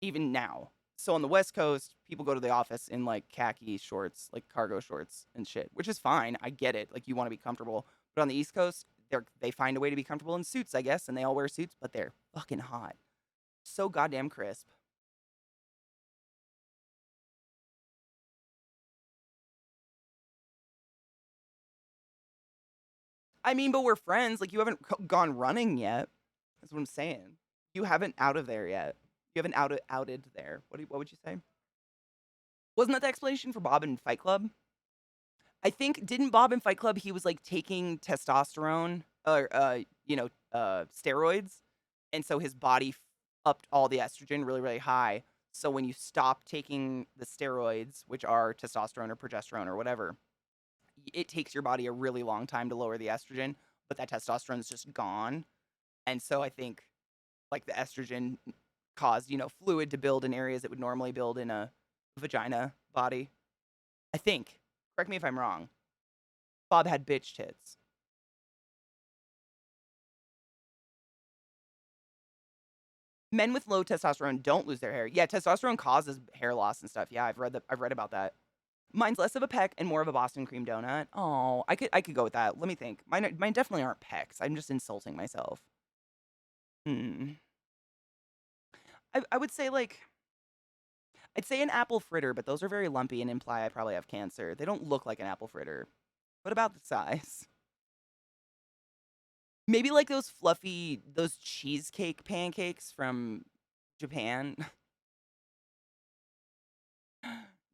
even now. So on the West Coast, people go to the office in like khaki shorts, like cargo shorts and shit, which is fine. I get it. Like you want to be comfortable. But on the East Coast, they find a way to be comfortable in suits, I guess, and they all wear suits, but they're fucking hot. So goddamn crisp. I mean, but we're friends. Like, you haven't gone running yet. That's what I'm saying. You haven't out of there yet. You haven't outed there. What would you say? Wasn't that the explanation for Bob in Fight Club? I think, didn't Bob in Fight Club, he was, like, taking testosterone, or, steroids, And so his body upped all the estrogen really, really high. So when you stop taking the steroids, which are testosterone or progesterone or whatever, it takes your body a really long time to lower the estrogen, but that testosterone is just gone. And so I think like the estrogen caused, fluid to build in areas it would normally build in a vagina body. I think. Correct me if I'm wrong. Bob had bitch tits. Men with low testosterone don't lose their hair. Yeah, testosterone causes hair loss and stuff. Yeah, I've read about that. Mine's less of a peck and more of a Boston cream donut. Oh, I could go with that. Let me think. Mine definitely aren't pecks. I'm just insulting myself. Hmm. I would say like I'd say an apple fritter, but those are very lumpy and imply I probably have cancer. They don't look like an apple fritter. What about the size? Maybe like those cheesecake pancakes from Japan.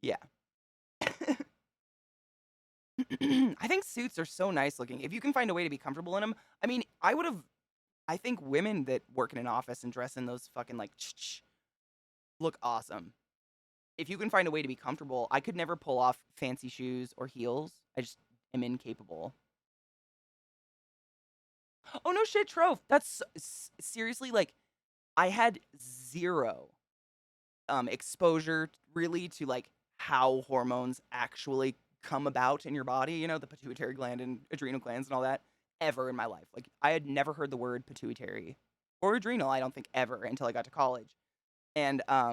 Yeah. I think suits are so nice looking. If you can find a way to be comfortable in them. I mean, I think women that work in an office and dress in those fucking like look awesome. If you can find a way to be comfortable, I could never pull off fancy shoes or heels. I just am incapable. Oh no shit, Trove. That's seriously like I had zero exposure really to like how hormones actually come about in your body, the pituitary gland and adrenal glands and all that ever in my life. Like I had never heard the word pituitary or adrenal, I don't think ever until I got to college. And I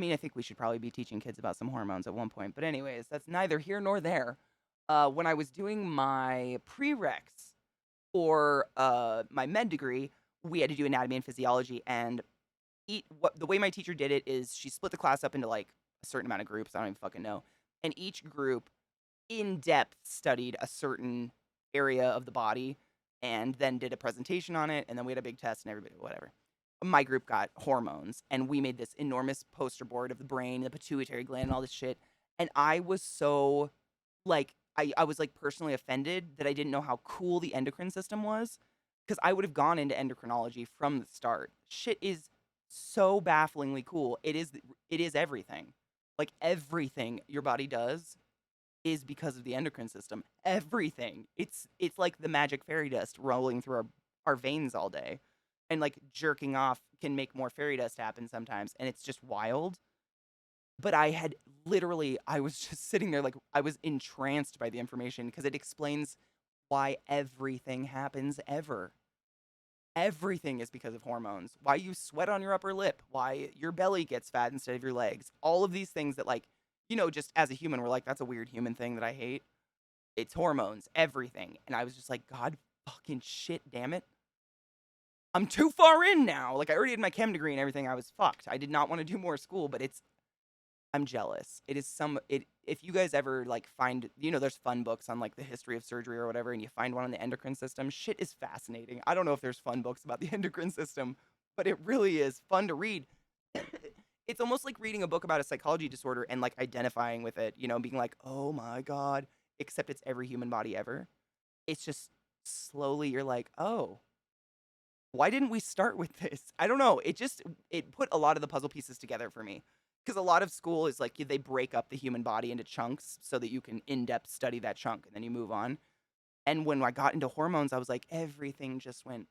mean, I think we should probably be teaching kids about some hormones at one point. But anyways, that's neither here nor there. When I was doing my prereqs for my med degree, we had to do anatomy and physiology. And the way my teacher did it is she split the class up into like a certain amount of groups. I don't even fucking know. And each group in depth studied a certain area of the body and then did a presentation on it. And then we had a big test and everybody, whatever. My group got hormones and we made this enormous poster board of the brain, the pituitary gland, and all this shit. And I was so like, I was like personally offended that I didn't know how cool the endocrine system was because I would have gone into endocrinology from the start. Shit is so bafflingly cool. It is everything. Like everything your body does is because of the endocrine system. Everything. It's like the magic fairy dust rolling through our veins all day. And like jerking off can make more fairy dust happen sometimes, and it's just wild. But I was just sitting there like I was entranced by the information because it explains why everything happens ever. Everything is because of hormones. Why you sweat on your upper lip, why your belly gets fat instead of your legs. All of these things that like, just as a human, we're like, that's a weird human thing that I hate. It's hormones, everything. And I was just like, God fucking shit, damn it. I'm too far in now. Like I already had my chem degree and everything. I was fucked. I did not want to do more school, but I'm jealous. If you guys ever like find, there's fun books on like the history of surgery or whatever, and you find one on the endocrine system, shit is fascinating. I don't know if there's fun books about the endocrine system, but it really is fun to read. It's almost like reading a book about a psychology disorder and like identifying with it, being like, oh my God, except it's every human body ever. It's just slowly you're like, oh, why didn't we start with this? I don't know. It put a lot of the puzzle pieces together for me. Because a lot of school is like they break up the human body into chunks so that you can in-depth study that chunk and then you move on. And when I got into hormones, I was like, everything just went.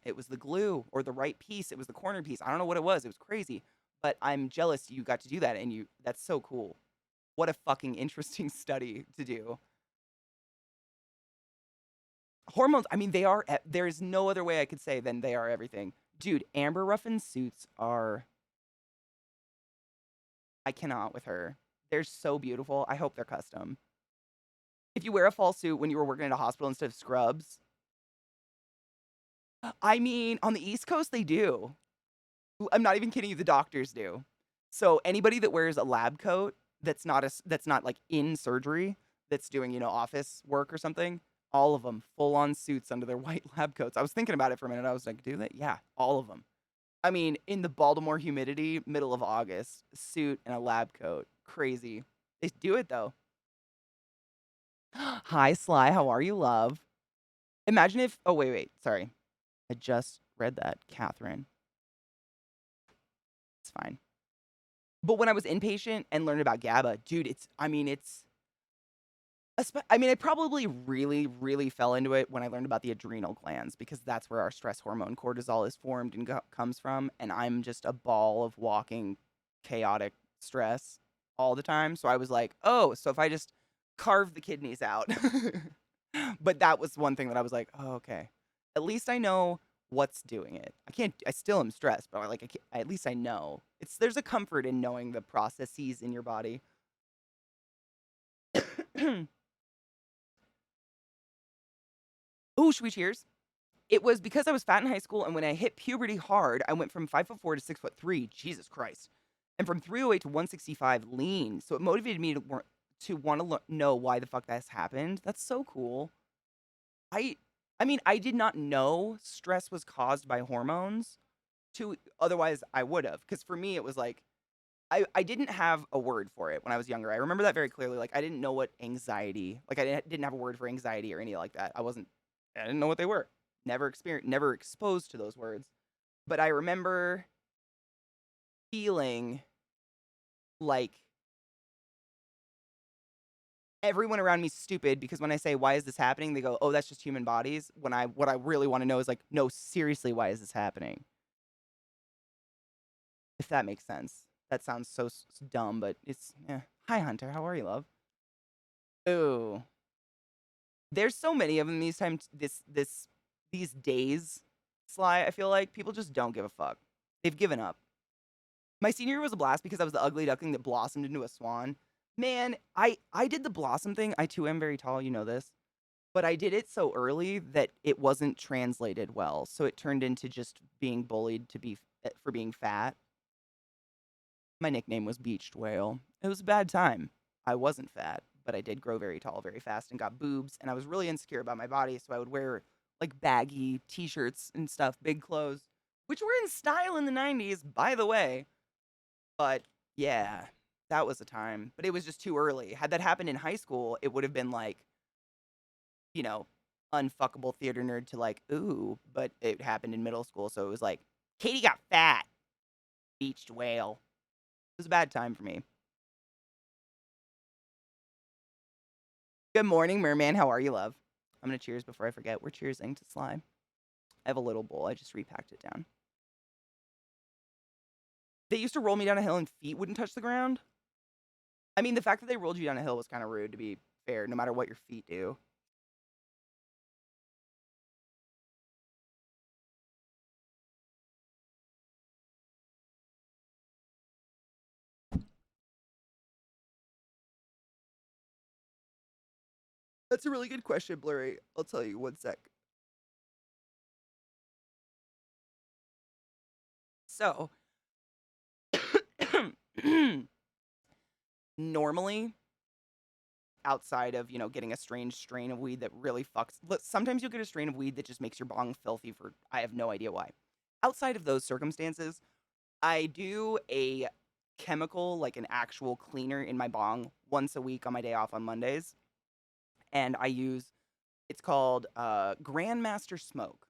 It was the glue or the right piece. It was the corner piece. I don't know what it was. It was crazy. But I'm jealous you got to do that and that's so cool. What a fucking interesting study to do. Hormones, I mean, there is no other way I could say than they are everything. Dude, Amber Ruffin suits are, I cannot with her. They're so beautiful. I hope they're custom. If you wear a fall suit when you were working at a hospital instead of scrubs, I mean, on the East Coast, they do. I'm not even kidding you, the doctors do. So anybody that wears a lab coat that's not like in surgery, that's doing, office work or something, all of them full on suits under their white lab coats. I was thinking about it for a minute. I was like, do they? Yeah, all of them. I mean, in the Baltimore humidity, middle of August, a suit and a lab coat. Crazy. They do it though. Hi, Sly. How are you, love? Imagine if. Oh, wait. Sorry. I just read that, Catherine. It's fine. But when I was inpatient and learned about GABA, dude, I probably really, really fell into it when I learned about the adrenal glands because that's where our stress hormone cortisol is formed and comes from. And I'm just a ball of walking chaotic stress all the time. So I was like, oh, so if I just carve the kidneys out. But that was one thing that I was like, oh, okay. At least I know what's doing it. I still am stressed, but at least I know. There's a comfort in knowing the processes in your body. Oh, should we cheers? It was because I was fat in high school, and when I hit puberty hard, I went from 5'4" to 6'3". Jesus Christ. And from 308 to 165 lean. So it motivated me to want to know why the fuck that's happened. That's so cool. I did not know stress was caused by hormones. Otherwise, I would have. Because for me, it was like, I didn't have a word for it when I was younger. I remember that very clearly. Like, I didn't know what anxiety, like, I didn't have a word for anxiety or anything like that. I didn't know what they were. Never exposed to those words. But I remember feeling like everyone around me stupid because when I say, why is this happening? They go, oh, that's just human bodies. What I really want to know is like, no, seriously, why is this happening? If that makes sense. That sounds so dumb, but Hi, Hunter. How are you, love? Ooh. There's so many of them these days, Sly. I feel like people just don't give a fuck. They've given up. My senior year was a blast because I was the ugly duckling that blossomed into a swan. Man, I did the blossom thing. I too am very tall, you know this. But I did it so early that it wasn't translated well. So it turned into just being bullied for being fat. My nickname was Beached Whale. It was a bad time. I wasn't fat, but I did grow very tall very fast and got boobs, and I was really insecure about my body, so I would wear like baggy t-shirts and stuff, big clothes, which were in style in the 90s, by the way. But yeah, that was a time. But it was just too early. Had that happened in high school, it would have been like, unfuckable theater nerd to like, ooh, but it happened in middle school, so it was like, Katie got fat. Beached Whale. It was a bad time for me. Good morning, Merman. How are you, love? I'm going to cheers before I forget. We're cheersing to Sly. I have a little bowl. I just repacked it down. They used to roll me down a hill and feet wouldn't touch the ground. I mean, the fact that they rolled you down a hill was kind of rude, to be fair, no matter what your feet do. That's a really good question, Blurry. I'll tell you, one sec. So, normally, outside of, getting a strange strain of weed that really fucks. Sometimes you'll get a strain of weed that just makes your bong filthy for, I have no idea why. Outside of those circumstances, I do a chemical, like an actual cleaner in my bong once a week on my day off on Mondays. And it's called Grandmaster Smoke.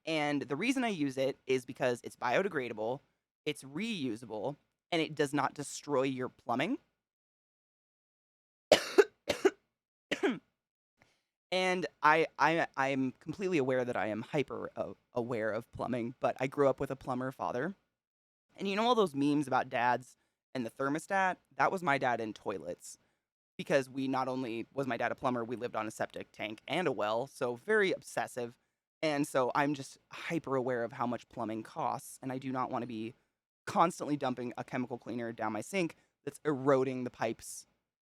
And the reason I use it is because it's biodegradable, it's reusable, and it does not destroy your plumbing. And I'm completely aware that I am hyper aware of plumbing, but I grew up with a plumber father. And you know all those memes about dads and the thermostat? That was my dad in toilets. Because not only was my dad a plumber, we lived on a septic tank and a well, so very obsessive. And so I'm just hyper aware of how much plumbing costs, and I do not want to be constantly dumping a chemical cleaner down my sink that's eroding the pipes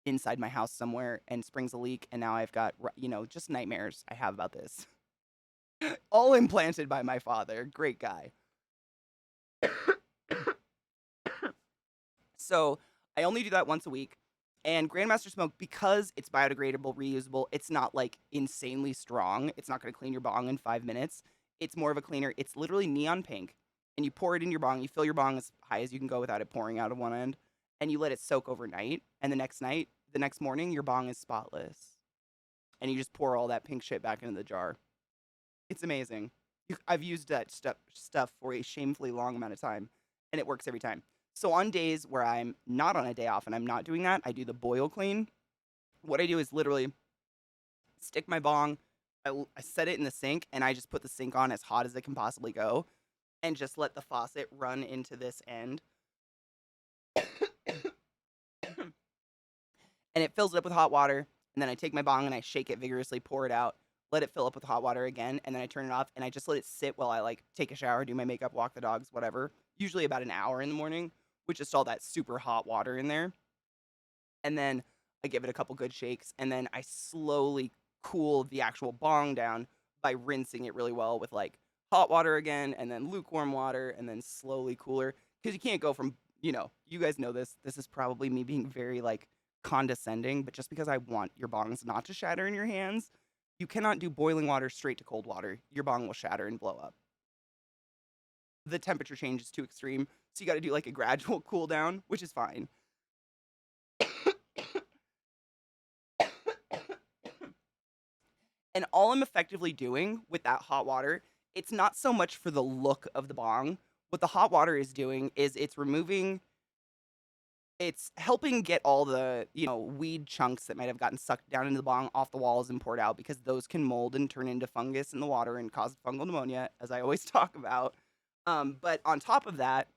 inside my house somewhere and springs a leak, and now I've got, just nightmares I have about this. All implanted by my father. Great guy. So I only do that once a week. And Grandmaster Smoke, because it's biodegradable, reusable, it's not like insanely strong. It's not going to clean your bong in 5 minutes. It's more of a cleaner. It's literally neon pink. And you pour it in your bong. You fill your bong as high as you can go without it pouring out of one end. And you let it soak overnight. And the next morning, your bong is spotless. And you just pour all that pink shit back into the jar. It's amazing. I've used that stuff for a shamefully long amount of time, and it works every time. So on days where I'm not on a day off and I'm not doing that, I do the boil clean. What I do is literally stick my bong, I set it in the sink, and I just put the sink on as hot as it can possibly go, and just let the faucet run into this end. And it fills it up with hot water, and then I take my bong and I shake it vigorously, pour it out, let it fill up with hot water again, and then I turn it off and I just let it sit while I like take a shower, do my makeup, walk the dogs, whatever. Usually about an hour in the morning with just all that super hot water in there. And then I give it a couple good shakes, and then I slowly cool the actual bong down by rinsing it really well with like hot water again, and then lukewarm water, and then slowly cooler. Because you can't go from, you guys know this. This is probably me being very like condescending, but just because I want your bongs not to shatter in your hands, you cannot do boiling water straight to cold water. Your bong will shatter and blow up. The temperature change is too extreme, so you got to do like a gradual cool down, which is fine. And all I'm effectively doing with that hot water, it's not so much for the look of the bong. What the hot water is doing is it's helping get all the, weed chunks that might have gotten sucked down into the bong off the walls and poured out, because those can mold and turn into fungus in the water and cause fungal pneumonia, as I always talk about. But on top of that,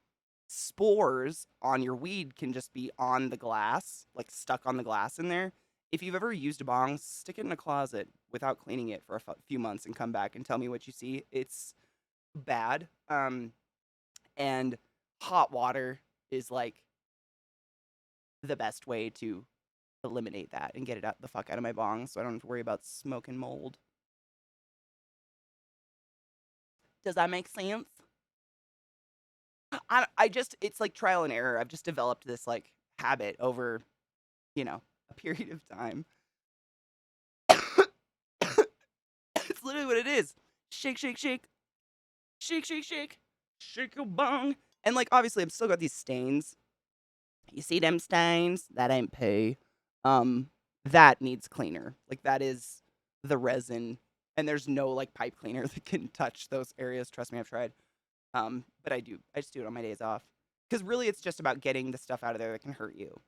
spores on your weed can just be on the glass, like stuck on the glass in there. If you've ever used a bong, stick it in a closet without cleaning it for a few months and come back and tell me what you see. It's bad. And hot water is like the best way to eliminate that and get it the fuck out of my bong, so I don't have to worry about smoke and mold. Does that make sense? It's like trial and error. I've just developed this like habit over, a period of time. It's literally what it is. Shake, shake, shake. Shake, shake, shake. Shake your bong. And like, obviously, I've still got these stains. You see them stains? That ain't poo. That needs cleaner. Like, that is the resin. And there's no like pipe cleaner that can touch those areas. Trust me, I've tried. But I just do it on my days off. Because really, it's just about getting the stuff out of there that can hurt you.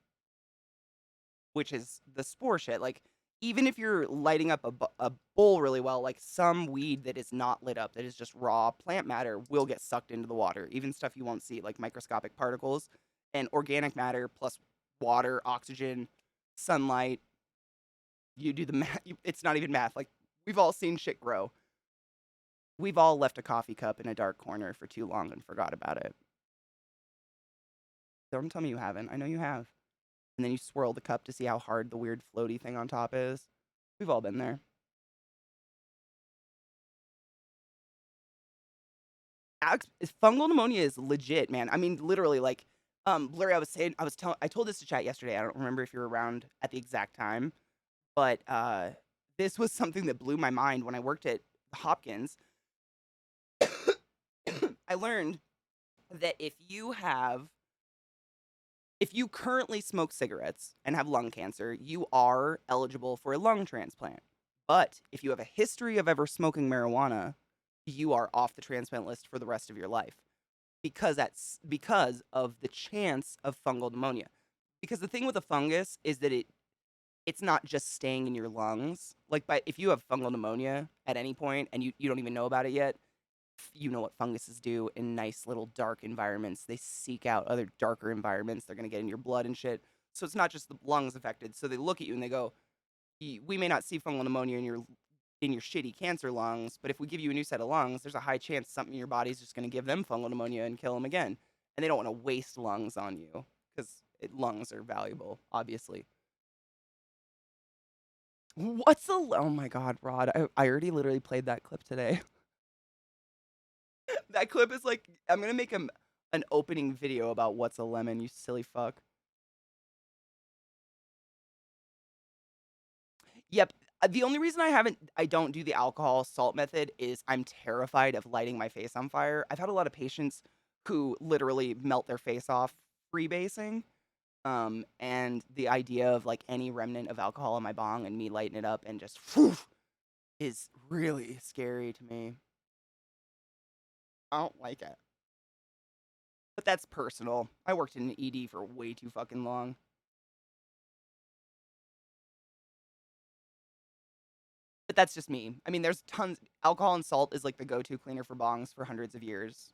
Which is the spore shit. Like, even if you're lighting up a bowl really well, like some weed that is not lit up, that is just raw plant matter, will get sucked into the water. Even stuff you won't see, like microscopic particles and organic matter plus water, oxygen, sunlight. You do the math. It's not even math. Like, we've all seen shit grow. We've all left a coffee cup in a dark corner for too long and forgot about it. Don't tell me you haven't. I know you have. And then you swirl the cup to see how hard the weird floaty thing on top is. We've all been there. Fungal pneumonia is legit, man. I mean, literally, like, Blurry, I told this to chat yesterday. I don't remember if you were around at the exact time, but this was something that blew my mind when I worked at Hopkins. I learned that if you currently smoke cigarettes and have lung cancer, you are eligible for a lung transplant. But if you have a history of ever smoking marijuana, you are off the transplant list for the rest of your life, because of the chance of fungal pneumonia. Because the thing with a fungus is that it's not just staying in your lungs. Like, if you have fungal pneumonia at any point and you don't even know about it yet, you know what funguses do in nice little dark environments. They seek out other darker environments. They're going to get in your blood and shit. So it's not just the lungs affected. So they look at you and they go, we may not see fungal pneumonia in your shitty cancer lungs, but if we give you a new set of lungs, there's a high chance something in your body's just going to give them fungal pneumonia and kill them again. And they don't want to waste lungs on you, because lungs are valuable, obviously. Oh my God, Rod. I already literally played that clip today. That clip is like, I'm going to make an opening video about what's a lemon, you silly fuck. Yep. The only reason I don't do the alcohol salt method is I'm terrified of lighting my face on fire. I've had a lot of patients who literally melt their face off freebasing. And the idea of like any remnant of alcohol in my bong and me lighting it up and just whew, is really scary to me. I don't like it. But that's personal. I worked in an ED for way too fucking long. But that's just me. I mean, there's tons. Alcohol and salt is like the go-to cleaner for bongs for hundreds of years,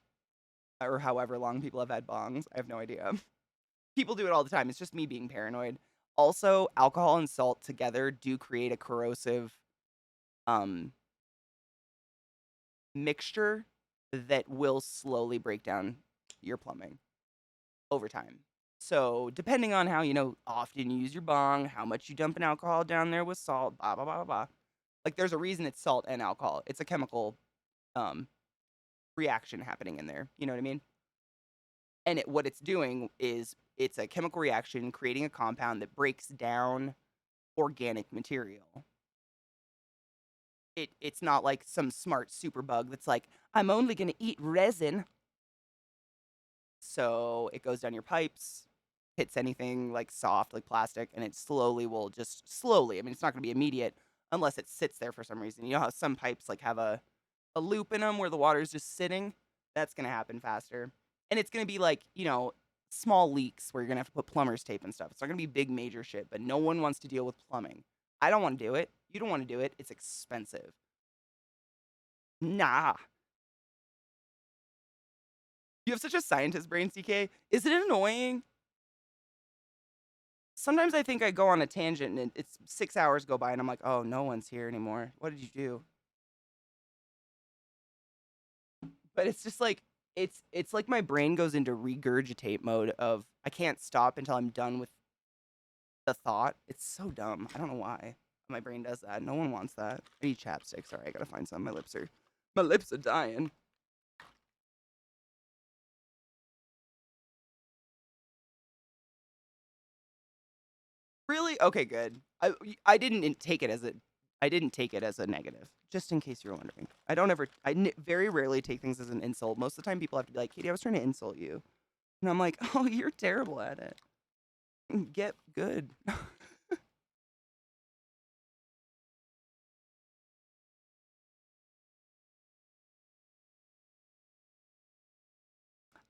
or however long people have had bongs. I have no idea. People do it all the time. It's just me being paranoid. Also, alcohol and salt together do create a corrosive um mixture that will slowly break down your plumbing over time. So, depending on how, often you use your bong, how much you dump an alcohol down there with salt, blah blah blah blah blah. Like there's a reason it's salt and alcohol. It's a chemical um reaction happening in there. You know what I mean? And what it's doing is it's a chemical reaction creating a compound that breaks down organic material. It's not like some smart superbug that's like, I'm only gonna eat resin. So it goes down your pipes, hits anything like soft, like plastic, and it slowly, I mean, it's not gonna be immediate unless it sits there for some reason. You know how some pipes like have a loop in them where the water's just sitting? That's gonna happen faster. And it's gonna be like, small leaks where you're gonna have to put plumber's tape and stuff. It's not gonna be big major shit, but no one wants to deal with plumbing. I don't want to do it. You don't want to do it. It's expensive. Nah. You have such a scientist brain, CK. Is it annoying? Sometimes I think I go on a tangent and it's 6 hours go by and I'm like, oh, no one's here anymore. What did you do? But it's just like, it's like my brain goes into regurgitate mode of I can't stop until I'm done with the thought. It's so dumb. I don't know why my brain does that. No one wants that. I need chapstick. Sorry, I gotta find some. My lips are dying. Really? Okay, good. I didn't take it as a negative. Just in case you're wondering, very rarely take things as an insult. Most of the time, people have to be like, "Katie, I was trying to insult you," and I'm like, "Oh, you're terrible at it. Get good."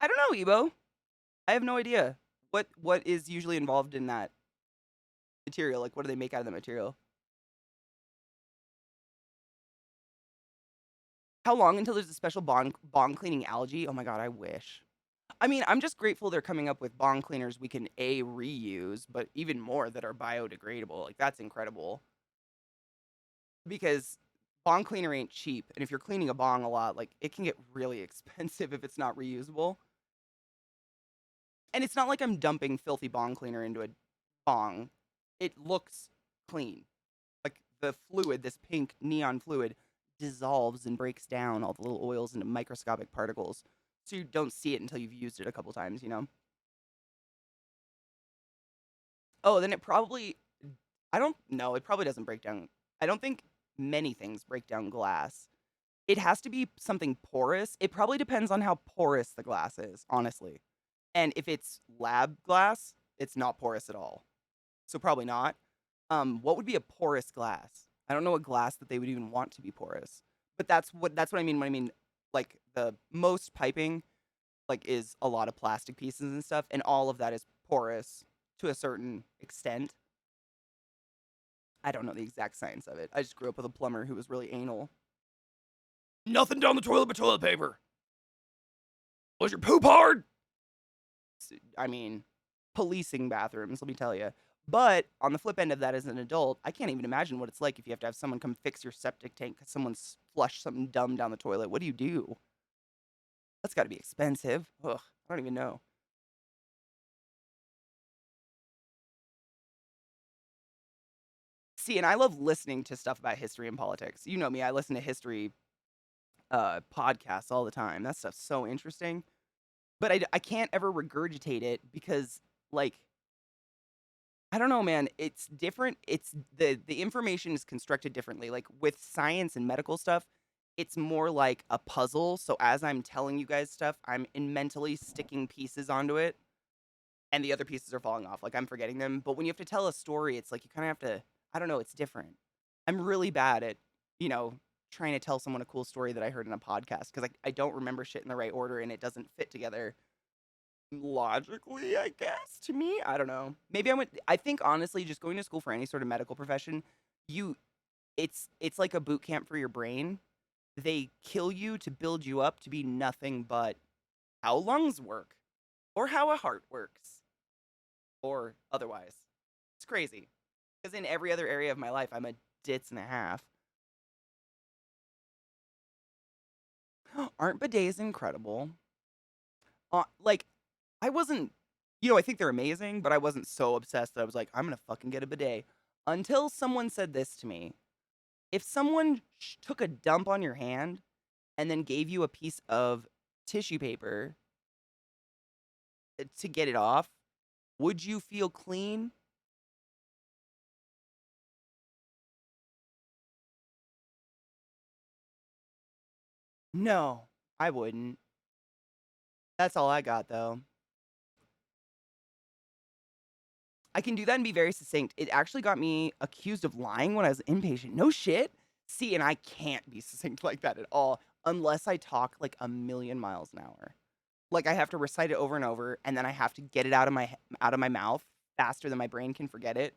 I don't know, Ebo. I have no idea. What is usually involved in that material? Like, what do they make out of the material? How long until there's a special bong cleaning algae? Oh my god, I wish. I mean, I'm just grateful they're coming up with bong cleaners we can reuse, but even more that are biodegradable. Like that's incredible. Because bong cleaner ain't cheap, and if you're cleaning a bong a lot, like it can get really expensive if it's not reusable. And it's not like I'm dumping filthy bong cleaner into a bong. It looks clean. Like the fluid, this pink neon fluid, dissolves and breaks down all the little oils into microscopic particles. So you don't see it until you've used it a couple times, Oh, then I don't know, it probably doesn't break down. I don't think many things break down glass. It has to be something porous. It probably depends on how porous the glass is, honestly. And if it's lab glass, it's not porous at all. So probably not. What would be a porous glass? I don't know a glass that they would even want to be porous. But that's what I mean when I mean like the most piping like is a lot of plastic pieces and stuff, and all of that is porous to a certain extent. I don't know the exact science of it. I just grew up with a plumber who was really anal. Nothing down the toilet but toilet paper. Was your poop hard? I mean, policing bathrooms, let me tell you. But on the flip end of that, as an adult, I can't even imagine what it's like if you have to have someone come fix your septic tank because someone's flushed something dumb down the toilet. What do you do? That's got to be expensive. Ugh, I don't even know. See, and I love listening to stuff about history and politics. You know me, I listen to history podcasts all the time. That stuff's so interesting. But I can't ever regurgitate it because, like, I don't know, man. It's different. It's the information is constructed differently. Like with science and medical stuff, it's more like a puzzle. So as I'm telling you guys stuff, I'm mentally sticking pieces onto it, and the other pieces are falling off. Like I'm forgetting them. But when you have to tell a story, it's like you kind of have to. I don't know. It's different. I'm really bad at, you know, trying to tell someone a cool story that I heard in a podcast because I don't remember shit in the right order and it doesn't fit together logically, I guess, to me. I don't know. Maybe I think honestly, just going to school for any sort of medical profession, you it's like a boot camp for your brain. They kill you to build you up to be nothing but how lungs work or how a heart works or otherwise. It's crazy. Because in every other area of my life, I'm a ditz and a half. Aren't bidets incredible? Like, I wasn't, I think they're amazing, but I wasn't so obsessed that I was like, I'm going to fucking get a bidet. Until someone said this to me. If someone took a dump on your hand and then gave you a piece of tissue paper to get it off, would you feel clean? No, I wouldn't. That's all I got, though. I can do that and be very succinct. It actually got me accused of lying when I was inpatient. No shit. See, and I can't be succinct like that at all unless I talk like a million miles an hour. Like I have to recite it over and over, and then I have to get it out of my mouth faster than my brain can forget it.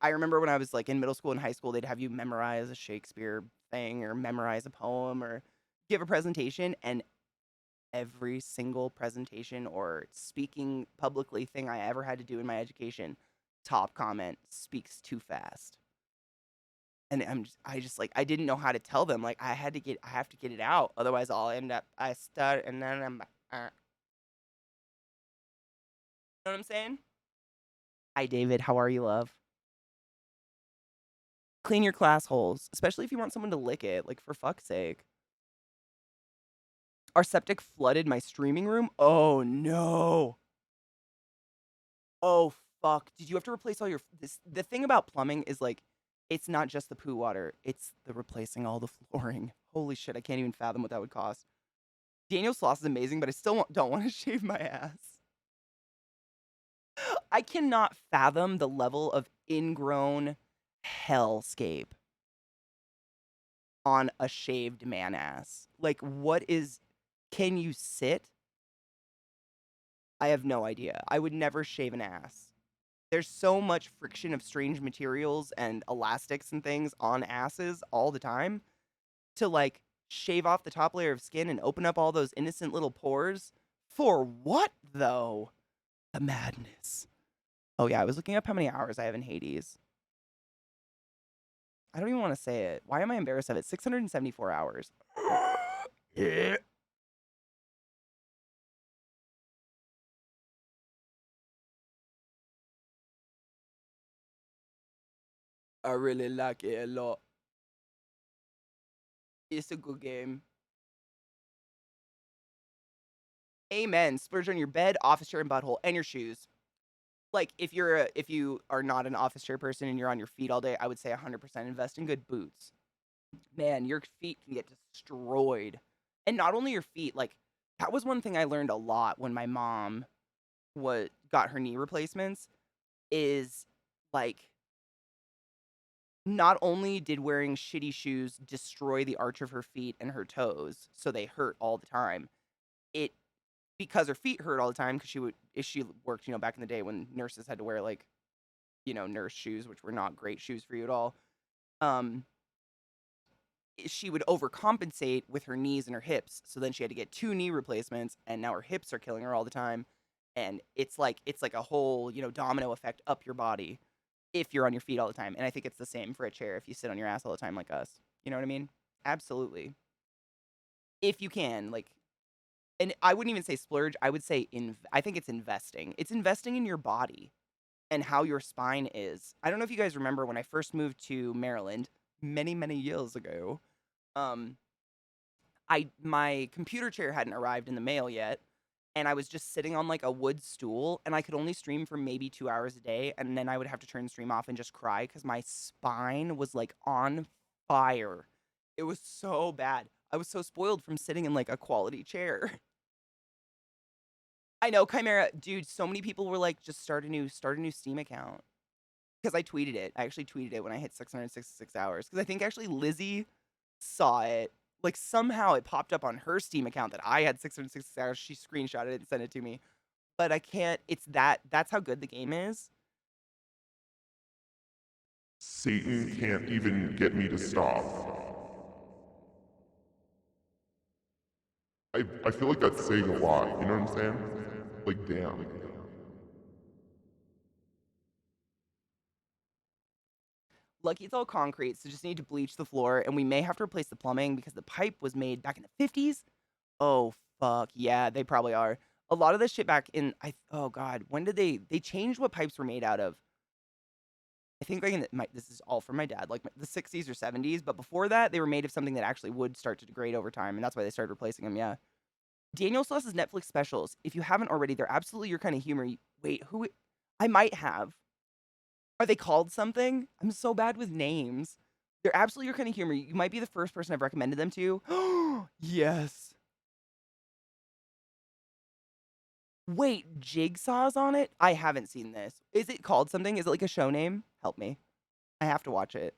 I remember when I was like in middle school and high school, they'd have you memorize a Shakespeare thing or memorize a poem or give a presentation, and every single presentation or speaking publicly thing I ever had to do in my education, top comment, speaks too fast. And I just like, I didn't know how to tell them. Like, I have to get it out. Otherwise, I'll end up, I start and then I'm, you know what I'm saying? Hi, David. How are you, love? Clean your class holes, especially if you want someone to lick it. Like, for fuck's sake. Our septic flooded my streaming room. Oh, no. Oh, fuck. Did you have to replace all the thing about plumbing is like, it's not just the poo water. It's the replacing all the flooring. Holy shit, I can't even fathom what that would cost. Daniel's sauce is amazing, but I still don't want to shave my ass. I cannot fathom the level of ingrown hellscape on a shaved man ass. Like, can you sit? I have no idea. I would never shave an ass. There's so much friction of strange materials and elastics and things on asses all the time to like shave off the top layer of skin and open up all those innocent little pores. For what though? The madness. Oh yeah, I was looking up how many hours I have in Hades. I don't even want to say it. Why am I embarrassed of it? 674 hours. Yeah. I really like it a lot. It's a good game. Amen. Splurge on your bed, office chair, and butthole, and your shoes. Like, if you are not an office chair person and you're on your feet all day, I would say 100% invest in good boots. Man, your feet can get destroyed. And not only your feet, like, that was one thing I learned a lot when my mom got her knee replacements, is, like, not only did wearing shitty shoes destroy the arch of her feet and her toes, so they hurt all the time, because her feet hurt all the time, because she worked, back in the day when nurses had to wear, like, nurse shoes, which were not great shoes for you at all. She would overcompensate with her knees and her hips, so then she had to get 2 knee replacements, and now her hips are killing her all the time. And it's like a whole, domino effect up your body if you're on your feet all the time. And I think it's the same for a chair if you sit on your ass all the time like us. You know what I mean? Absolutely. If you can, like, and I wouldn't even say splurge. I would say I think it's investing. It's investing in your body and how your spine is. I don't know if you guys remember when I first moved to Maryland many, many years ago. My computer chair hadn't arrived in the mail yet, and I was just sitting on like a wood stool, and I could only stream for maybe 2 hours a day, and then I would have to turn the stream off and just cry because my spine was like on fire. It was so bad. I was so spoiled from sitting in like a quality chair. I know, Chimera, dude, so many people were like, just start a new Steam account. Because I tweeted it. I actually tweeted it when I hit 666 hours. Because I think actually Lizzie saw it. Like, somehow it popped up on her Steam account that I had 660 hours. She screenshotted it and sent it to me. But I can't. That's how good the game is. Satan can't even get me to stop. I feel like that's saying a lot, you know what I'm saying? Like, damn. Lucky it's all concrete, so just need to bleach the floor, and we may have to replace the plumbing because the pipe was made back in the 50s. Oh, fuck. Yeah, they probably are. A lot of this shit back in, oh god, when did they changed what pipes were made out of? I think like this is all from my dad, like the 60s or 70s, but before that, they were made of something that actually would start to degrade over time, and that's why they started replacing them, yeah. Daniel Sloss's Netflix specials, if you haven't already, they're absolutely your kind of humor. Wait, who? I might have. Are they called something? I'm so bad with names. They're absolutely your kind of humor. You might be the first person I've recommended them to. Yes. Wait, Jigsaw's on it? I haven't seen this. Is it called something? Is it like a show name? Help me. I have to watch it.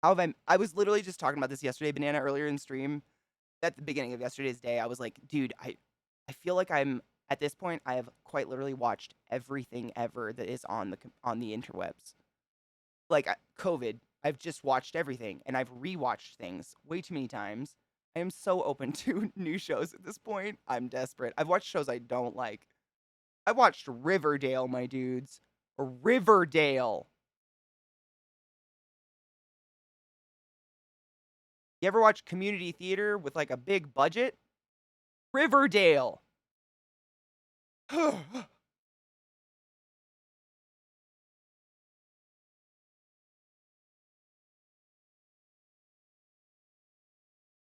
How have I was literally just talking about this yesterday, Banana, earlier in stream. At the beginning of yesterday's day, I was like, dude, I feel like I'm at this point, I have quite literally watched everything ever that is on the interwebs. Like COVID, I've just watched everything, and I've rewatched things way too many times. I am so open to new shows at this point. I'm desperate. I've watched shows I don't like. I watched Riverdale, my dudes. Riverdale. You ever watch community theater with like a big budget? Riverdale.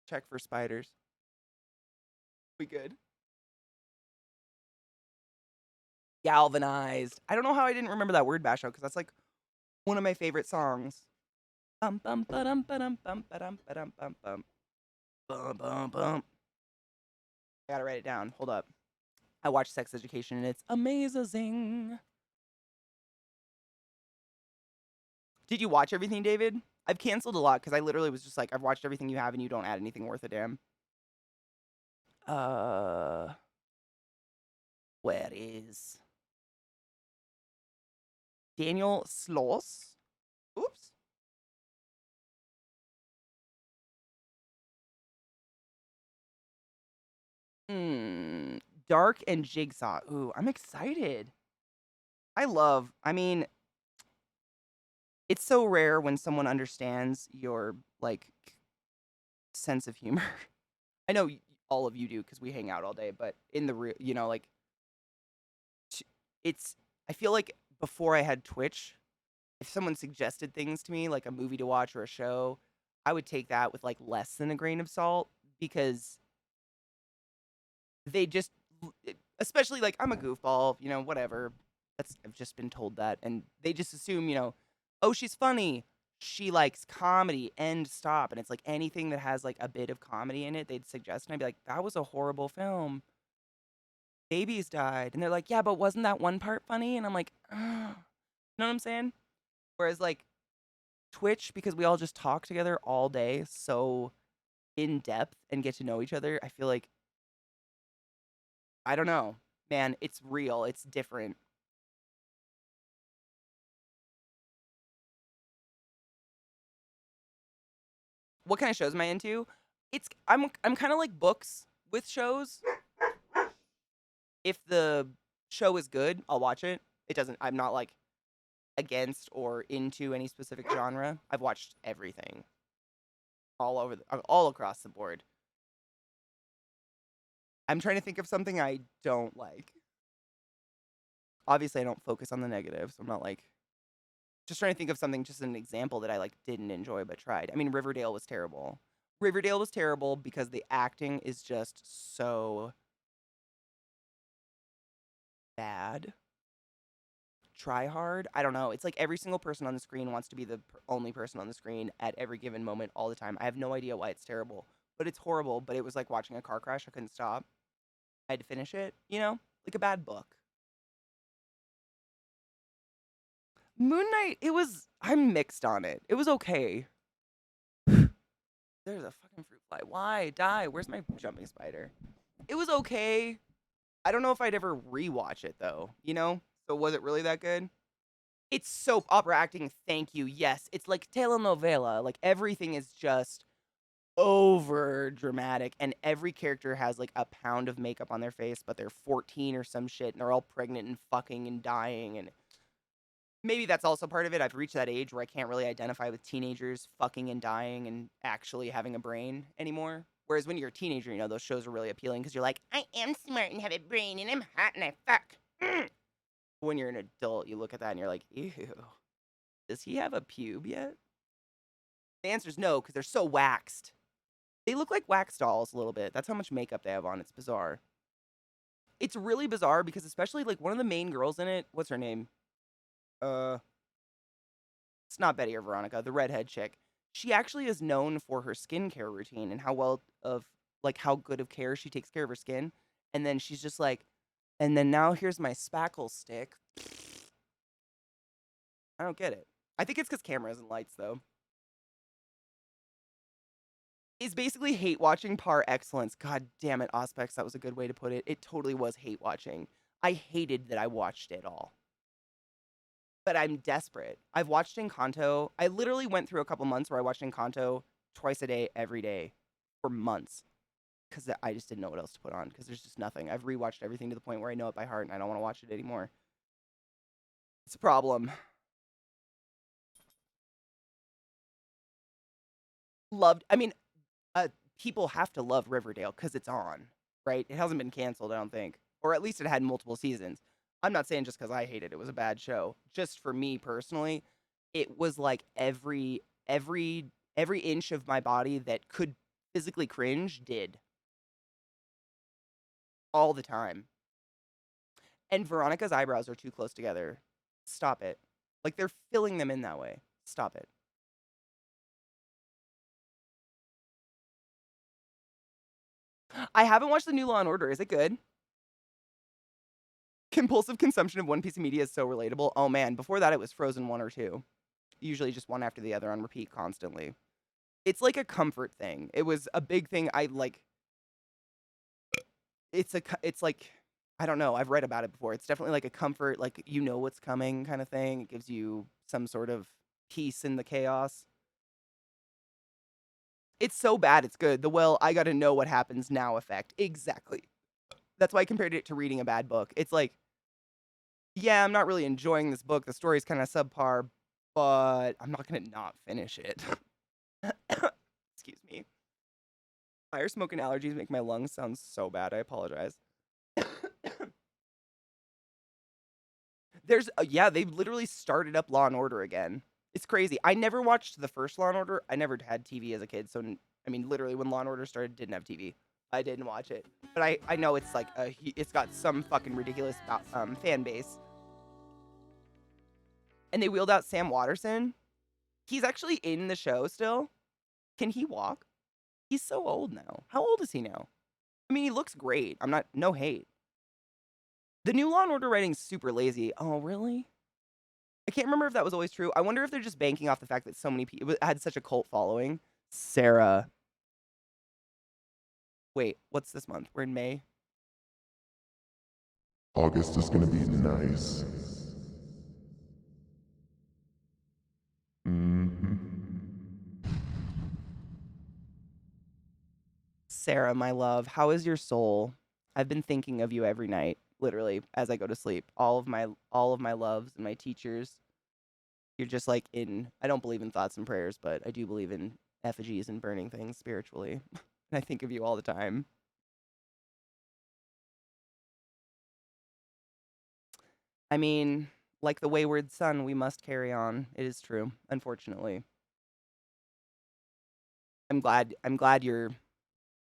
Check for spiders. We good? Galvanized. I don't know how I didn't remember that word bash out because that's like one of my favorite songs. Bum bum ba-dum ba-dum bum ba-dum ba-dum bum bum. Bum bum bum. I gotta write it down. Hold up. I watched Sex Education and it's amazing. Did you watch everything, David? I've canceled a lot because I literally was just like, I've watched everything you have and you don't add anything worth a damn. Where is Daniel Sloss? Oops. Dark and Jigsaw. Ooh, I'm excited. I mean, it's so rare when someone understands your, like, sense of humor. I know all of you do because we hang out all day, but in the real, like, I feel like before I had Twitch, if someone suggested things to me, like a movie to watch or a show, I would take that with, like, less than a grain of salt because they just, especially, like, I'm a goofball, whatever. I've just been told that. And they just assume, oh, she's funny. She likes comedy, end stop. And it's like anything that has like a bit of comedy in it, they'd suggest. And I'd be like, that was a horrible film. Babies died. And they're like, yeah, but wasn't that one part funny? And I'm like, ugh. You know what I'm saying? Whereas like Twitch, because we all just talk together all day so in depth and get to know each other, I feel like, I don't know, man, it's real. It's different. What kind of shows am I into? I'm kind of like books with shows. If the show is good, I'll watch it. I'm not like against or into any specific genre. I've watched everything. All across the board. I'm trying to think of something I don't like. Obviously, I don't focus on the negatives. I'm not like just trying to think of something, just an example that I like didn't enjoy but tried. I mean, Riverdale was terrible. Riverdale was terrible because the acting is just so bad. Try hard. I don't know. It's like every single person on the screen wants to be the only person on the screen at every given moment all the time. I have no idea why it's terrible, but it's horrible. But it was like watching a car crash. I couldn't stop. I had to finish it, like a bad book. Moon Knight, I'm mixed on it. It was okay. There's a fucking fruit fly. Why? Die. Where's my jumping spider? It was okay. I don't know if I'd ever rewatch it though, you know? So was it really that good? It's soap opera acting, thank you. Yes, it's like telenovela. Like everything is just over dramatic and every character has like a pound of makeup on their face, but they're 14 or some shit and they're all pregnant and fucking and dying, and maybe that's also part of it. I've reached that age where I can't really identify with teenagers fucking and dying and actually having a brain anymore. Whereas when you're a teenager, you know, those shows are really appealing because you're like, I am smart and have a brain and I'm hot and I fuck. When you're an adult, you look at that and you're like, ew, does he have a pube yet? The answer is no, because they're so waxed. They look like wax dolls a little bit. That's how much makeup they have on. It's bizarre. It's really bizarre because especially like one of the main girls in it, what's her name? It's not Betty or Veronica, the redhead chick. She actually is known for her skincare routine and how well of like how good of care she takes care of her skin. And then she's just like, and then now here's my spackle stick. I don't get it. I think it's because cameras and lights though. Is basically hate watching par excellence. God damn it, Auspex, that was a good way to put it. It totally was hate watching. I hated that I watched it all. But I'm desperate. I've watched Encanto. I literally went through a couple months where I watched Encanto twice a day, every day, for months. Because I just didn't know what else to put on, because there's just nothing. I've rewatched everything to the point where I know it by heart, and I don't want to watch it anymore. It's a problem. People have to love Riverdale because it's on, right? It hasn't been canceled, I don't think. Or at least it had multiple seasons. I'm not saying just because I hate it, it was a bad show. Just for me personally, it was like every inch of my body that could physically cringe did. All the time. And Veronica's eyebrows are too close together. Stop it. Like they're filling them in that way. Stop it. I haven't watched the new Law and Order. Is it good? Compulsive consumption of one piece of media is so relatable. Oh man, before that it was Frozen 1 or 2. Usually just one after the other on repeat constantly. It's like a comfort thing. It was a big thing I like. It's like, I don't know, I've read about it before. It's definitely like a comfort, like you know what's coming kind of thing. It gives you some sort of peace in the chaos. It's so bad it's good. The well, I gotta know what happens now effect. Exactly. That's why I compared it to reading a bad book. It's like, yeah, I'm not really enjoying this book. The story's kind of subpar, but I'm not gonna not finish it. Excuse me. Fire, smoke, and allergies make my lungs sound so bad. I apologize. Yeah, they've literally started up Law and Order again. It's crazy. I never watched the first Law and Order. I never had TV as a kid, so I mean, literally when Law and Order started, didn't have TV. I didn't watch it, but I know it's like it's got some fucking ridiculous fan base. And they wheeled out Sam Waterston. He's actually in the show still. Can he walk? He's so old now. How old is he now? I mean, he looks great. No hate. The new Law and Order writing's super lazy. Oh, really? I can't remember if that was always true. I wonder if they're just banking off the fact that so many people had such a cult following. Sarah. Wait, what's this month? We're in May. August is gonna be nice. Sarah, my love, how is your soul? I've been thinking of you every night, literally, as I go to sleep. All of my loves and my teachers. You're just like I don't believe in thoughts and prayers, but I do believe in effigies and burning things spiritually. And I think of you all the time. I mean, like the wayward son, we must carry on. It is true, unfortunately. I'm glad you're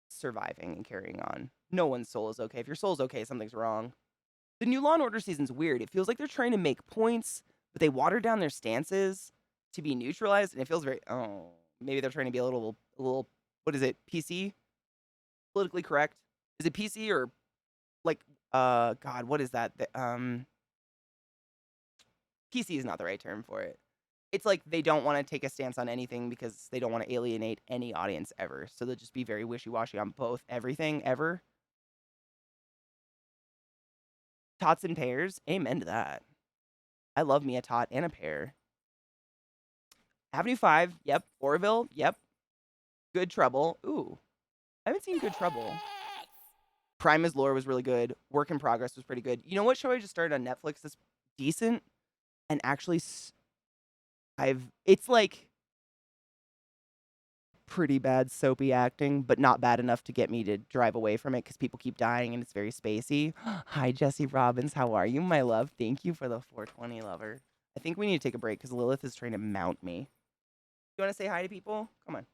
surviving and carrying on. No one's soul is okay. If your soul's okay, something's wrong. The new Law and Order season's weird. It feels like they're trying to make points, but they water down their stances to be neutralized, and it feels very maybe they're trying to be a little what is it, PC? Politically correct? Is it PC or like God, what is that? PC is not the right term for it. it's like they don't want to take a stance on anything because they don't want to alienate any audience ever. So they'll just be very wishy-washy on both everything ever. Tots and pears, amen to that. I love me a tot and a pear. Avenue 5, yep. Orville, yep. Good Trouble, ooh. I haven't seen Good Trouble. Prima's Lore was really good. Work in Progress was pretty good. You know what show I just started on Netflix that's decent? And actually, it's like pretty bad soapy acting, but not bad enough to get me to drive away from it because people keep dying and it's very spacey. Hi, Jesse Robbins. How are you, my love? Thank you for the 420, lover. I think we need to take a break because Lilith is trying to mount me. You want to say hi to people? Come on.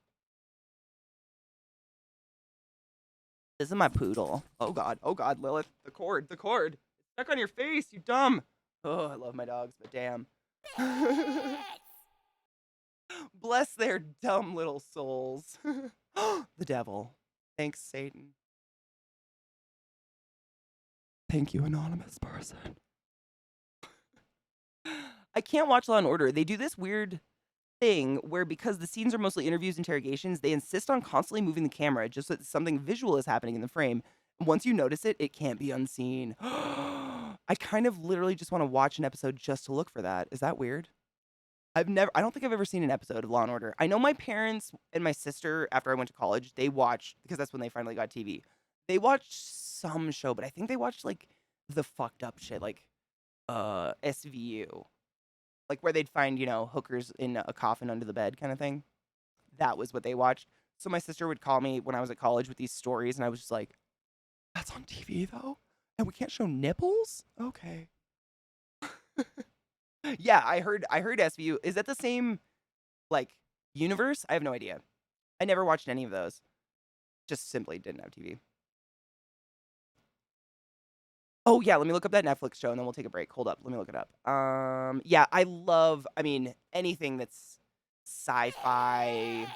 This is my poodle. Oh, God. Oh, God, Lilith. The cord. The cord. It's stuck on your face, you dumb. Oh, I love my dogs, but damn. Bless their dumb little souls. The devil. Thanks, Satan. Thank you, anonymous person. I can't watch Law & Order. They do this weird thing where because the scenes are mostly interviews, interrogations, they insist on constantly moving the camera just so that something visual is happening in the frame. Once you notice it, it can't be unseen. I kind of literally just want to watch an episode just to look for that. Is that weird? I don't think I've ever seen an episode of Law & Order. I know my parents and my sister, after I went to college, they watched, because that's when they finally got TV. They watched some show, but I think they watched, like, the fucked up shit, like, SVU. Like, where they'd find, hookers in a coffin under the bed kind of thing. That was what they watched. So my sister would call me when I was at college with these stories, and I was just like, that's on TV, though? And we can't show nipples? Okay. Yeah, I heard SVU. Is that the same, like, universe? I have no idea. I never watched any of those. Just simply didn't have TV. Oh, yeah, let me look up that Netflix show, and then we'll take a break. Hold up, let me look it up. Yeah, I love, anything that's sci-fi,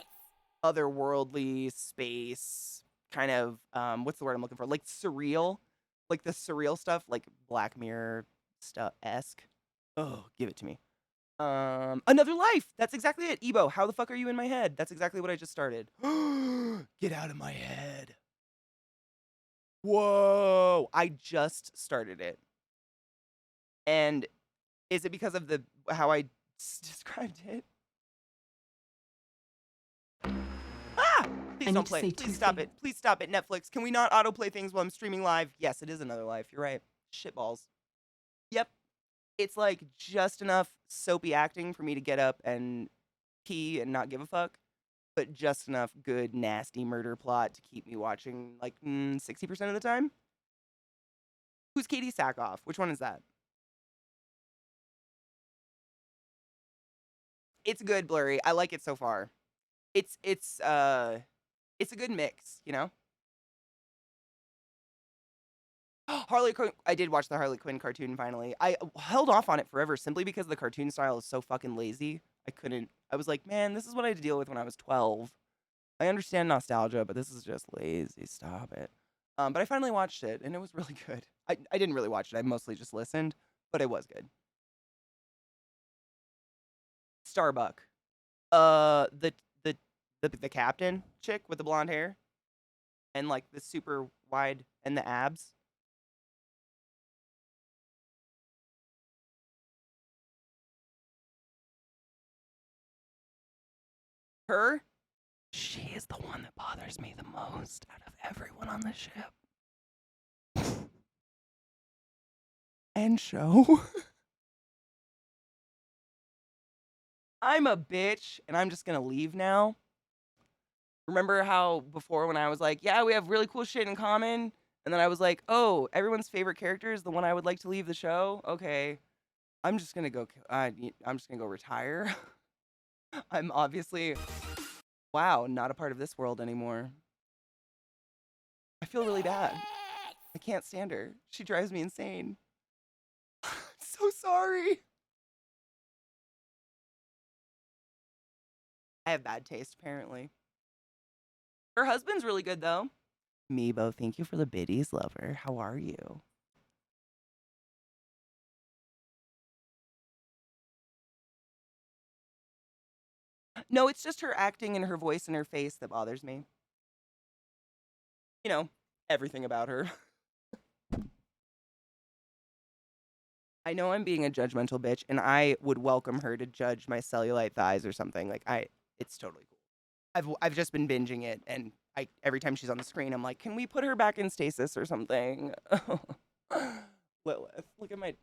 otherworldly, space, kind of, what's the word I'm looking for? Like, surreal. Like, the surreal stuff, like Black Mirror stuff-esque. Oh, give it to me. Another Life. That's exactly it. Ebo, how the fuck are you in my head? That's exactly what I just started. Get out of my head. Whoa. I just started it. And is it because of how I described it? Ah! Please don't play. Please stop it. Please stop it, Netflix. Can we not autoplay things while I'm streaming live? Yes, it is Another Life. You're right. Shitballs. Yep. It's like just enough soapy acting for me to get up and pee and not give a fuck, but just enough good, nasty murder plot to keep me watching like 60% of the time. Who's Katie Sackhoff? Which one is that? It's good, Blurry. I like it so far. It's a good mix, Harley Quinn. I did watch the Harley Quinn cartoon finally. I held off on it forever simply because the cartoon style is so fucking lazy. I was like, man, this is what I had to deal with when I was 12. I understand nostalgia, but this is just lazy. Stop it. But I finally watched it, and it was really good. I didn't really watch it. I mostly just listened, but it was good. Starbuck. The captain chick with the blonde hair and like the super wide and the abs. Her? She is the one that bothers me the most out of everyone on the ship. And show. I'm a bitch, and I'm just gonna leave now. Remember how before when I was like, yeah, we have really cool shit in common? And then I was like, oh, everyone's favorite character is the one I would like to leave the show? Okay. I'm just gonna go retire. I'm obviously, wow, not a part of this world anymore. I feel really bad. I can't stand her. She drives me insane. So sorry. I have bad taste, apparently. Her husband's really good, though. Meebo, thank you for the biddies, lover. How are you? No, it's just her acting and her voice and her face that bothers me. You know, everything about her. I know I'm being a judgmental bitch, and I would welcome her to judge my cellulite thighs or something. Like, it's totally cool. I've just been binging it, and every time she's on the screen, I'm like, can we put her back in stasis or something? Lilith, look at my.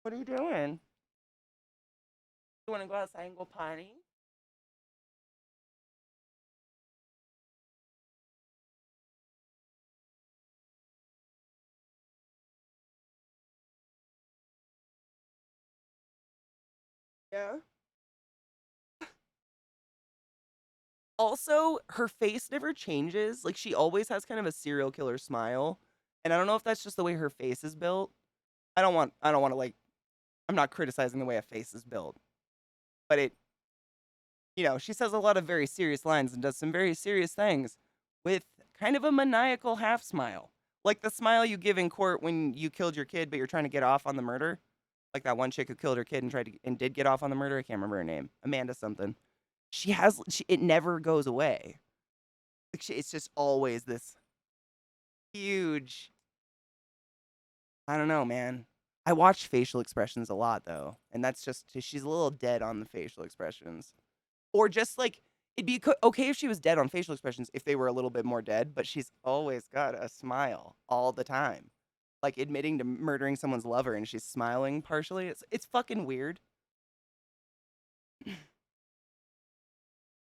What are you doing? You want to go outside and go potty? Yeah. Also, her face never changes. Like, she always has kind of a serial killer smile. And I don't know if that's just the way her face is built. I don't want to, like, I'm not criticizing the way a face is built. But she says a lot of very serious lines and does some very serious things with kind of a maniacal half smile. Like the smile you give in court when you killed your kid, but you're trying to get off on the murder. Like that one chick who killed her kid and did get off on the murder. I can't remember her name. Amanda something. It never goes away. Like it's just always this huge. I don't know, man. I watch facial expressions a lot though, and that's just she's a little dead on the facial expressions, or just like it'd be okay if she was dead on facial expressions if they were a little bit more dead, but she's always got a smile all the time, like admitting to murdering someone's lover and she's smiling partially. It's fucking weird.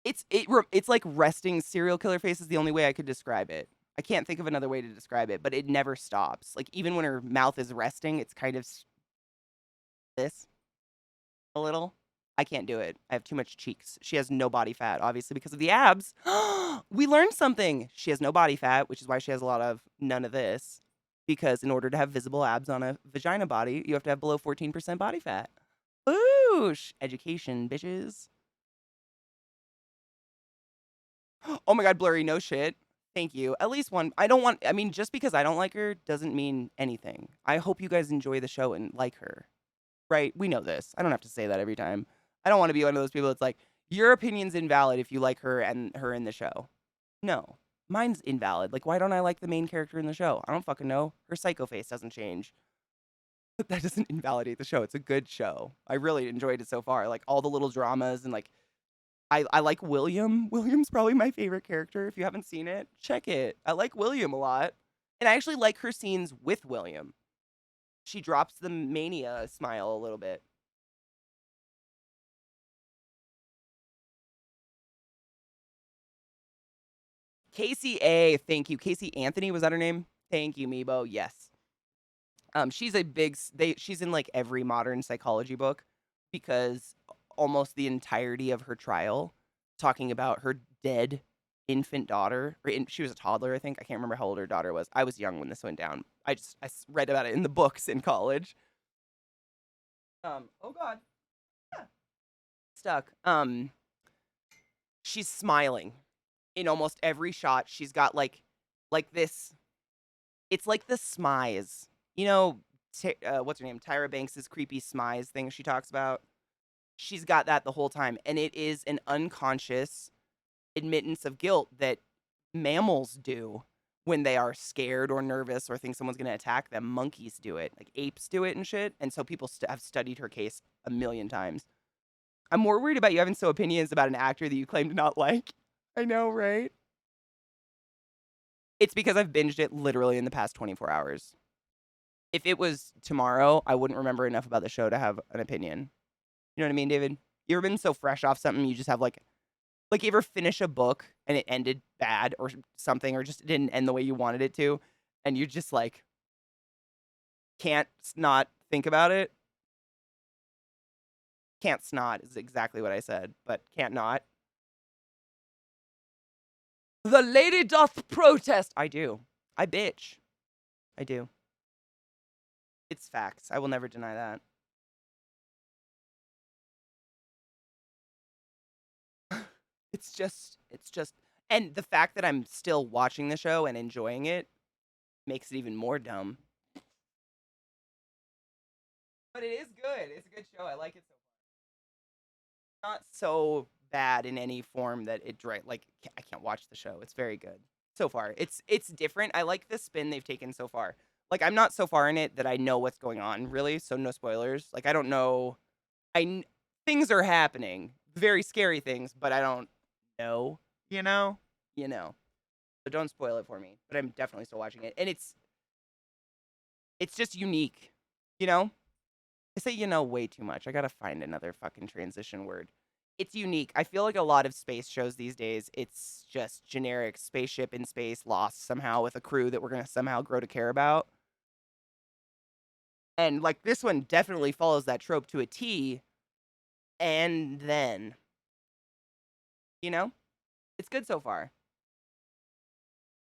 It's like resting serial killer face is the only way I could describe it. I can't think of another way to describe it, but it never stops. Like even when her mouth is resting, it's kind of this a little. I can't do it. I have too much cheeks. She has no body fat, obviously, because of the abs. We learned something. She has no body fat, which is why she has a lot of none of this. Because in order to have visible abs on a vagina body, you have to have below 14% body fat. Boosh! Education, bitches. Oh my god, Blurry, no shit. Thank you. At least one. I mean, just because I don't like her doesn't mean anything. I hope you guys enjoy the show and like her. Right? We know this. I don't have to say that every time. I don't want to be one of those people that's like, your opinion's invalid if you like her and her in the show. No. Mine's invalid. Like, why don't I like the main character in the show? I don't fucking know. Her psycho face doesn't change. But that doesn't invalidate the show. It's a good show. I really enjoyed it so far. Like, all the little dramas and, like, I like William. William's probably my favorite character. If you haven't seen it, check it. I like William a lot. And I actually like her scenes with William. She drops the mania smile a little bit. Casey A, thank you. Casey Anthony, was that her name? Thank you, Meebo. Yes. She's she's in like every modern psychology book because almost the entirety of her trial talking about her dead infant daughter, she was a toddler, I think. I can't remember how old her daughter was. I was young when this went down. I read about it in the books in college. Oh god. Yeah. Stuck. She's smiling in almost every shot. She's got like this. It's like the smize. You know, what's her name? Tyra Banks's creepy smize thing she talks about. She's got that the whole time, and it is an unconscious admittance of guilt that mammals do when they are scared or nervous or think someone's going to attack them. Monkeys do it, like apes do it and shit. And so people have studied her case a million times. I'm more worried about you having opinions about an actor that you claim to not like. I know, right? It's because I've binged it literally in the past 24 hours. If it was tomorrow, I wouldn't remember enough about the show to have an opinion. You know what I mean, David? You ever been so fresh off something you just have like you ever finish a book and it ended bad or something, or just didn't end the way you wanted it to, and you just like can't not think about it? Can't snot is exactly what I said, but can't not. The lady doth protest. I do. I bitch. I do. It's facts. I will never deny that. It's just, and the fact that I'm still watching the show and enjoying it makes it even more dumb. But it is good. It's a good show. I like it so not so bad in any form that it like I can't watch the show. It's very good so far. It's different. I like the spin they've taken so far. Like I'm not so far in it that I know what's going on really, so no spoilers. Like I don't know. Things are happening, very scary things, but I don't know. You know. So don't spoil it for me. But I'm definitely still watching it, and it's just unique. You know. I say way too much. I gotta find another fucking transition word. It's unique. I feel like a lot of space shows these days, it's just generic spaceship in space, lost somehow with a crew that we're gonna somehow grow to care about. And like this one definitely follows that trope to a T. And then, it's good so far.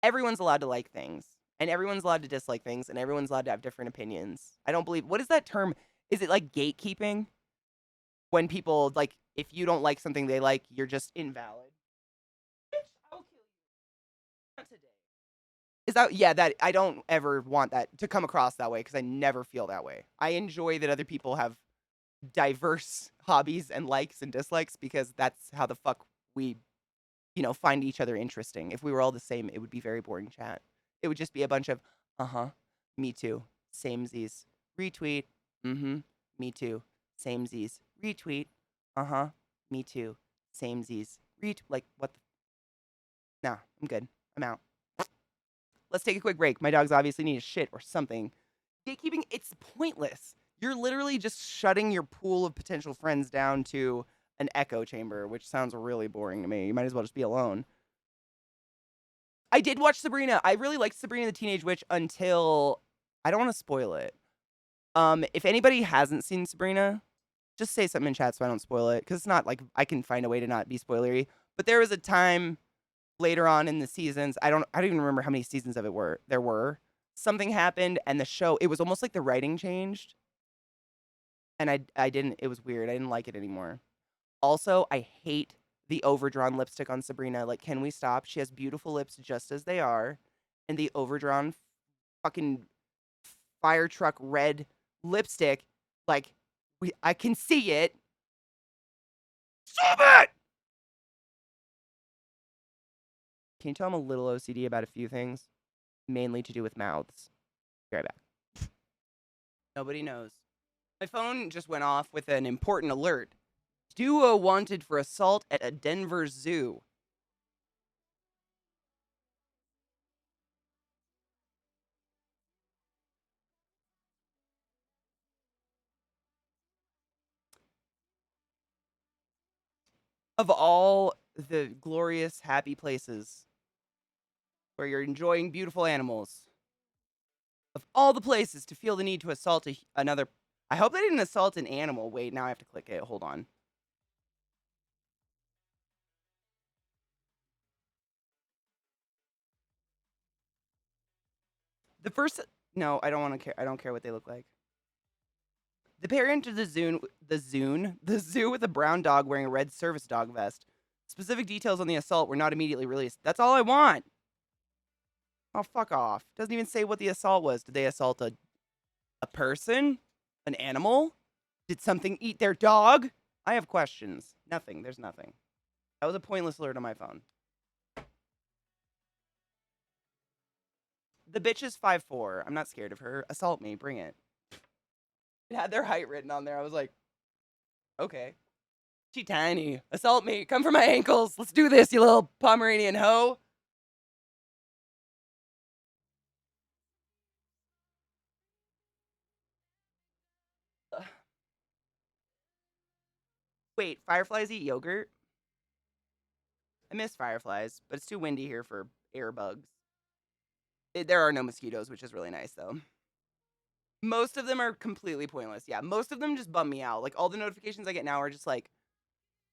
Everyone's allowed to like things, and everyone's allowed to dislike things, and everyone's allowed to have different opinions. I don't believe, what is that term? Is it like gatekeeping? When people, like, if you don't like something they like, you're just invalid. Bitch, I will kill you. Not today. Is that, yeah, that, I don't ever want that to come across that way, because I never feel that way. I enjoy that other people have diverse hobbies and likes and dislikes, because that's how the fuck we, find each other interesting. If we were all the same, it would be very boring chat. It would just be a bunch of, me too, samesies, retweet, me too, samesies, retweet, me too, samesies, like, what the, nah, I'm good, I'm out. Let's take a quick break. My dogs obviously need a shit or something. Gatekeeping, it's pointless. You're literally just shutting your pool of potential friends down to an echo chamber, which sounds really boring to me. You might as well just be alone. I did watch Sabrina. I really liked Sabrina the Teenage Witch until, I don't want to spoil it. If anybody hasn't seen Sabrina, just say something in chat so I don't spoil it, because it's not like I can find a way to not be spoilery. But there was a time later on in the seasons, I don't even remember how many seasons of it there were. Something happened, and the show, it was almost like the writing changed. And I didn't, it was weird. I didn't like it anymore. Also, I hate the overdrawn lipstick on Sabrina. Like, can we stop? She has beautiful lips just as they are. And the overdrawn fucking fire truck red lipstick, like, I can see it. Stop it! Can you tell I'm a little OCD about a few things? Mainly to do with mouths. Be right back. Nobody knows. My phone just went off with an important alert. Duo wanted for assault at a Denver zoo. Of all the glorious, happy places where you're enjoying beautiful animals, of all the places to feel the need to assault another... I hope they didn't assault an animal. Wait, now I have to click it. Hold on. The first... No, I don't want to care. I don't care what they look like. The pair entered the zoo with a brown dog wearing a red service dog vest. Specific details on the assault were not immediately released. That's all I want. Oh, fuck off. Doesn't even say what the assault was. Did they assault a person? An animal? Did something eat their dog? I have questions. Nothing. There's nothing. That was a pointless alert on my phone. The bitch is 5'4". I'm not scared of her. Assault me. Bring it. It had their height written on there. I was like, okay. She tiny. Assault me. Come for my ankles. Let's do this, you little Pomeranian hoe. Wait, fireflies eat yogurt? I miss fireflies, but it's too windy here for air bugs. There are no mosquitoes, which is really nice, though. Most of them are completely pointless. Yeah, most of them just bum me out. Like, all the notifications I get now are just like,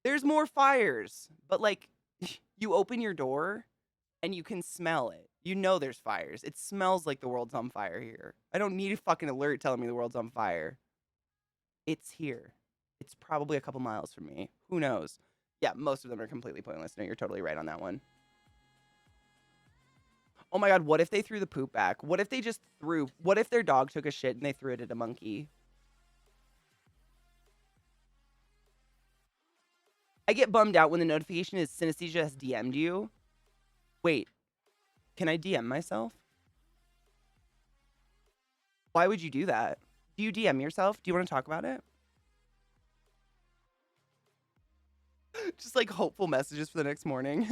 there's more fires. But, like, you open your door and you can smell it. You know there's fires. It smells like the world's on fire here. I don't need a fucking alert telling me the world's on fire. It's here. It's probably a couple miles from me. Who knows? Yeah, most of them are completely pointless. No, you're totally right on that one. Oh my god, what if they threw the poop back? What if they just threw... What if their dog took a shit and they threw it at a monkey? I get bummed out when the notification is Synesthesia has DM'd you. Wait, can I DM myself? Why would you do that? Do you DM yourself? Do you want to talk about it? Just like hopeful messages for the next morning.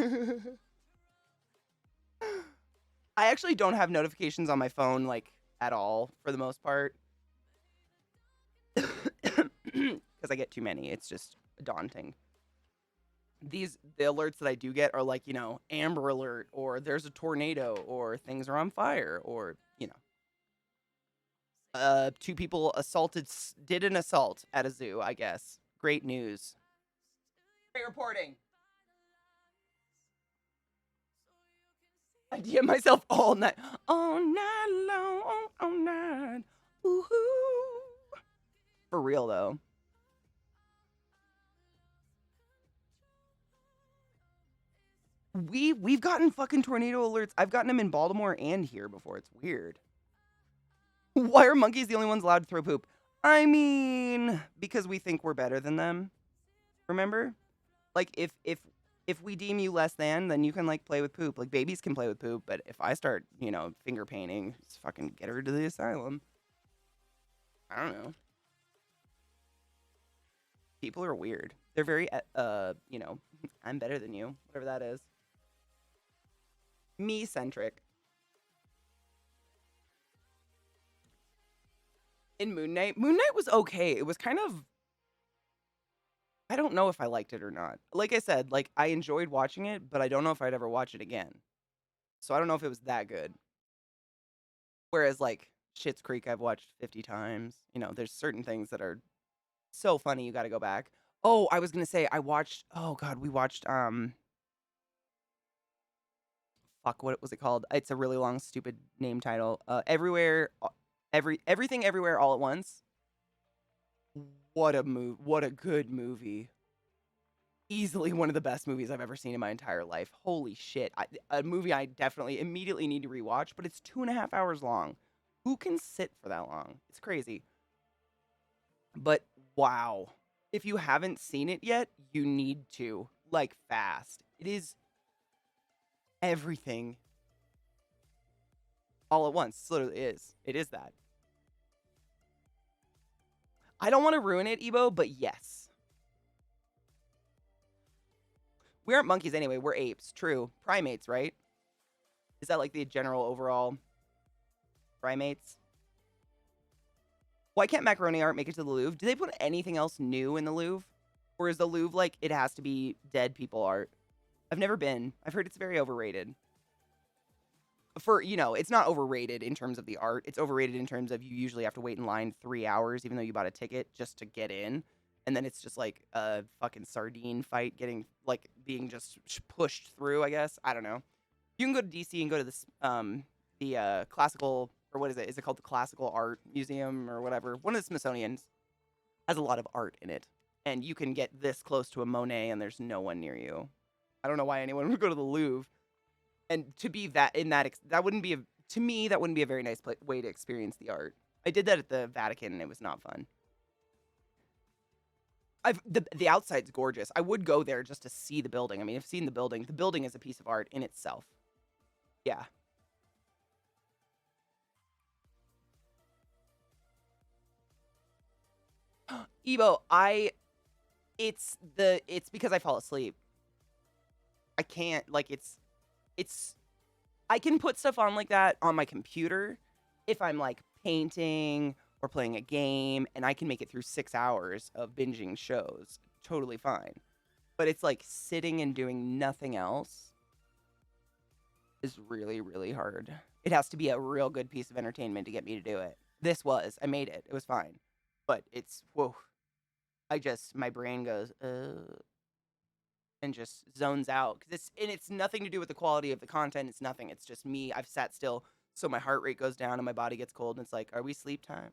I actually don't have notifications on my phone like at all for the most part. Because I get too many. It's just daunting. The alerts that I do get are like, Amber Alert, or there's a tornado, or things are on fire, or, 2 people did an assault at a zoo, I guess. Great news. Great reporting. I DM myself all night. All night long, all night. Woohoo. For real, though. We've gotten fucking tornado alerts. I've gotten them in Baltimore and here before. It's weird. Why are monkeys the only ones allowed to throw poop? I mean, because we think we're better than them. Remember? Like, if we deem you less than, then you can, like, play with poop. Like, babies can play with poop, but if I start, finger painting, just fucking get her to the asylum. I don't know. People are weird. They're very, I'm better than you. Whatever that is. Me-centric. In Moon Knight was okay. It was kind of, I don't know if I liked it or not. Like I said, like, I enjoyed watching it, but I don't know if I'd ever watch it again. So I don't know if it was that good. Whereas, like, Schitt's Creek I've watched 50 times. There's certain things that are so funny you gotta go back. Oh, I was gonna say, we watched, fuck, what was it called? It's a really long, stupid name title. Everything Everywhere All at Once. What a good movie. Easily one of the best movies I've ever seen in my entire life. Holy shit. A movie I definitely immediately need to rewatch, but it's 2.5 hours long. Who can sit for that long? It's crazy. But wow. If you haven't seen it yet, you need to. Like, fast. It is everything all at once. It literally is. It is that. I don't want to ruin it, Ebo, but yes. We aren't monkeys anyway. We're apes. True. Primates, right? Is that like the general overall primates? Why can't macaroni art make it to the Louvre? Do they put anything else new in the Louvre? Or is the Louvre like it has to be dead people art? I've never been. I've heard it's very overrated. It's not overrated in terms of the art. It's overrated in terms of you usually have to wait in line 3 hours, even though you bought a ticket, just to get in. And then it's just like a fucking sardine fight being just pushed through, I guess. I don't know. You can go to DC and go to this, the classical, or what is it? Is it called the Classical Art Museum or whatever? One of the Smithsonian's has a lot of art in it. And you can get this close to a Monet and there's no one near you. I don't know why anyone would go to the Louvre. And to be that wouldn't be to me, that wouldn't be a very nice way to experience the art. I did that at the Vatican and it was not fun. The outside's gorgeous. I would go there just to see the building. I mean, I've seen the building. The building is a piece of art in itself. Yeah. Ebo, it's because I fall asleep. I can't, I can put stuff on like that on my computer if I'm like painting or playing a game, and I can make it through 6 hours of binging shows. Totally fine. But it's like sitting and doing nothing else is really, really hard. It has to be a real good piece of entertainment to get me to do it. I made it. It was fine. But it's, whoa. My brain goes, and just zones out. It's nothing to do with the quality of the content. It's nothing. It's just me. I've sat still, so my heart rate goes down and my body gets cold. And it's like, are we sleep time?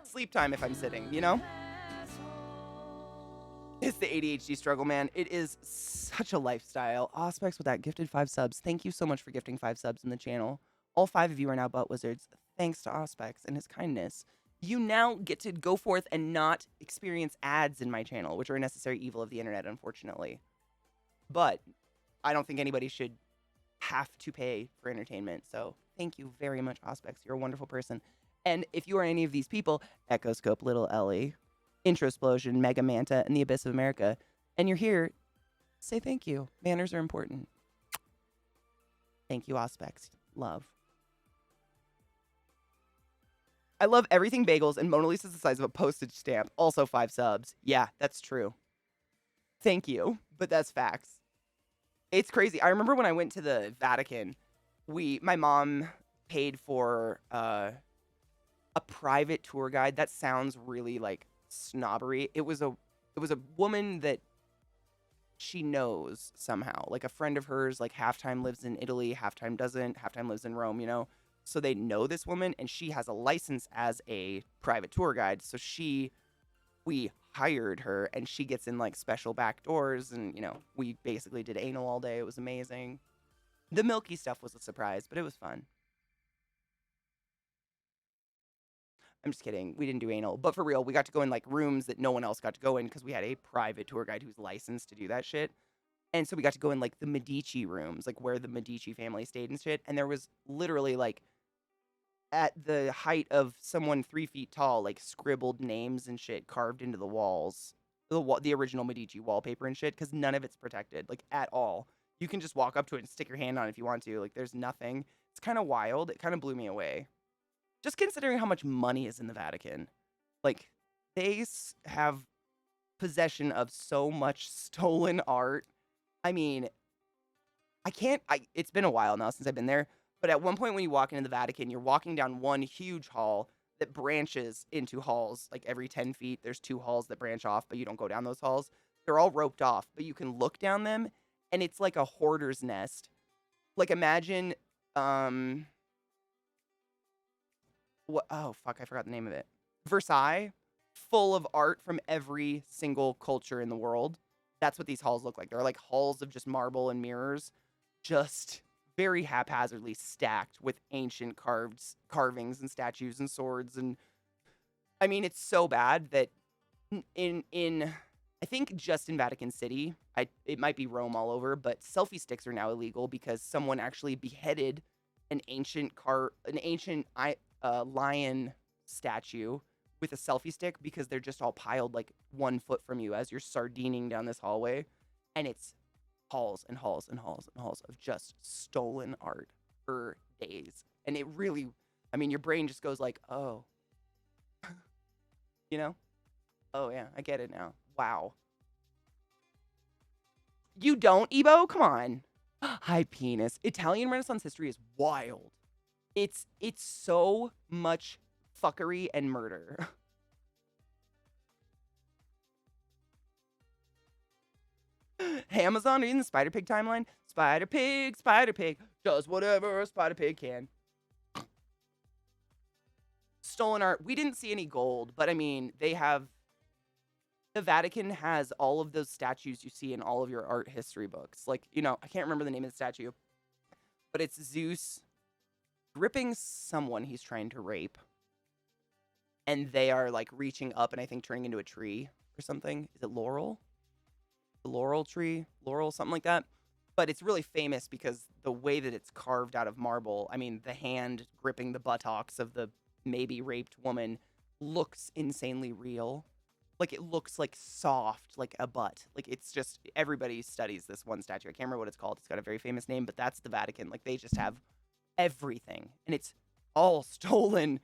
Sleep time if I'm sitting, It's the ADHD struggle, man. It is such a lifestyle. Auspex with that gifted 5 subs. Thank you so much for gifting 5 subs in the channel. All 5 of you are now butt wizards. Thanks to Auspex and his kindness. you now get to go forth and not experience ads in my channel, which are a necessary evil of the internet, unfortunately. But I don't think anybody should have to pay for entertainment. So thank you very much, Auspex. You're a wonderful person. And if you are any of these people, Echoscope, Little Ellie, Introsplosion, Mega Manta, and the Abyss of America, and you're here, say thank you. Manners are important. Thank you, Auspex. Love. I love everything bagels, and Mona Lisa's the size of a postage stamp. Also 5 subs. Yeah, that's true. Thank you, but that's facts. It's crazy. I remember when I went to the Vatican, my mom paid for a private tour guide. That sounds really like snobbery. It was a woman that she knows somehow, like a friend of hers, like half-time lives in Italy, half-time doesn't, half-time lives in Rome, you know? So they know this woman, and she has a license as a private tour guide. So we hired her, and she gets in like special back doors, and you know, we basically did anal all day. It was amazing. The milky stuff was a surprise, but it was fun. I'm just kidding. We didn't do anal, but for real, we got to go in like rooms that no one else got to go in because we had a private tour guide who's licensed to do that shit. And so we got to go in like the Medici rooms, like where the Medici family stayed and shit. And there was literally like at the height of someone 3 feet tall, like scribbled names and shit carved into the walls, the original Medici wallpaper and shit, because none of it's protected, like at all. You can just walk up to it and stick your hand on it if you want to. Like there's nothing. It's kind of wild. It kind of blew me away. Just considering how much money is in the Vatican. Like they have possession of so much stolen art. I mean, it's been a while now since I've been there, but at one point when you walk into the Vatican, you're walking down one huge hall that branches into halls. Like every 10 feet, there's 2 halls that branch off, but you don't go down those halls. They're all roped off, but you can look down them, and it's like a hoarder's nest. Like imagine, oh fuck, I forgot the name of it. Versailles, full of art from every single culture in the world. That's what these halls look like. They're like halls of just marble and mirrors, just very haphazardly stacked with ancient carvings and statues and swords. And I mean, it's so bad that in I think just in Vatican City, it might be Rome all over, but selfie sticks are now illegal because someone actually beheaded an ancient lion statue with a selfie stick because they're just all piled like 1 foot from you as you're sardining down this hallway, and it's halls and halls and halls and halls of just stolen art for days. And it really, I mean, your brain just goes like, oh, you know? Oh yeah, I get it now. Wow. You don't, Ebo? Come on. Hi, penis. Italian Renaissance history is wild. It's so much fuckery and murder. Hey, Amazon, are you in the Spider Pig timeline? Spider Pig does whatever a Spider Pig can. Stolen art. We didn't see any gold, but I mean, the Vatican has all of those statues you see in all of your art history books. Like, you know, I can't remember the name of the statue, but it's Zeus gripping someone he's trying to rape. And they are like reaching up and I think turning into a tree or something. Is it Laurel? The Laurel tree? Laurel, something like that. But it's really famous because the way that it's carved out of marble, I mean, the hand gripping the buttocks of the maybe raped woman looks insanely real. Like, it looks like soft, like a butt. Like, it's just, everybody studies this one statue. I can't remember what it's called. It's got a very famous name, but that's the Vatican. Like, they just have everything. And it's all stolen.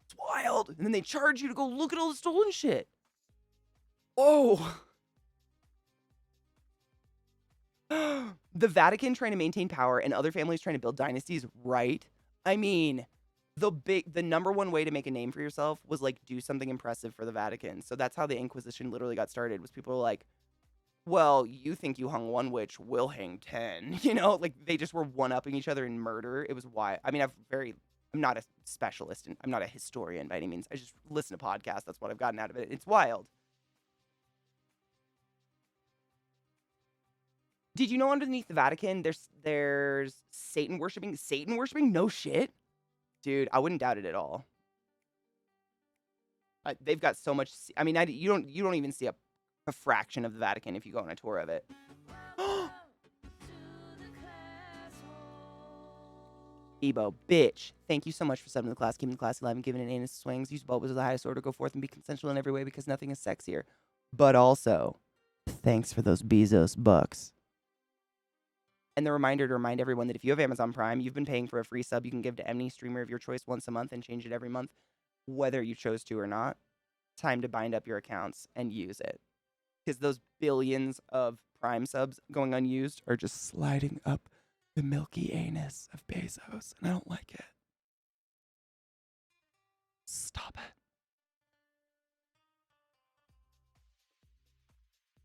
It's wild. And then they charge you to go look at all the stolen shit. Whoa. The Vatican trying to maintain power and other families trying to build dynasties, right? I mean, the number one way to make a name for yourself was like do something impressive for the Vatican. So that's how the Inquisition literally got started. Was people were like, well, you think you hung one witch, we'll hang 10. You know, like they just were one-upping each other in murder. It was why. I mean, I'm not a specialist and I'm not a historian by any means. I just listen to podcasts. That's what I've gotten out of it. It's wild. Did you know underneath the Vatican there's Satan worshiping? Satan worshiping? No shit. Dude, I wouldn't doubt it at all. They've got so much. I mean, you don't even see a fraction of the Vatican if you go on a tour of it. Ebo, bitch. Thank you so much for subbing to the class, keeping the class alive, and giving it anus swings. Use bulbs as the highest order, go forth and be consensual in every way because nothing is sexier. But also, thanks for those Bezos bucks. And the reminder to remind everyone that if you have Amazon Prime, you've been paying for a free sub you can give to any streamer of your choice once a month and change it every month, whether you chose to or not. Time to bind up your accounts and use it. Because those billions of Prime subs going unused are just sliding up the milky anus of Bezos, and I don't like it. Stop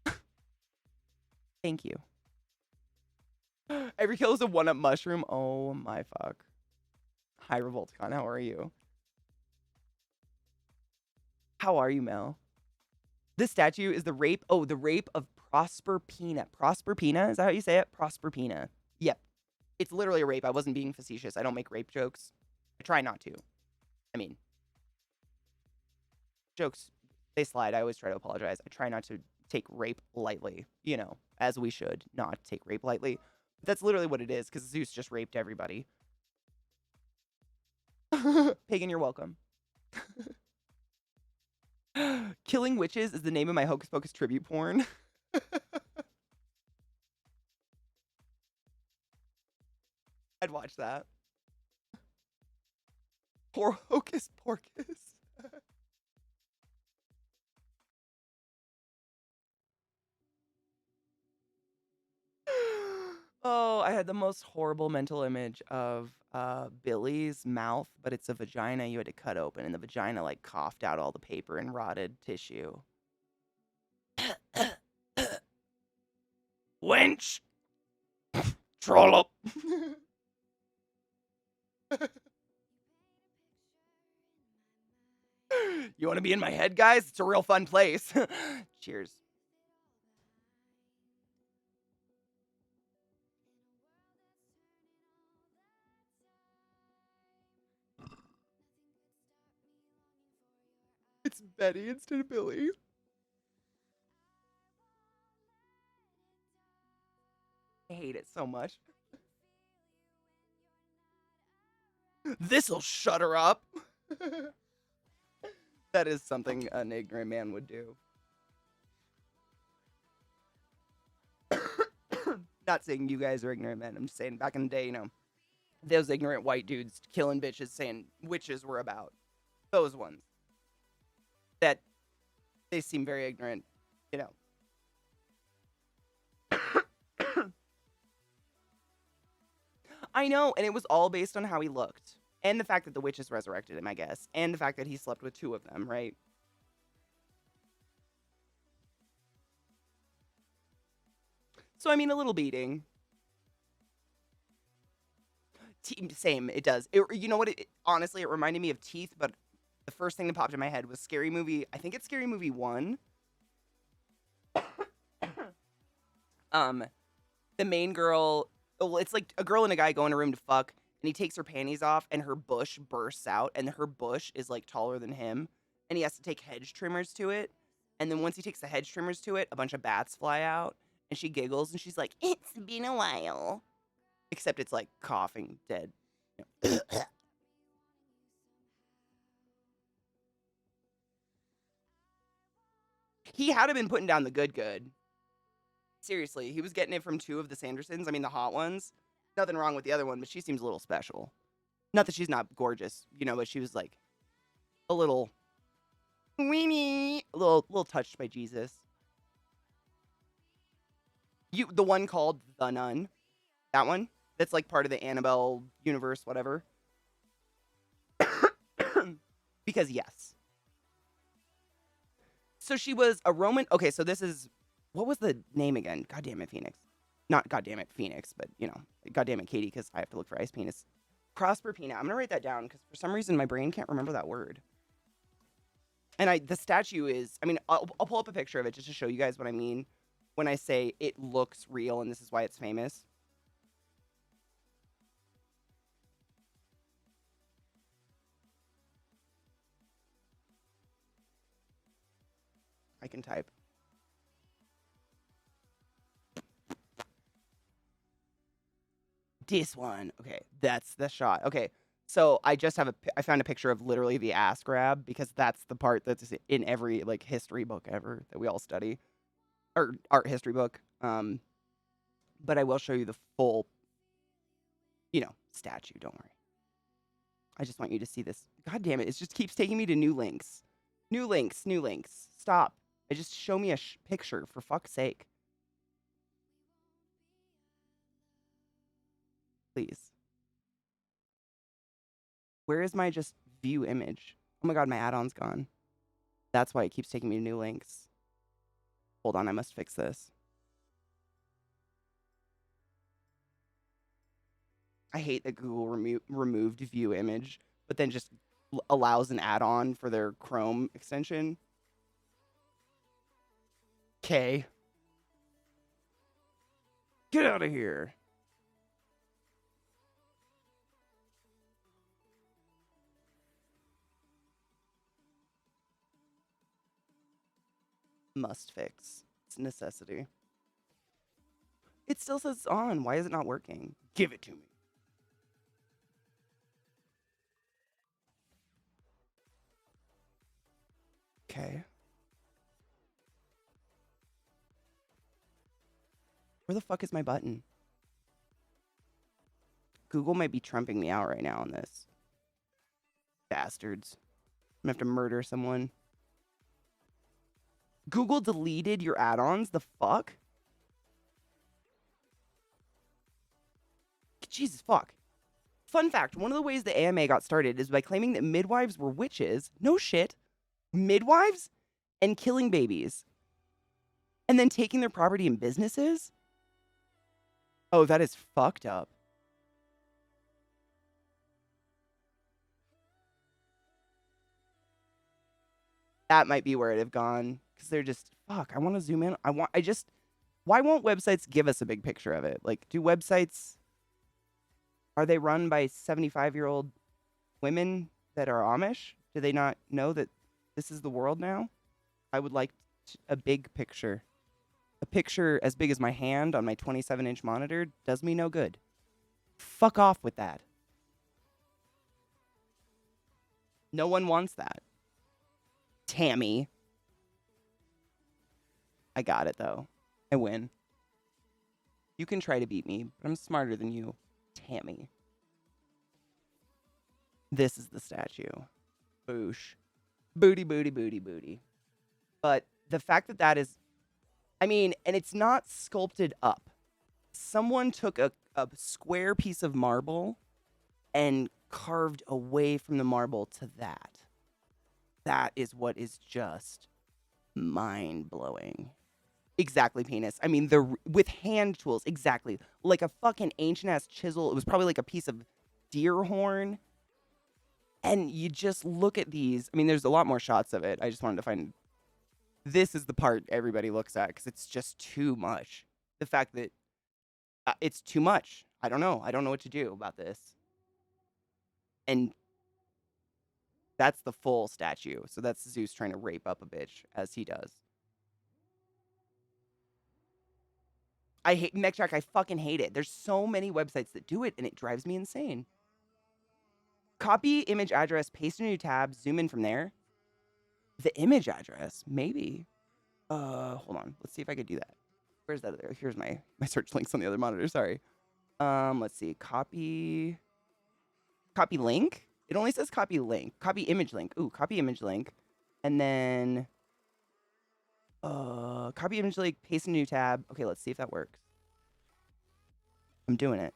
it. Thank you. Every kill is a 1-up mushroom. Oh my fuck. Hi, Revolticon. How are you? How are you, Mel? This statue is the rape. Oh, the rape of Proserpina. Proserpina? Is that how you say it? Proserpina. Yep. It's literally a rape. I wasn't being facetious. I don't make rape jokes. I try not to. I mean, jokes, they slide. I always try to apologize. I try not to take rape lightly, you know, as we should not take rape lightly. But that's literally what it is, because Zeus just raped everybody. Pagan, you're welcome. Killing Witches is the name of my Hocus Pocus tribute porn. I'd watch that. Poor Hocus Pocus. Oh, I had the most horrible mental image of Billy's mouth, but it's a vagina you had to cut open, and the vagina like coughed out all the paper and rotted tissue. Wench! Trollop! You want to be in my head, guys? It's a real fun place. Cheers. It's Betty instead of Billy. I hate it so much. This'll shut her up. That is something an ignorant man would do. Not saying you guys are ignorant men. I'm just saying back in the day, you know, those ignorant white dudes killing bitches saying witches were about. Those ones. That they seem very ignorant, you know. I know, and it was all based on how he looked. And the fact that the witches resurrected him, I guess. And the fact that he slept with 2 of them, right? So, I mean, a little beating. Same, it does. You know what? Honestly, it reminded me of Teeth, but the first thing that popped in my head was Scary Movie. I think it's Scary Movie 1. The main girl... Well, it's like a girl and a guy go in a room to fuck, and he takes her panties off, and her bush bursts out, and her bush is, like, taller than him, and he has to take hedge trimmers to it, and then once he takes the hedge trimmers to it, a bunch of bats fly out, and she giggles, and she's like, "It's been a while." Except it's, like, coughing, dead. He had been putting down the good. Seriously, he was getting it from 2 of the Sandersons. I mean, the hot ones. Nothing wrong with the other one, but she seems a little special. Not that she's not gorgeous, you know, but she was like a little weenie, a little touched by Jesus. The one called The Nun, that one, that's like part of the Annabelle universe, whatever. Because yes. So she was a Roman. Okay, so this is, what was the name again? God damn it, Phoenix. Not God damn it, Phoenix, but, you know, God damn it, Katie, because I have to look for ice penis. Proserpina. I'm going to write that down because for some reason my brain can't remember that word. And the statue is, I mean, I'll pull up a picture of it just to show you guys what I mean when I say it looks real and this is why it's famous. I can type. This one. Okay, that's the shot. Okay, so I just have I found a picture of literally the ass grab because that's the part that's in every like history book ever that we all study, or art history book. But I will show you the full, statue. Don't worry. I just want you to see this. God damn it! It just keeps taking me to new links, new links, new links. Stop! Just show me a picture for fuck's sake. Please. Where is my just view image? Oh my god, my add-on's gone. That's why it keeps taking me to new links. Hold on, I must fix this. I hate that Google removed view image, but then just allows an add-on for their Chrome extension. Okay. Get out of here. Must fix. It's a necessity. It still says it's on. Why is it not working? Give it to me. Okay. Where the fuck is my button? Google might be trumping me out right now on this. Bastards. I'm gonna have to murder someone. Google deleted your add-ons? The fuck? Jesus fuck. Fun fact, one of the ways the AMA got started is by claiming that midwives were witches. No shit. Midwives? And killing babies. And then taking their property and businesses? Oh, that is fucked up. That might be where it'd have gone. Because they're just, fuck, I want to zoom in. Why won't websites give us a big picture of it? Like, do websites, are they run by 75-year-old women that are Amish? Do they not know that this is the world now? I would like a big picture. A picture as big as my hand on my 27-inch monitor does me no good. Fuck off with that. No one wants that. Tammy. I got it, though. I win. You can try to beat me, but I'm smarter than you, Tammy. This is the statue. Boosh. Booty, booty, booty, booty. But the fact that that is... I mean, and it's not sculpted up. Someone took a square piece of marble and carved away from the marble to that. That is what is just mind-blowing. Exactly, penis. I mean, with hand tools, exactly. Like a fucking ancient-ass chisel. It was probably like a piece of deer horn. And you just look at these. I mean, there's a lot more shots of it. I just wanted to find... This is the part everybody looks at because it's just too much. The fact that it's too much. I don't know. I don't know what to do about this. And that's the full statue. So that's Zeus trying to rape up a bitch, as he does. I hate MechJack. I fucking hate it. There's so many websites that do it, and it drives me insane. Copy image address, paste a new tab, zoom in from there. The image address, maybe. Hold on. Let's see if I could do that. Where's that other? Here's my search links on the other monitor. Sorry. Let's see. Copy link. It only says copy link. Copy image link. Ooh, copy image link. And then copy image link, paste a new tab. Okay, let's see if that works. I'm doing it.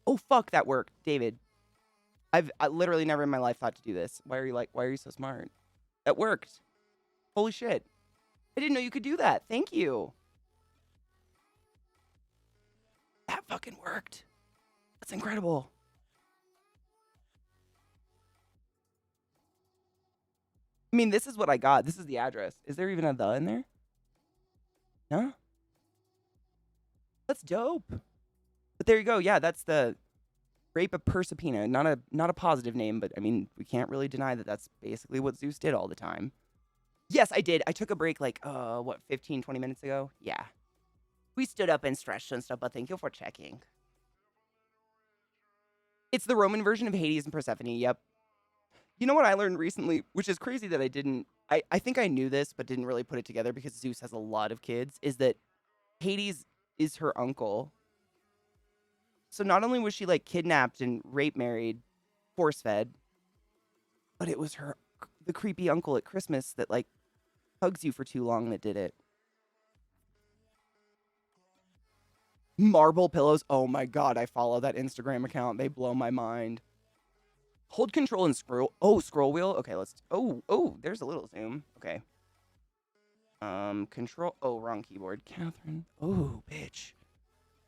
Oh fuck, that worked, David. I literally never in my life thought to do this. Why are you so smart? That worked. Holy shit. I didn't know you could do that. Thank you. That fucking worked. That's incredible. I mean, this is what I got. This is the address. Is there even a "the" in there? No? That's dope. But there you go. Yeah, that's the Rape of Proserpina. Not a positive name, but I mean, we can't really deny that that's basically what Zeus did all the time. Yes, I did. I took a break like, 15, 20 minutes ago? Yeah. We stood up and stretched and stuff, but thank you for checking. It's the Roman version of Hades and Persephone, yep. You know what I learned recently, which is crazy that I didn't... I think I knew this, but didn't really put it together because Zeus has a lot of kids, is that Hades is her uncle. So not only was she, like, kidnapped and rape married, force-fed, but it was the creepy uncle at Christmas that, like, hugs you for too long that did it. Marble pillows. Oh my god, I follow that Instagram account. They blow my mind. Hold control and scroll. Oh, scroll wheel. Okay, let's... Oh, there's a little zoom. Okay. Control... Oh, wrong keyboard. Catherine. Oh, bitch.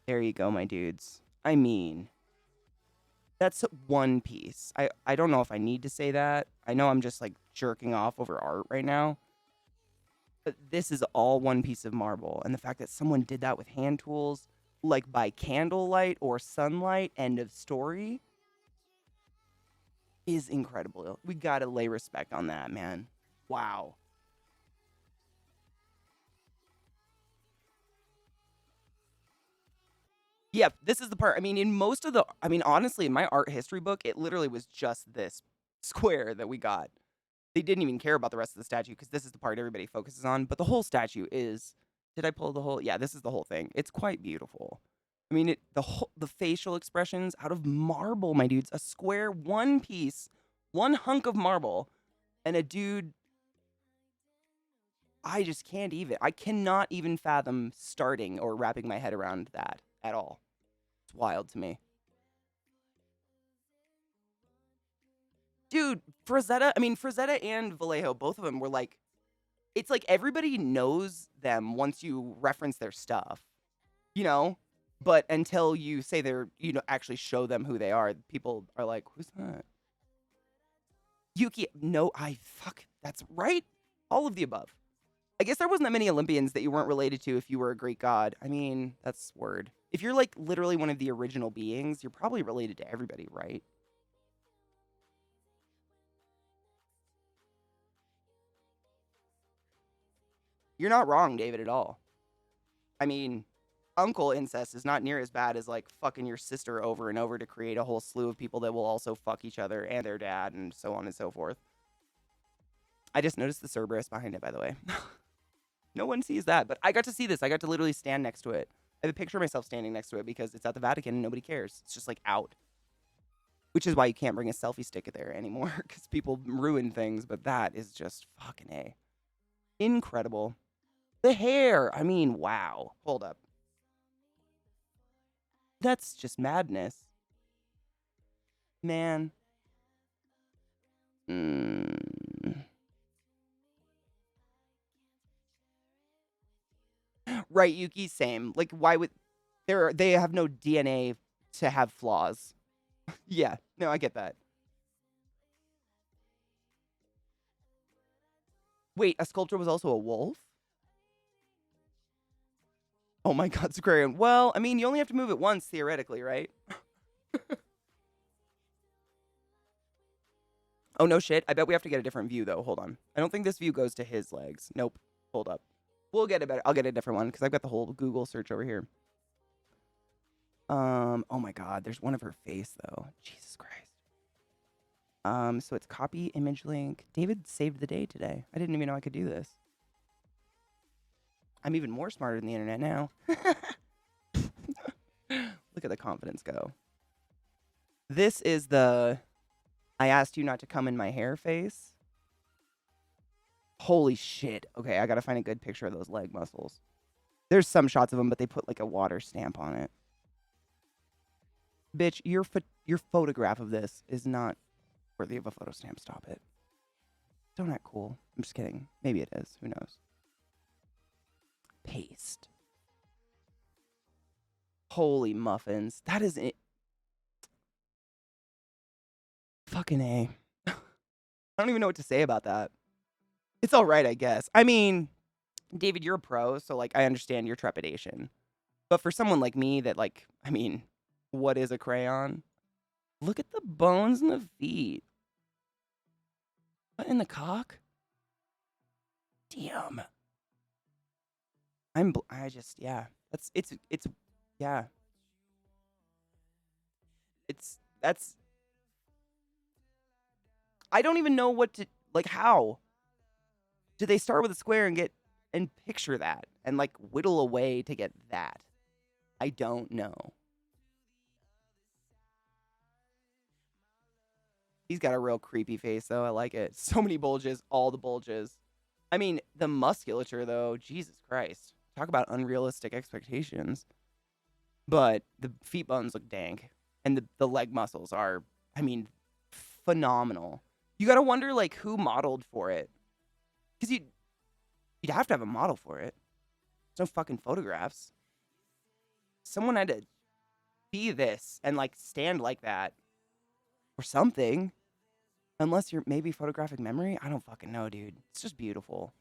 There you go, my dudes. I mean... That's one piece. I don't know if I need to say that. I know I'm just, like, jerking off over art right now. But this is all one piece of marble. And the fact that someone did that with hand tools, like by candlelight or sunlight, end of story, is incredible. We gotta lay respect on that, man. Wow. Yep, this is the part. I mean, in most of the... I mean, honestly, in my art history book, it literally was just this square that we got. They didn't even care about the rest of the statue because this is the part everybody focuses on. But the whole statue is... Did I pull the whole... Yeah, this is the whole thing. It's quite beautiful. I mean, the facial expressions out of marble, my dudes. A square, one piece, one hunk of marble, and a dude... I just can't even... I cannot even fathom starting or wrapping my head around that at all. It's wild to me. Dude, Frazetta and Vallejo, both of them were like... It's like everybody knows them once you reference their stuff, you know? But until you say actually show them who they are, people are like, who's that? Yuki, no, that's right. All of the above. I guess there wasn't that many Olympians that you weren't related to if you were a Greek god. I mean, that's word. If you're like literally one of the original beings, you're probably related to everybody, right? You're not wrong, David, at all. I mean, uncle incest is not near as bad as like fucking your sister over and over to create a whole slew of people that will also fuck each other and their dad and so on and so forth. I just noticed the Cerberus behind it, by the way. No one sees that, but I got to see this. I got to literally stand next to it. I have a picture of myself standing next to it because it's at the Vatican and nobody cares. It's just like out. Which is why you can't bring a selfie stick there anymore because people ruin things, but that is just fucking A. Incredible. The hair. I mean, wow. Hold up. That's just madness. Man. Right, Yuki, same. Like, why would... They have no DNA to have flaws. Yeah, no, I get that. Wait, a sculptor was also a wolf? Oh my god, Aquarium. Well, I mean, you only have to move it once, theoretically, right? Oh, no shit. I bet we have to get a different view, though. Hold on. I don't think this view goes to his legs. Nope. Hold up. We'll get a better... I'll get a different one, because I've got the whole Google search over here. Oh my god. There's one of her face, though. Jesus Christ. So it's copy image link. David saved the day today. I didn't even know I could do this. I'm even more smarter than the internet now. Look at the confidence go. This is the I asked you not to come in my hair face. Holy shit. Okay, I gotta find a good picture of those leg muscles. There's some shots of them, but they put like a water stamp on it. Bitch, your photograph of this is not worthy of a photo stamp. Stop it. Don't act cool. I'm just kidding. Maybe it is. Who knows? Paste. Holy muffins. That is it. Fucking A. I don't even know what to say about that. It's all right, I guess. I mean, David, you're a pro, so like I understand your trepidation. But for someone like me that like, I mean, what is a crayon? Look at the bones in the feet. What in the cock? Damn. I just, yeah. Yeah. That's, I don't even know what to, like, how? Do they start with a square and picture that and, like, whittle away to get that? I don't know. He's got a real creepy face, though. I like it. So many bulges, all the bulges. I mean, the musculature, though, Jesus Christ. Talk about unrealistic expectations. But the feet bones look dank. And the leg muscles are, I mean, phenomenal. You gotta wonder, like, who modeled for it. Because you'd have to have a model for it. There's no fucking photographs. Someone had to be this and, like, stand like that. Or something. Unless you're maybe photographic memory. I don't fucking know, dude. It's just beautiful.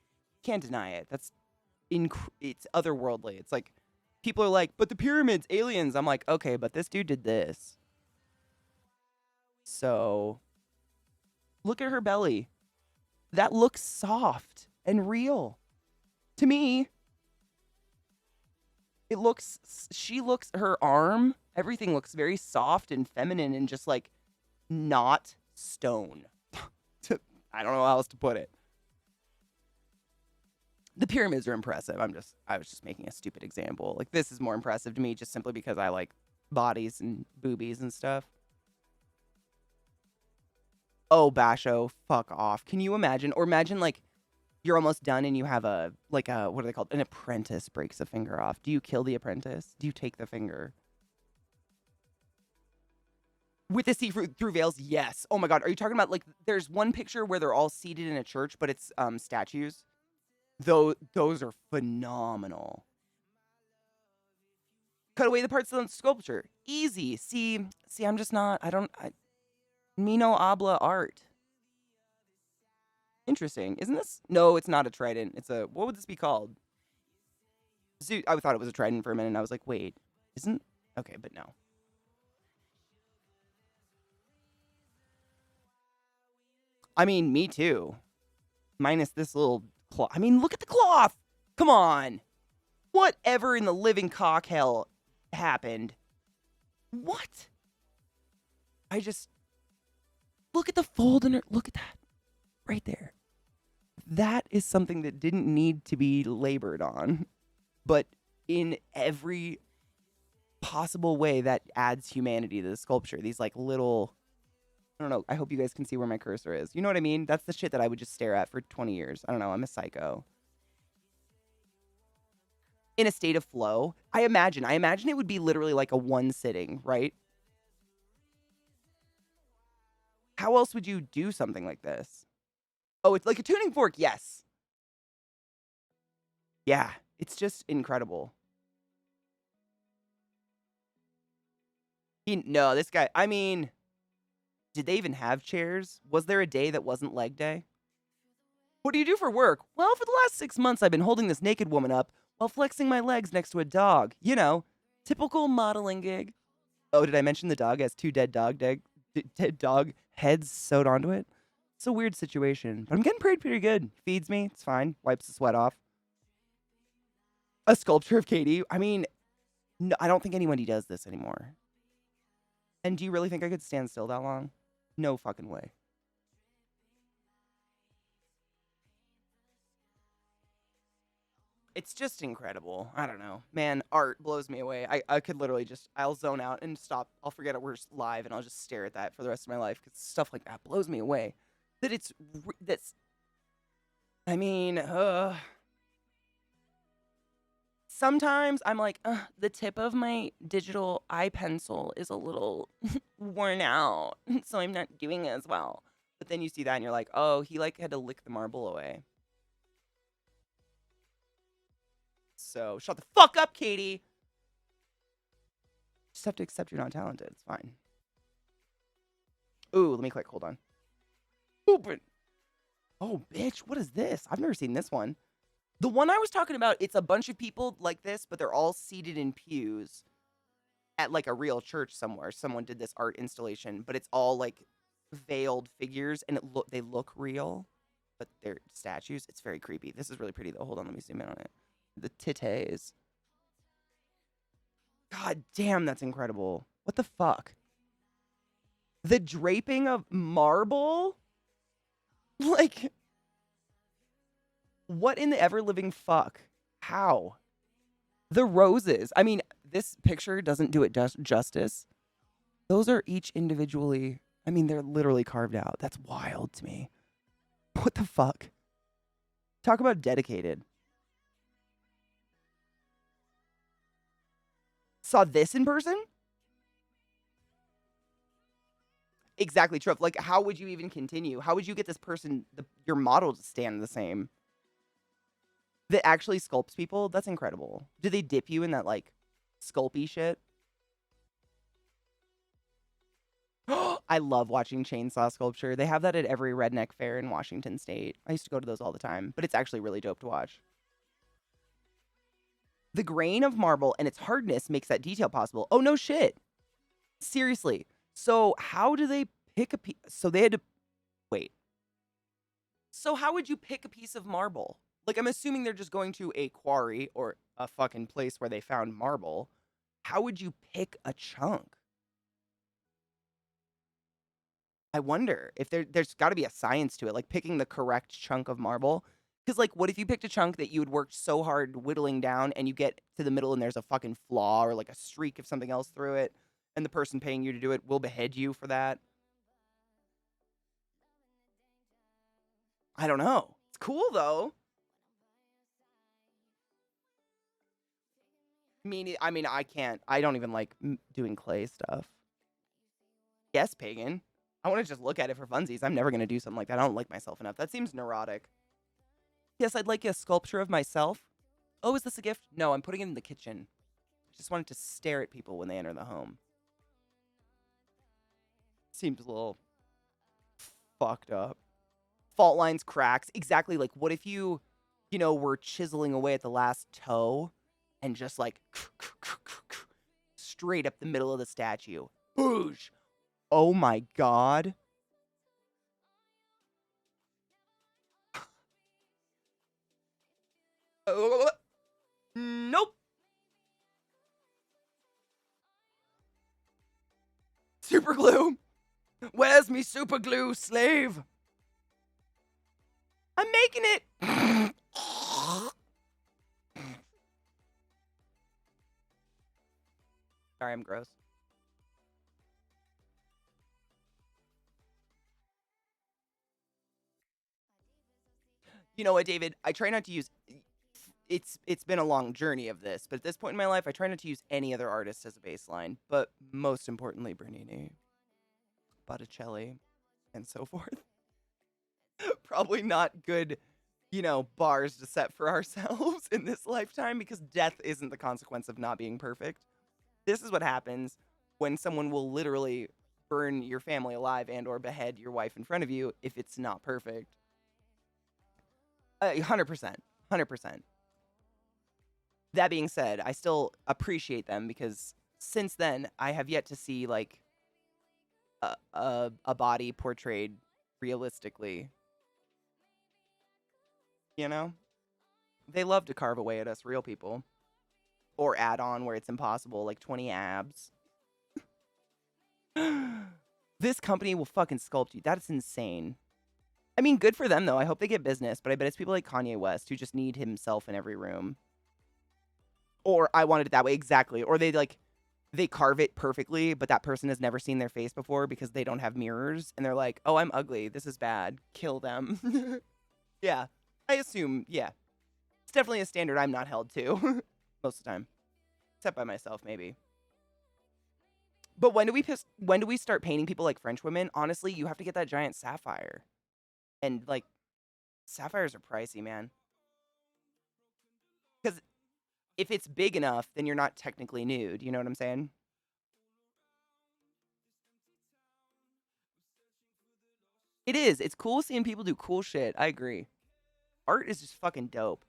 Can't deny it. It's otherworldly. It's like, people are like, but the pyramids, aliens. I'm like, okay, but this dude did this. So, look at her belly. That looks soft and real. To me, her arm, everything looks very soft and feminine and just like not stone. I don't know how else to put it. The pyramids are impressive. I was just making a stupid example. Like, this is more impressive to me just simply because I like bodies and boobies and stuff. Oh, Basho, fuck off. Can you imagine? Or imagine, like, you're almost done and you have what are they called? An apprentice breaks a finger off. Do you kill the apprentice? Do you take the finger? With the see-through veils, yes. Oh my god, are you talking about, like, there's one picture where they're all seated in a church, but it's statues? Those are phenomenal. Cut away the parts of the sculpture. Easy. See, I'm just not, me no habla art. Interesting. Isn't this? No, it's not a trident. It's a, what would this be called? I thought it was a trident for a minute, and I was like, wait, isn't? Okay, but no. I mean, me too. Minus this little cloth. I mean, look at the cloth! Come on! Whatever in the living cock hell happened? What? Look at the fold in her. Look at that. Right there. That is something that didn't need to be labored on. But in every possible way that adds humanity to the sculpture. These, like, little, I don't know. I hope you guys can see where my cursor is. You know what I mean? That's the shit that I would just stare at for 20 years. I don't know. I'm a psycho. In a state of flow. I imagine it would be literally like a one sitting, right? How else would you do something like this? Oh, it's like a tuning fork. Yes. Yeah. It's just incredible. No, this guy, I mean, did they even have chairs? Was there a day that wasn't leg day? What do you do for work? Well, for the last 6 months, I've been holding this naked woman up while flexing my legs next to a dog. You know, typical modeling gig. Oh, did I mention the dog has two dead dog heads sewed onto it? It's a weird situation, but I'm getting paid pretty good. Feeds me, it's fine. Wipes the sweat off. A sculpture of Katie. I mean, no, I don't think anybody does this anymore. And do you really think I could stand still that long? No fucking way. It's just incredible. I don't know. Man, art blows me away. I could literally just, I'll zone out and stop. I'll forget we're live and I'll just stare at that for the rest of my life because stuff like that blows me away. I mean, sometimes I'm like, the tip of my digital eye pencil is a little worn out, so I'm not doing as well. But then you see that and you're like, oh, he like had to lick the marble away. So shut the fuck up, Katie. Just have to accept you're not talented. It's fine. Ooh, let me click. Hold on. Open. Oh, bitch. What is this? I've never seen this one. The one I was talking about, it's a bunch of people like this, but they're all seated in pews at like a real church somewhere. Someone did this art installation, but it's all like veiled figures and they look real. but they're statues. It's very creepy. This is really pretty though. Hold on, let me zoom in on it. The titties. God damn, that's incredible. What the fuck? The draping of marble? Like, what in the ever-living fuck? How? The roses. I mean, this picture doesn't do it justice. Those are each individually, I mean, they're literally carved out. That's wild to me. What the fuck? Talk about dedicated. Saw this in person? Exactly, Truff. Like, how would you even continue? How would you get this person, your model, to stand the same? That actually sculpts people? That's incredible. Do they dip you in that, like, sculpey shit? I love watching chainsaw sculpture. They have that at every redneck fair in Washington State. I used to go to those all the time, but it's actually really dope to watch. The grain of marble and its hardness makes that detail possible. Oh, no shit. Seriously. So how do they pick a piece? So they had to... Wait. So how would you pick a piece of marble? Like, I'm assuming they're just going to a quarry or a fucking place where they found marble. How would you pick a chunk? I wonder if there's got to be a science to it, like picking the correct chunk of marble. Because, like, what if you picked a chunk that you had worked so hard whittling down and you get to the middle and there's a fucking flaw or, like, a streak of something else through it, and the person paying you to do it will behead you for that? I don't know. It's cool, though. I mean, I don't even like doing clay stuff. Yes, pagan. I want to just look at it for funsies. I'm never going to do something like that. I don't like myself enough. That seems neurotic. Yes, I'd like a sculpture of myself. Oh, is this a gift? No, I'm putting it in the kitchen. Just wanted to stare at people when they enter the home. Seems a little fucked up. Fault lines, cracks. Exactly. Like, what if you were chiseling away at the last toe and just like straight up the middle of the statue? Boosh! Oh my god. Nope. Super glue. Where's me super glue, slave? I'm making it. Sorry, I'm gross. You know what, David? I try not to use... It's been a long journey of this, but at this point in my life, I try not to use any other artist as a baseline. But most importantly, Bernini, Botticelli, and so forth. Probably not good, bars to set for ourselves in this lifetime, because death isn't the consequence of not being perfect. This is what happens when someone will literally burn your family alive and or behead your wife in front of you if it's not perfect. 100%. 100%. That being said, I still appreciate them because since then, I have yet to see, like, a body portrayed realistically. You know? They love to carve away at us real people. Or add on where it's impossible, like 20 abs. This company will fucking sculpt you. That's insane. I mean, good for them, though. I hope they get business, but I bet it's people like Kanye West who just need himself in every room. Or I wanted it that way, exactly. Or they carve it perfectly, but that person has never seen their face before because they don't have mirrors. And they're like, oh, I'm ugly. This is bad. Kill them. Yeah. I assume, yeah. It's definitely a standard I'm not held to. Most of the time. Except by myself, maybe. But when do we start painting people like French women? Honestly, you have to get that giant sapphire. And, like, sapphires are pricey, man. Because if it's big enough, then you're not technically nude. You know what I'm saying? It is. It's cool seeing people do cool shit. I agree. Art is just fucking dope.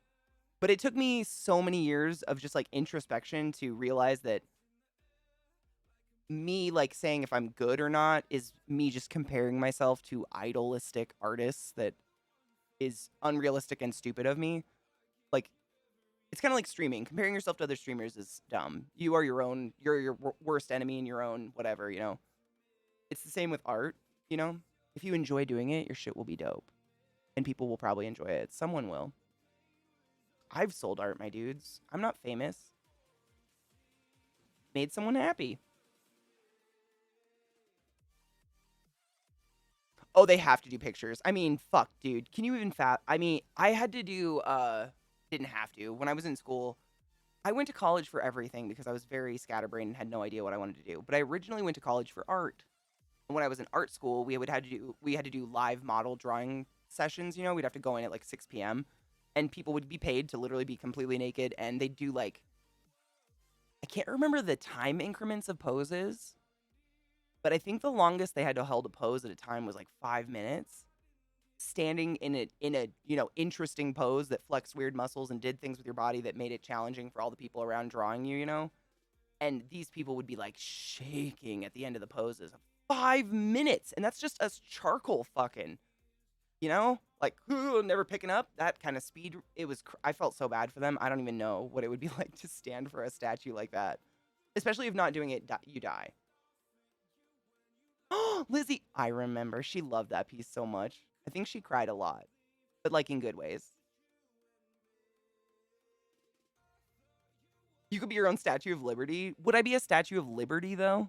But it took me so many years of just, like, introspection to realize that me, like, saying if I'm good or not is me just comparing myself to idolistic artists that is unrealistic and stupid of me. Like, it's kind of like streaming. Comparing yourself to other streamers is dumb. You're your worst enemy in your own whatever, you know? It's the same with art, you know? If you enjoy doing it, your shit will be dope. And people will probably enjoy it. Someone will. I've sold art, my dudes. I'm not famous. Made someone happy. Oh, they have to do pictures. I mean, fuck, dude. Can you even I mean, I had to do, didn't have to. When I was in school, I went to college for everything because I was very scatterbrained and had no idea what I wanted to do. But I originally went to college for art. And when I was in art school, we had to do live model drawing sessions, you know? We'd have to go in at like 6 p.m. and people would be paid to literally be completely naked, and they'd do like, I can't remember the time increments of poses, but I think the longest they had to hold a pose at a time was like 5 minutes, standing in a you know, interesting pose that flexed weird muscles and did things with your body that made it challenging for all the people around drawing you, you know? And these people would be like shaking at the end of the poses. 5 minutes, and that's just us charcoal fucking, you know, like never picking up that kind of speed. It was I felt so bad for them. I don't even know what it would be like to stand for a statue like that, especially if not doing it you die. Oh, Lizzie, I remember, she loved that piece so much. I think she cried a lot, but like in good ways. You could be your own Statue of Liberty. Would I be a Statue of Liberty though?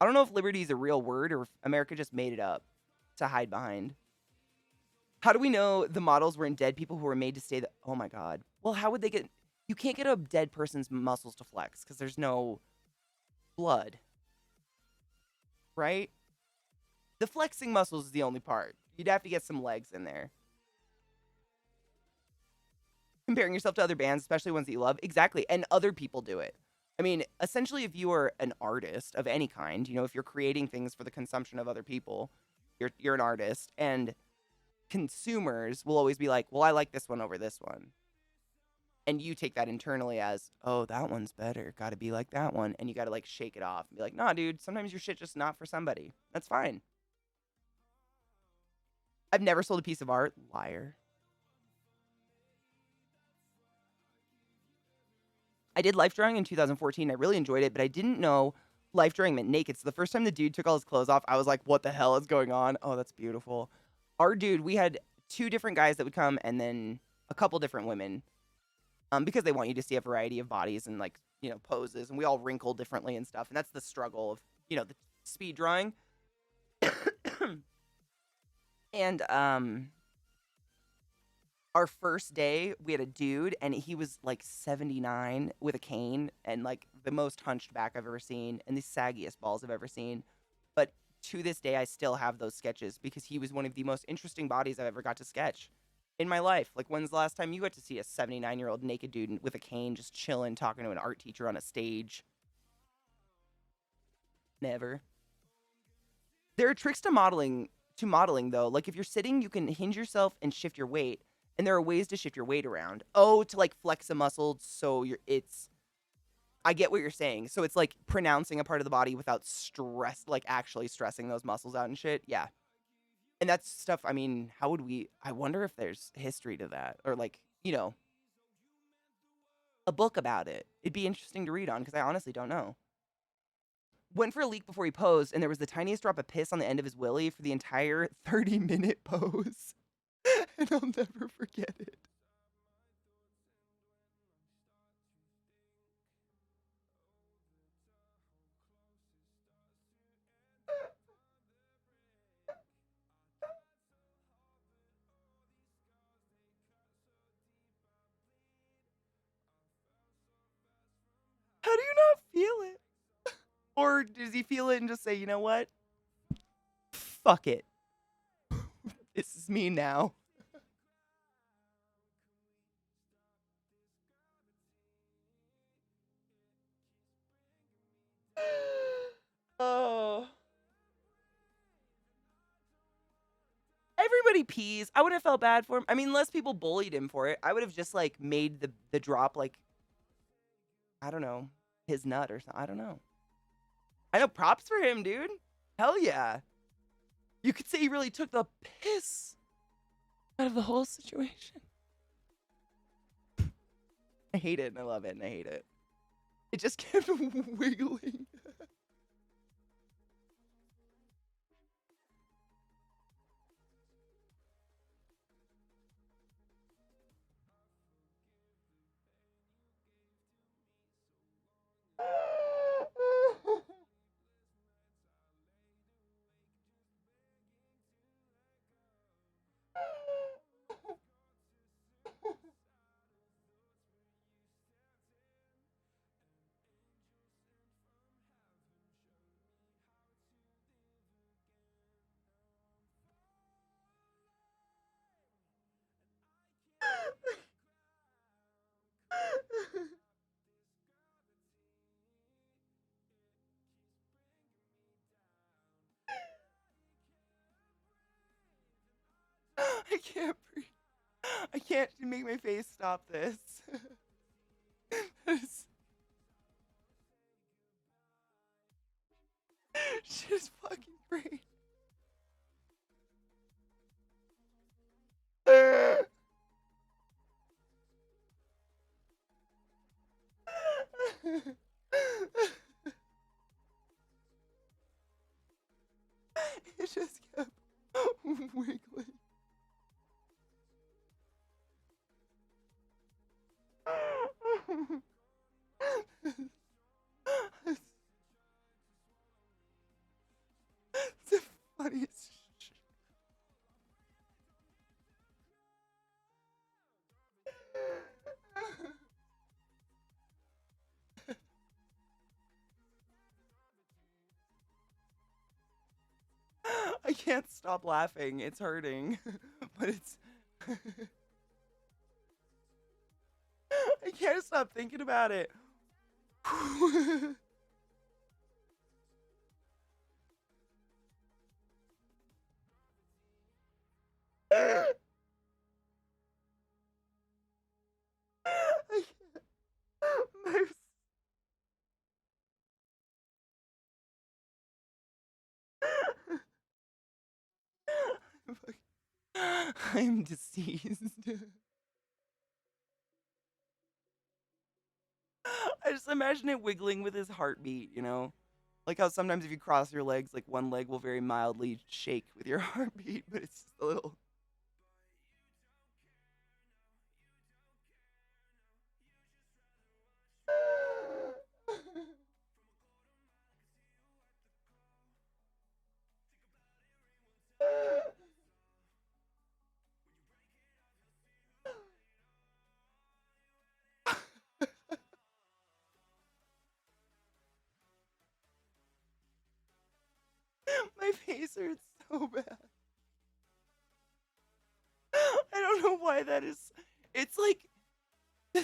I don't know if liberty is a real word or if America just made it up to hide behind. How do we know the models weren't dead people who were made to stay oh my god. Well, how would they get, you can't get a dead person's muscles to flex because there's no blood. Right? The flexing muscles is the only part. You'd have to get some legs in there. Comparing yourself to other bands, especially ones that you love. Exactly. And other people do it. I mean, essentially, if you are an artist of any kind, you know, if you're creating things for the consumption of other people, you're an artist, and consumers will always be like, well, I like this one over this one. And you take that internally as, oh, that one's better. Got to be like that one. And you got to like shake it off and be like, nah, dude, sometimes your shit just not for somebody. That's fine. I've never sold a piece of art. Liar. I did life drawing in 2014. I really enjoyed it, but I didn't know life drawing meant naked. So the first time the dude took all his clothes off, I was like, what the hell is going on? Oh, that's beautiful. Our dude, we had 2 different guys that would come and then a couple different women, because they want you to see a variety of bodies and like, you know, poses, and we all wrinkle differently and stuff. And that's the struggle of, you know, the speed drawing. And our first day, we had a dude, and he was like 79 with a cane and like the most hunched back I've ever seen and the saggiest balls I've ever seen. But to this day, I still have those sketches because he was one of the most interesting bodies I've ever got to sketch in my life. Like, when's the last time you got to see a 79-year-old naked dude with a cane just chilling, talking to an art teacher on a stage? Never. There are tricks to modeling though. Like, if you're sitting, you can hinge yourself and shift your weight. And there are ways to shift your weight around. Oh, to like flex a muscle so I get what you're saying. So it's like pronouncing a part of the body without stress, like actually stressing those muscles out and shit. Yeah. And that's stuff, I mean, I wonder if there's history to that, or like, you know, a book about it. It'd be interesting to read on because I honestly don't know. Went for a leak before he posed, and there was the tiniest drop of piss on the end of his willy for the entire 30-minute pose. And I'll never forget it. How do you not feel it? Or does he feel it and just say, you know what? Fuck it. This is me now. Oh. Everybody pees. I would have felt bad for him. I mean, less people bullied him for it. I would have just like made the drop like, I don't know, his nut or something. I don't know. I know, props for him, dude. Hell yeah. You could say he really took the piss. out of the whole situation. I hate it and I love it and I hate it. It just kept wiggling. I can't breathe. I can't make my face stop this. She's fucking great. It just kept wiggling. It's the funniest shit. I can't stop laughing. It's hurting. But it's I can't stop thinking about it. I can't. I'm deceased. I just imagine it wiggling with his heartbeat, you know? Like how sometimes if you cross your legs, like one leg will very mildly shake with your heartbeat, but it's just a little. My face hurts so bad. I don't know why that is. It's like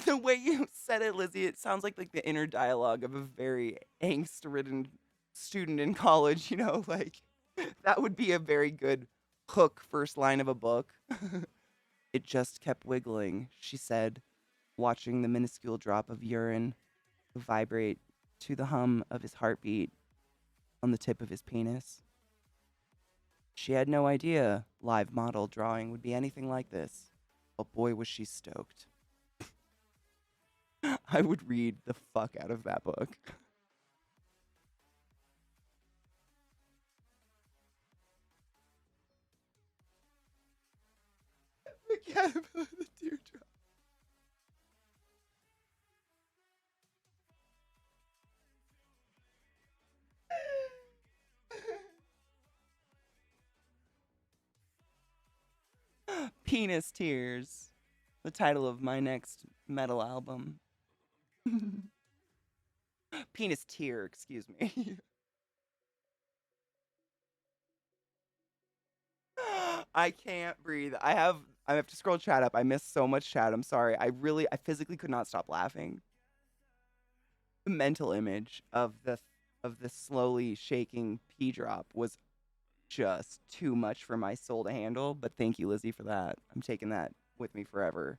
the way you said it, Lizzie. It sounds like the inner dialogue of a very angst-ridden student in college. You know, like that would be a very good hook first line of a book. It just kept wiggling, she said, watching the minuscule drop of urine vibrate to the hum of his heartbeat on the tip of his penis. She had no idea live model drawing would be anything like this, but boy was she stoked. I would read the fuck out of that book. The caterpillar, the teardrop. Penis Tears, the title of my next metal album. Penis Tear, excuse me. I can't breathe. I have to scroll chat up. I missed so much chat. I'm sorry. I physically could not stop laughing. The mental image of the slowly shaking pee drop was just too much for my soul to handle. But thank you, Lizzie, for that. I'm taking that with me forever.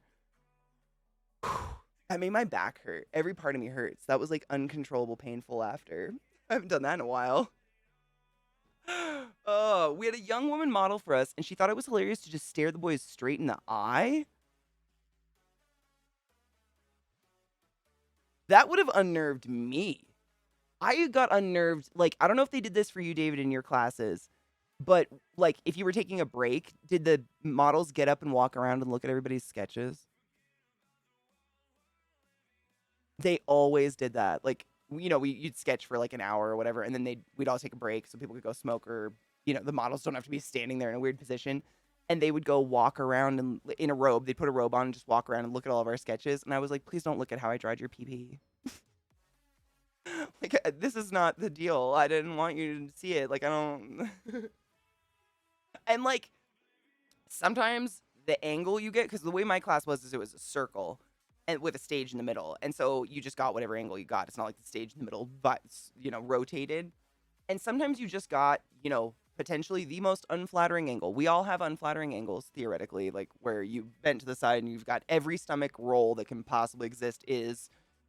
That made my back hurt. Every part of me hurts. That was like uncontrollable, painful laughter. I haven't done that in a while. Oh, we had a young woman model for us, and she thought it was hilarious to just stare the boys straight in the eye. That would have unnerved me. I got unnerved. Like, I don't know if they did this for you, David, in your classes, but like, if you were taking a break, did the models get up and walk around and look at everybody's sketches? They always did that. Like, you'd sketch for like an hour or whatever, and then we'd all take a break so people could go smoke, or the models don't have to be standing there in a weird position. And they would go walk around and in a robe. They'd put a robe on and just walk around and look at all of our sketches. And I was like, please don't look at how I dried your PP. Like, this is not the deal. I didn't want you to see it. Like, I don't. And like, sometimes the angle you get, because the way my class was is it was a circle and with a stage in the middle, and so you just got whatever angle you got. It's not like the stage in the middle but rotated. And sometimes you just got potentially the most unflattering angle. We all have unflattering angles theoretically, like where you bent to the side and you've got every stomach roll that can possibly exist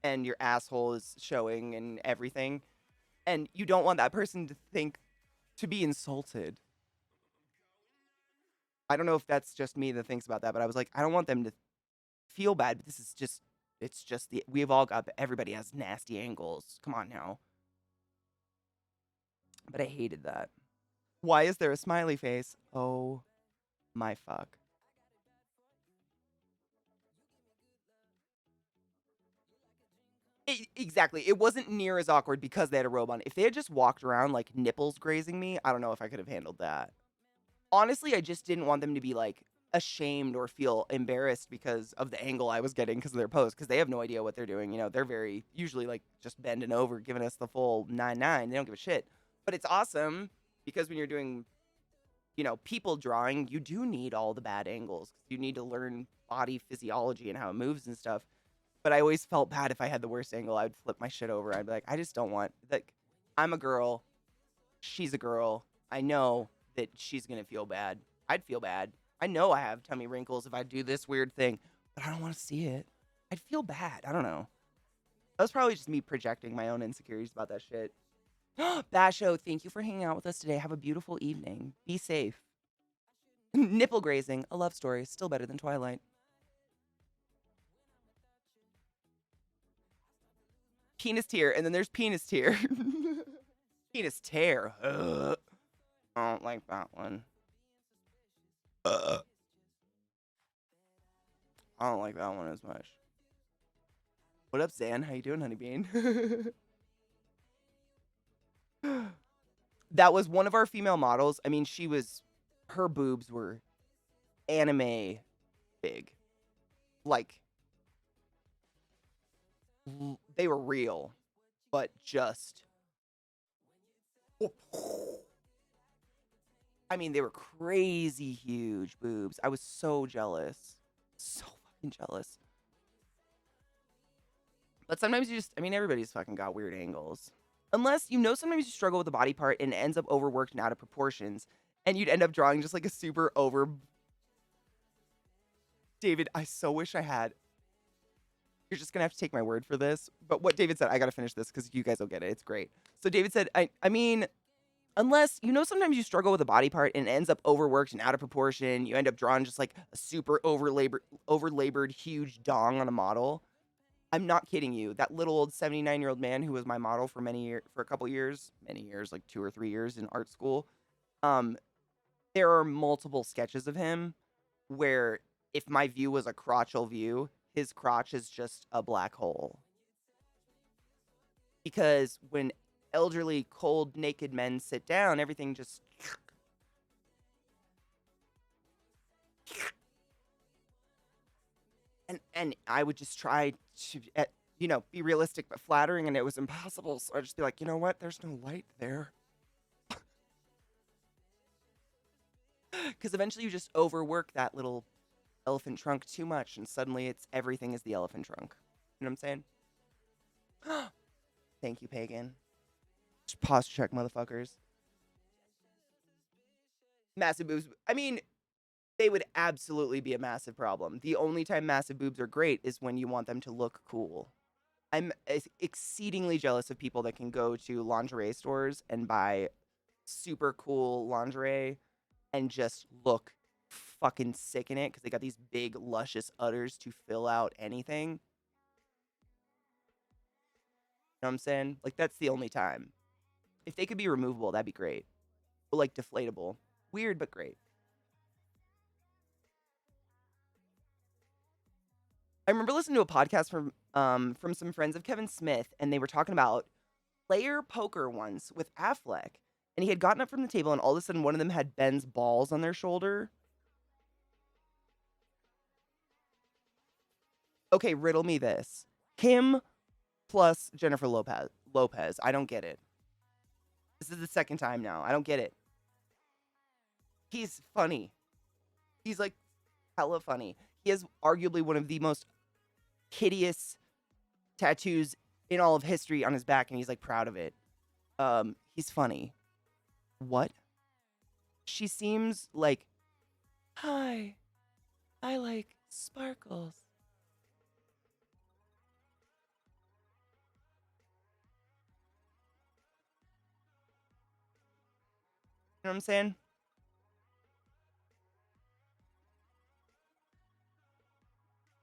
and your asshole is showing and everything, and you don't want that person to be insulted. I don't know if that's just me that thinks about that, but I was like, I don't want them to feel bad, but it's just everybody has nasty angles. Come on now. But I hated that. Why is there a smiley face? Oh my fuck. Exactly. It wasn't near as awkward because they had a robe on. If they had just walked around like nipples grazing me, I don't know if I could have handled that. Honestly, I just didn't want them to be like ashamed or feel embarrassed because of the angle I was getting because of their pose, because they have no idea what they're doing. They're very usually like just bending over, giving us the full 9-9. They don't give a shit. But it's awesome because when you're doing, people drawing, you do need all the bad angles. You need to learn body physiology and how it moves and stuff. But I always felt bad if I had the worst angle. I would flip my shit over. I'd be like, I just don't want, like, I'm a girl. She's a girl. I know that she's going to feel bad. I'd feel bad. I know I have tummy wrinkles if I do this weird thing, but I don't want to see it. I'd feel bad. I don't know. That was probably just me projecting my own insecurities about that shit. Basho, thank you for hanging out with us today. Have a beautiful evening. Be safe. Nipple grazing, a love story, still better than Twilight. Penis tear, and then there's penis tear. Penis tear. Ugh. I don't like that one. I don't like that one as much. What up, Zan? How you doing, honeybean? That was one of our female models. I mean, her boobs were anime big. Like, they were real, but just... I mean, they were crazy huge boobs. I was so jealous. So fucking jealous. But sometimes everybody's fucking got weird angles. Unless, sometimes you struggle with a body part and it ends up overworked and out of proportions. And you'd end up drawing just like a super over... David, I so wish I had... You're just going to have to take my word for this. But what David said, I got to finish this because you guys will get it. It's great. So David said, I mean... Unless, sometimes you struggle with a body part and it ends up overworked and out of proportion. You end up drawing just like a super over-labored huge dong on a model. I'm not kidding you. That little old 79-year-old man who was my model for a couple years, like 2 or 3 years in art school. There are multiple sketches of him where if my view was a crotchal view, his crotch is just a black hole. Because when elderly, cold, naked men sit down, everything just... And I would just try to, be realistic but flattering, and it was impossible. So I'd just be like, you know what? There's no light there. Because eventually you just overwork that little elephant trunk too much, and suddenly everything is the elephant trunk. You know what I'm saying? Thank you, Pagan. Just pause check, motherfuckers. Massive boobs. I mean, they would absolutely be a massive problem. The only time massive boobs are great is when you want them to look cool. I'm exceedingly jealous of people that can go to lingerie stores and buy super cool lingerie and just look fucking sick in it because they got these big, luscious udders to fill out anything. You know what I'm saying? Like, that's the only time. If they could be removable, that'd be great. But, like, deflatable. Weird, but great. I remember listening to a podcast from some friends of Kevin Smith, and they were talking about player poker once with Affleck. And he had gotten up from the table, and all of a sudden, one of them had Ben's balls on their shoulder. Okay, riddle me this. Him plus Jennifer Lopez. I don't get it. This is the second time now. I don't get it. He's funny. He's like hella funny. He has arguably one of the most hideous tattoos in all of history on his back, and he's like proud of it. He's funny. What? She seems like, hi, I like sparkles. You know what I'm saying?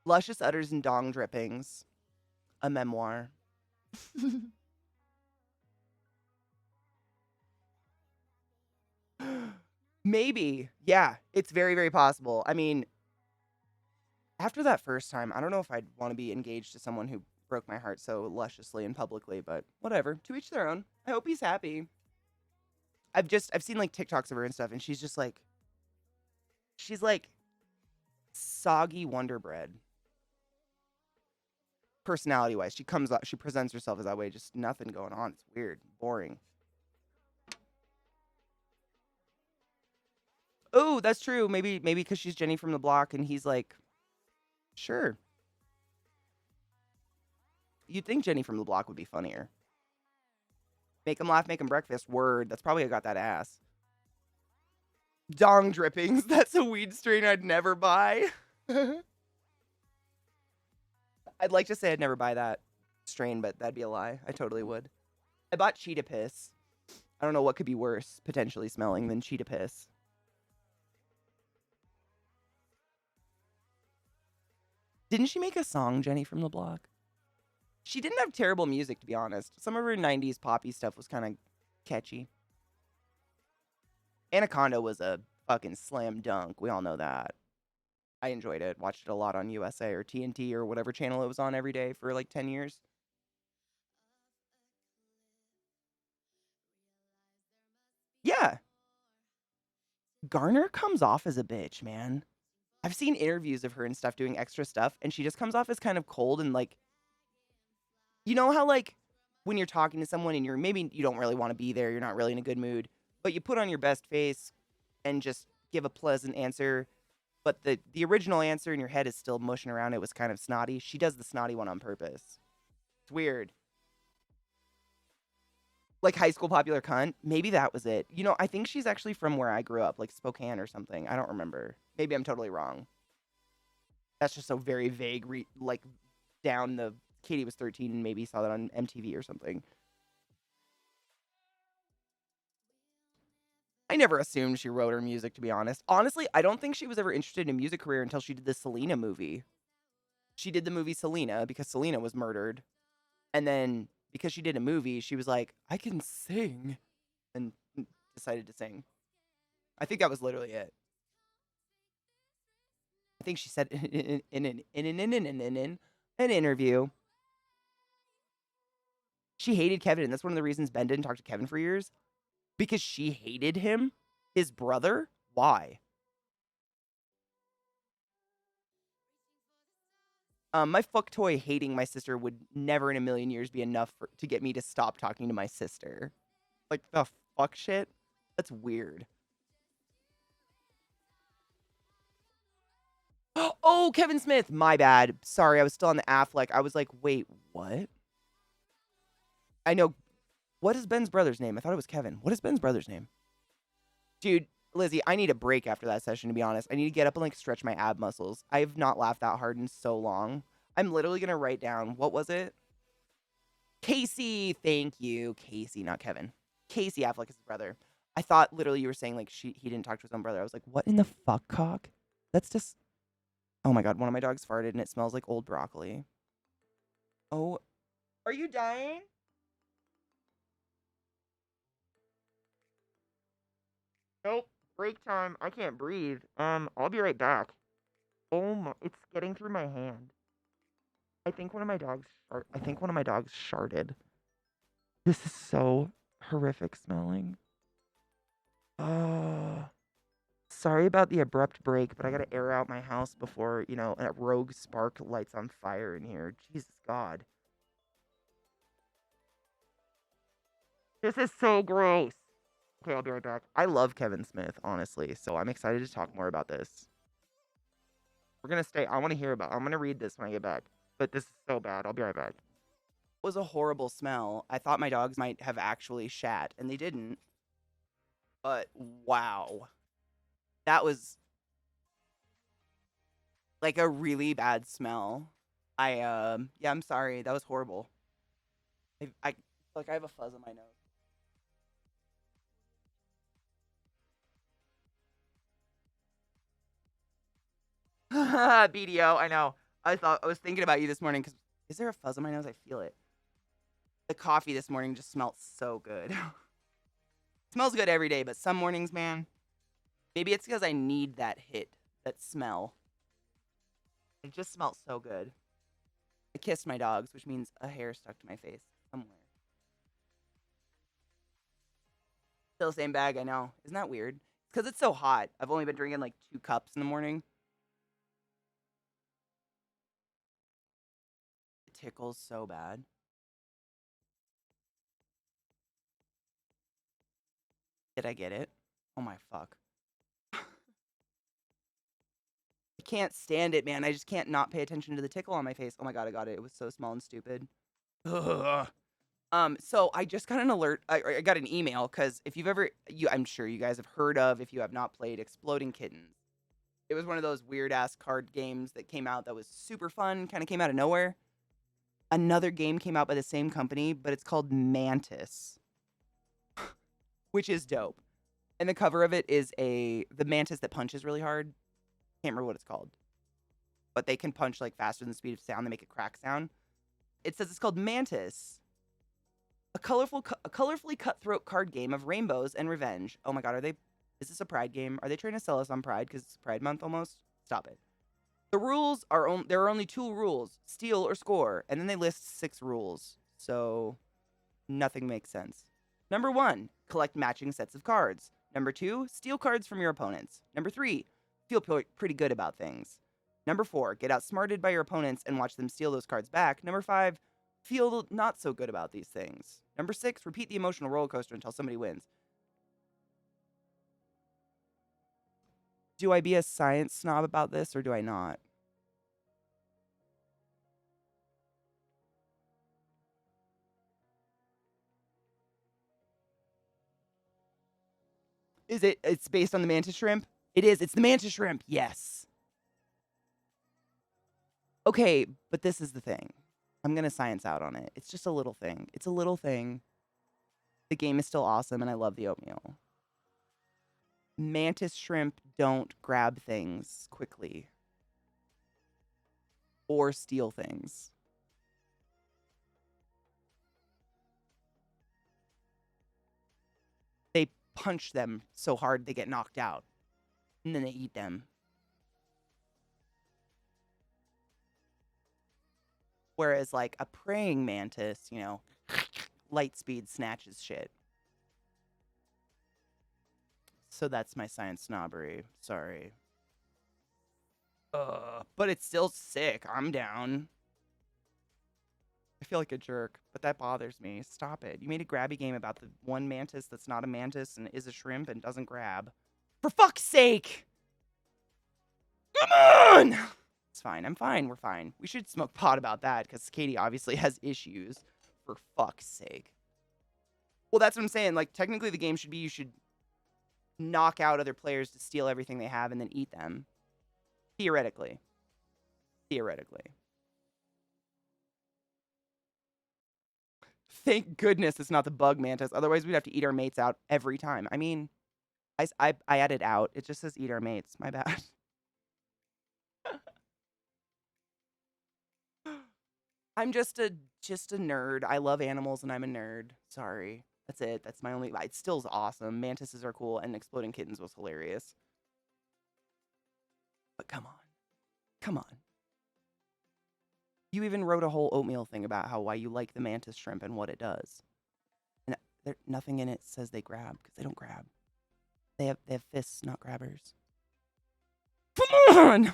Luscious Udders and Dong Drippings. A memoir. Maybe. Yeah, it's very, very possible. I mean, after that first time, I don't know if I'd want to be engaged to someone who broke my heart so lusciously and publicly, but whatever. To each their own. I hope he's happy. I've seen like TikToks of her and stuff, and she's like soggy Wonder Bread. Personality wise, she presents herself as that way, just nothing going on. It's weird, boring. Oh, that's true. Maybe because she's Jenny from the block, and he's like, sure. You'd think Jenny from the block would be funnier. Make him laugh, make him breakfast. Word. That's probably got that ass. Dong drippings. That's a weed strain I'd never buy. I'd like to say I'd never buy that strain, but that'd be a lie. I totally would. I bought cheetah piss. I don't know what could be worse, potentially smelling, than cheetah piss. Didn't she make a song, Jenny from the block? She didn't have terrible music, to be honest. Some of her 90s poppy stuff was kind of catchy. Anaconda was a fucking slam dunk. We all know that. I enjoyed it. Watched it a lot on USA or TNT or whatever channel it was on every day for like 10 years. Yeah. Garner comes off as a bitch, man. I've seen interviews of her and stuff doing extra stuff, and she just comes off as kind of cold and like, you know how like when you're talking to someone and maybe you don't really want to be there, you're not really in a good mood, but you put on your best face and just give a pleasant answer, but the original answer in your head is still mushing around. It was kind of snotty. She does the snotty one on purpose. It's weird. Like High School Popular Cunt. Maybe that was it. You know, I think she's actually from where I grew up, like Spokane or something. I don't remember. Maybe I'm totally wrong. That's just so very vague, like down the Katie was 13 and maybe saw that on MTV or something. I never assumed she wrote her music, to be honest. Honestly, I don't think she was ever interested in a music career until she did the Selena movie. She did the movie Selena because Selena was murdered. And then because she did a movie, she was like, I can sing. And decided to sing. I think that was literally it. I think she said in an interview, she hated Kevin. And that's one of the reasons Ben didn't talk to Kevin for years. Because she hated him? His brother? Why? My fuck toy hating my sister would never in a million years be enough to get me to stop talking to my sister. Like, the fuck shit? That's weird. Oh, Kevin Smith. My bad. Sorry, I was still on the Affleck. I was like, wait, what? I know. What is Ben's brother's name? I thought it was Kevin. What is Ben's brother's name? Dude, Lizzie, I need a break after that session, to be honest. I need to get up and, like, stretch my ab muscles. I have not laughed that hard in so long. I'm literally going to write down, what was it? Casey, thank you. Casey, not Kevin. Casey Affleck is his brother. I thought literally you were saying like he didn't talk to his own brother. I was like, what in the fuck, cock? That's just. Oh my god, one of my dogs farted and it smells like old broccoli. Oh, are you dying? Nope. Break time. I can't breathe. I'll be right back. Oh my, it's getting through my hand. I think one of my dogs sharted. This is so horrific smelling. Sorry about the abrupt break, but I gotta air out my house before, a rogue spark lights on fire in here. Jesus God. This is so gross. Okay, I'll be right back. I love Kevin Smith, honestly, so I'm excited to talk more about this. We're gonna stay. I'm gonna read this when I get back. But this is so bad. I'll be right back. It was a horrible smell. I thought my dogs might have actually shat, and they didn't. But wow. That was like a really bad smell. Yeah, I'm sorry. That was horrible. I like I have a fuzz on my nose. BDO, I know. I was thinking about you this morning because is there a fuzz on my nose? I feel it. The coffee this morning just smelled so good. Smells good every day, but some mornings, man, maybe it's because I need that hit, that smell. It just smells so good. I kissed my dogs, which means a hair stuck to my face somewhere. Still the same bag, I know. Isn't that weird? It's because it's so hot. I've only been drinking like 2 cups in the morning. It tickles so bad. Did I get it? Oh my fuck. I can't stand it, man. I just can't not pay attention to the tickle on my face. Oh my god, I got it. It was so small and stupid. Ugh. So I just got an alert. I got an email because if you've ever, I'm sure you guys have heard of, if you have not played Exploding Kittens. It was one of those weird ass card games that came out that was super fun, kind of came out of nowhere. Another game came out by the same company, but it's called Mantis, which is dope. And the cover of it is the mantis that punches really hard. Can't remember what it's called, but they can punch like faster than the speed of sound. They make a crack sound. It says it's called Mantis. A colorfully cutthroat card game of rainbows and revenge. Oh my god, is this a Pride game? Are they trying to sell us on Pride because it's Pride Month almost? Stop it. The rules are there are only 2 rules, steal or score, and then they list 6 rules. So nothing makes sense. Number 1, collect matching sets of cards. Number 2, steal cards from your opponents. Number 3, feel pretty good about things. Number 4, get outsmarted by your opponents and watch them steal those cards back. Number 5, feel not so good about these things. Number 6, repeat the emotional roller coaster until somebody wins. Do I be a science snob about this or do I not? It's based on the mantis shrimp? It is. It's the mantis shrimp. Yes. Okay, but this is the thing. I'm going to science out on it. It's just a little thing. It's a little thing. The game is still awesome, and I love the oatmeal. Mantis shrimp don't grab things quickly or steal things. They punch them so hard they get knocked out, and then they eat them. Whereas, like, a praying mantis, light speed snatches shit. So that's my science snobbery. Sorry. But it's still sick. I'm down. I feel like a jerk, but that bothers me. Stop it. You made a grabby game about the one mantis that's not a mantis and is a shrimp and doesn't grab. For fuck's sake! Come on! It's fine. I'm fine. We're fine. We should smoke pot about that because Katie obviously has issues. For fuck's sake. Well, that's what I'm saying. Like, technically the game should be you should knock out other players to steal everything they have and then eat them. Theoretically. Thank goodness it's not the bug mantis. Otherwise, we'd have to eat our mates out every time. I mean, I added out. It just says eat our mates. My bad. I'm just a nerd. I love animals and I'm a nerd. Sorry. That's it. That's my only. It still's awesome. Mantises are cool and exploding kittens was hilarious. But come on. Come on. You even wrote a whole oatmeal thing about why you like the mantis shrimp and what it does. And nothing in it says they grab because they don't grab. They have fists, not grabbers. Come on!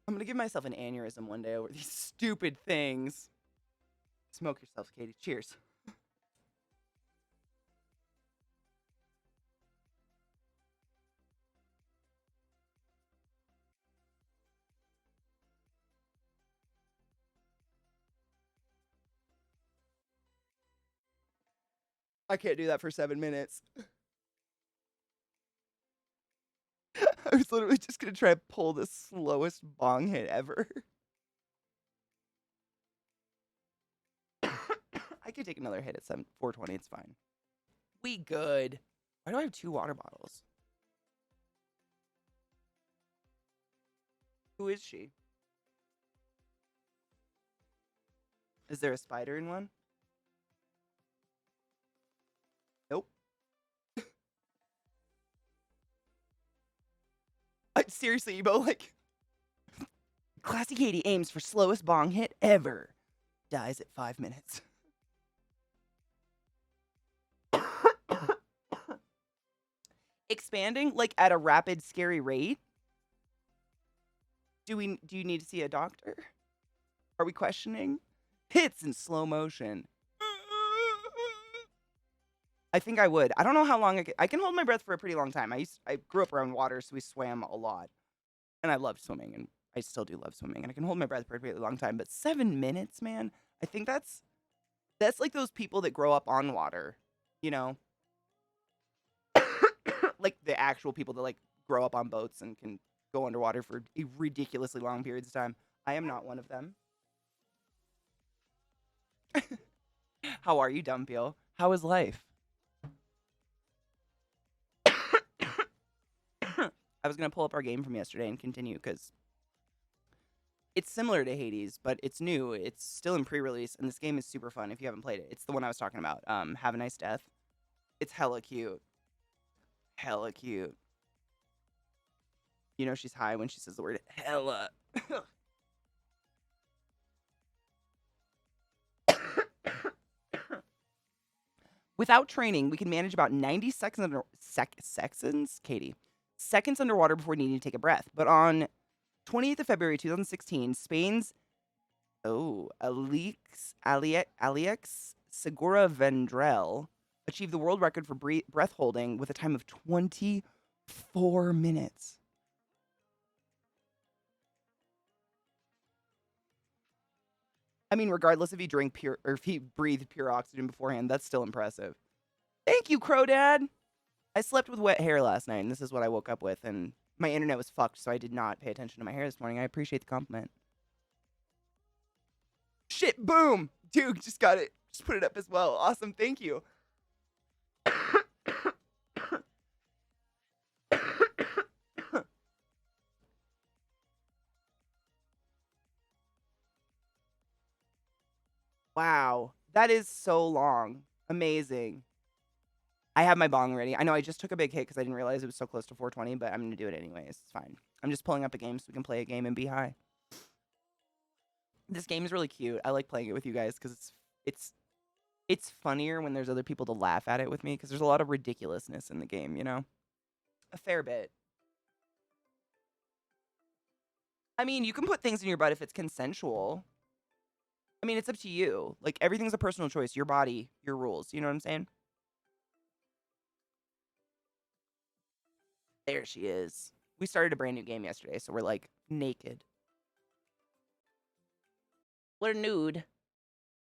I'm gonna give myself an aneurysm one day over these stupid things. Smoke yourself, Katie. Cheers. I can't do that for 7 minutes. I was literally just gonna try to pull the slowest bong hit ever. I could take another hit at 420. It's fine. We good. Why do I have 2 water bottles? Who is she? Is there a spider in one? Nope. Seriously, Ebo, like... ClassyKatie aims for slowest bong hit ever. Dies at 5 minutes. Expanding, like, at a rapid, scary rate? Do you need to see a doctor? Are we questioning? Hits in slow motion. I think I would. I don't know how long I can hold my breath for a pretty long time. I grew up around water, so we swam a lot. And I loved swimming, and I still do love swimming. And I can hold my breath for a pretty long time. But 7 minutes, man, I think that's like those people that grow up on water, you know? Like the actual people that, like, grow up on boats and can go underwater for ridiculously long periods of time. I am not one of them. How are you, Dumpio? How is life? I was going to pull up our game from yesterday and continue because it's similar to Hades, but it's new. It's still in pre-release, and this game is super fun if you haven't played it. It's the one I was talking about, Have a Nice Death. It's hella cute. Hella cute. You know she's high when she says the word hella. Without training, we can manage about 90 seconds seconds underwater before needing to take a breath. But on 28th of February 2016, Spain's Alix Segura Vendrell achieved the world record for breath holding with a time of 24 minutes. I mean, regardless if he drank pure or if he breathed pure oxygen beforehand, that's still impressive. Thank you, Crow Dad. I slept with wet hair last night, and this is what I woke up with, and my internet was fucked, so I did not pay attention to my hair this morning. I appreciate the compliment. Shit, boom! Dude, just got it. Just put it up as well. Awesome, thank you. Wow, that is so long. Amazing. I have my bong ready. I know I just took a big hit because I didn't realize it was so close to 420, but I'm going to do it anyways. It's fine. I'm just pulling up a game so we can play a game and be high. This game is really cute. I like playing it with you guys because it's funnier when there's other people to laugh at it with me because there's a lot of ridiculousness in the game, you know? A fair bit. I mean, you can put things in your butt if it's consensual. I mean, it's up to you. Like, everything's a personal choice. Your body, your rules. You know what I'm saying? There she is. We started a brand new game yesterday, so we're, like, naked. What a nude.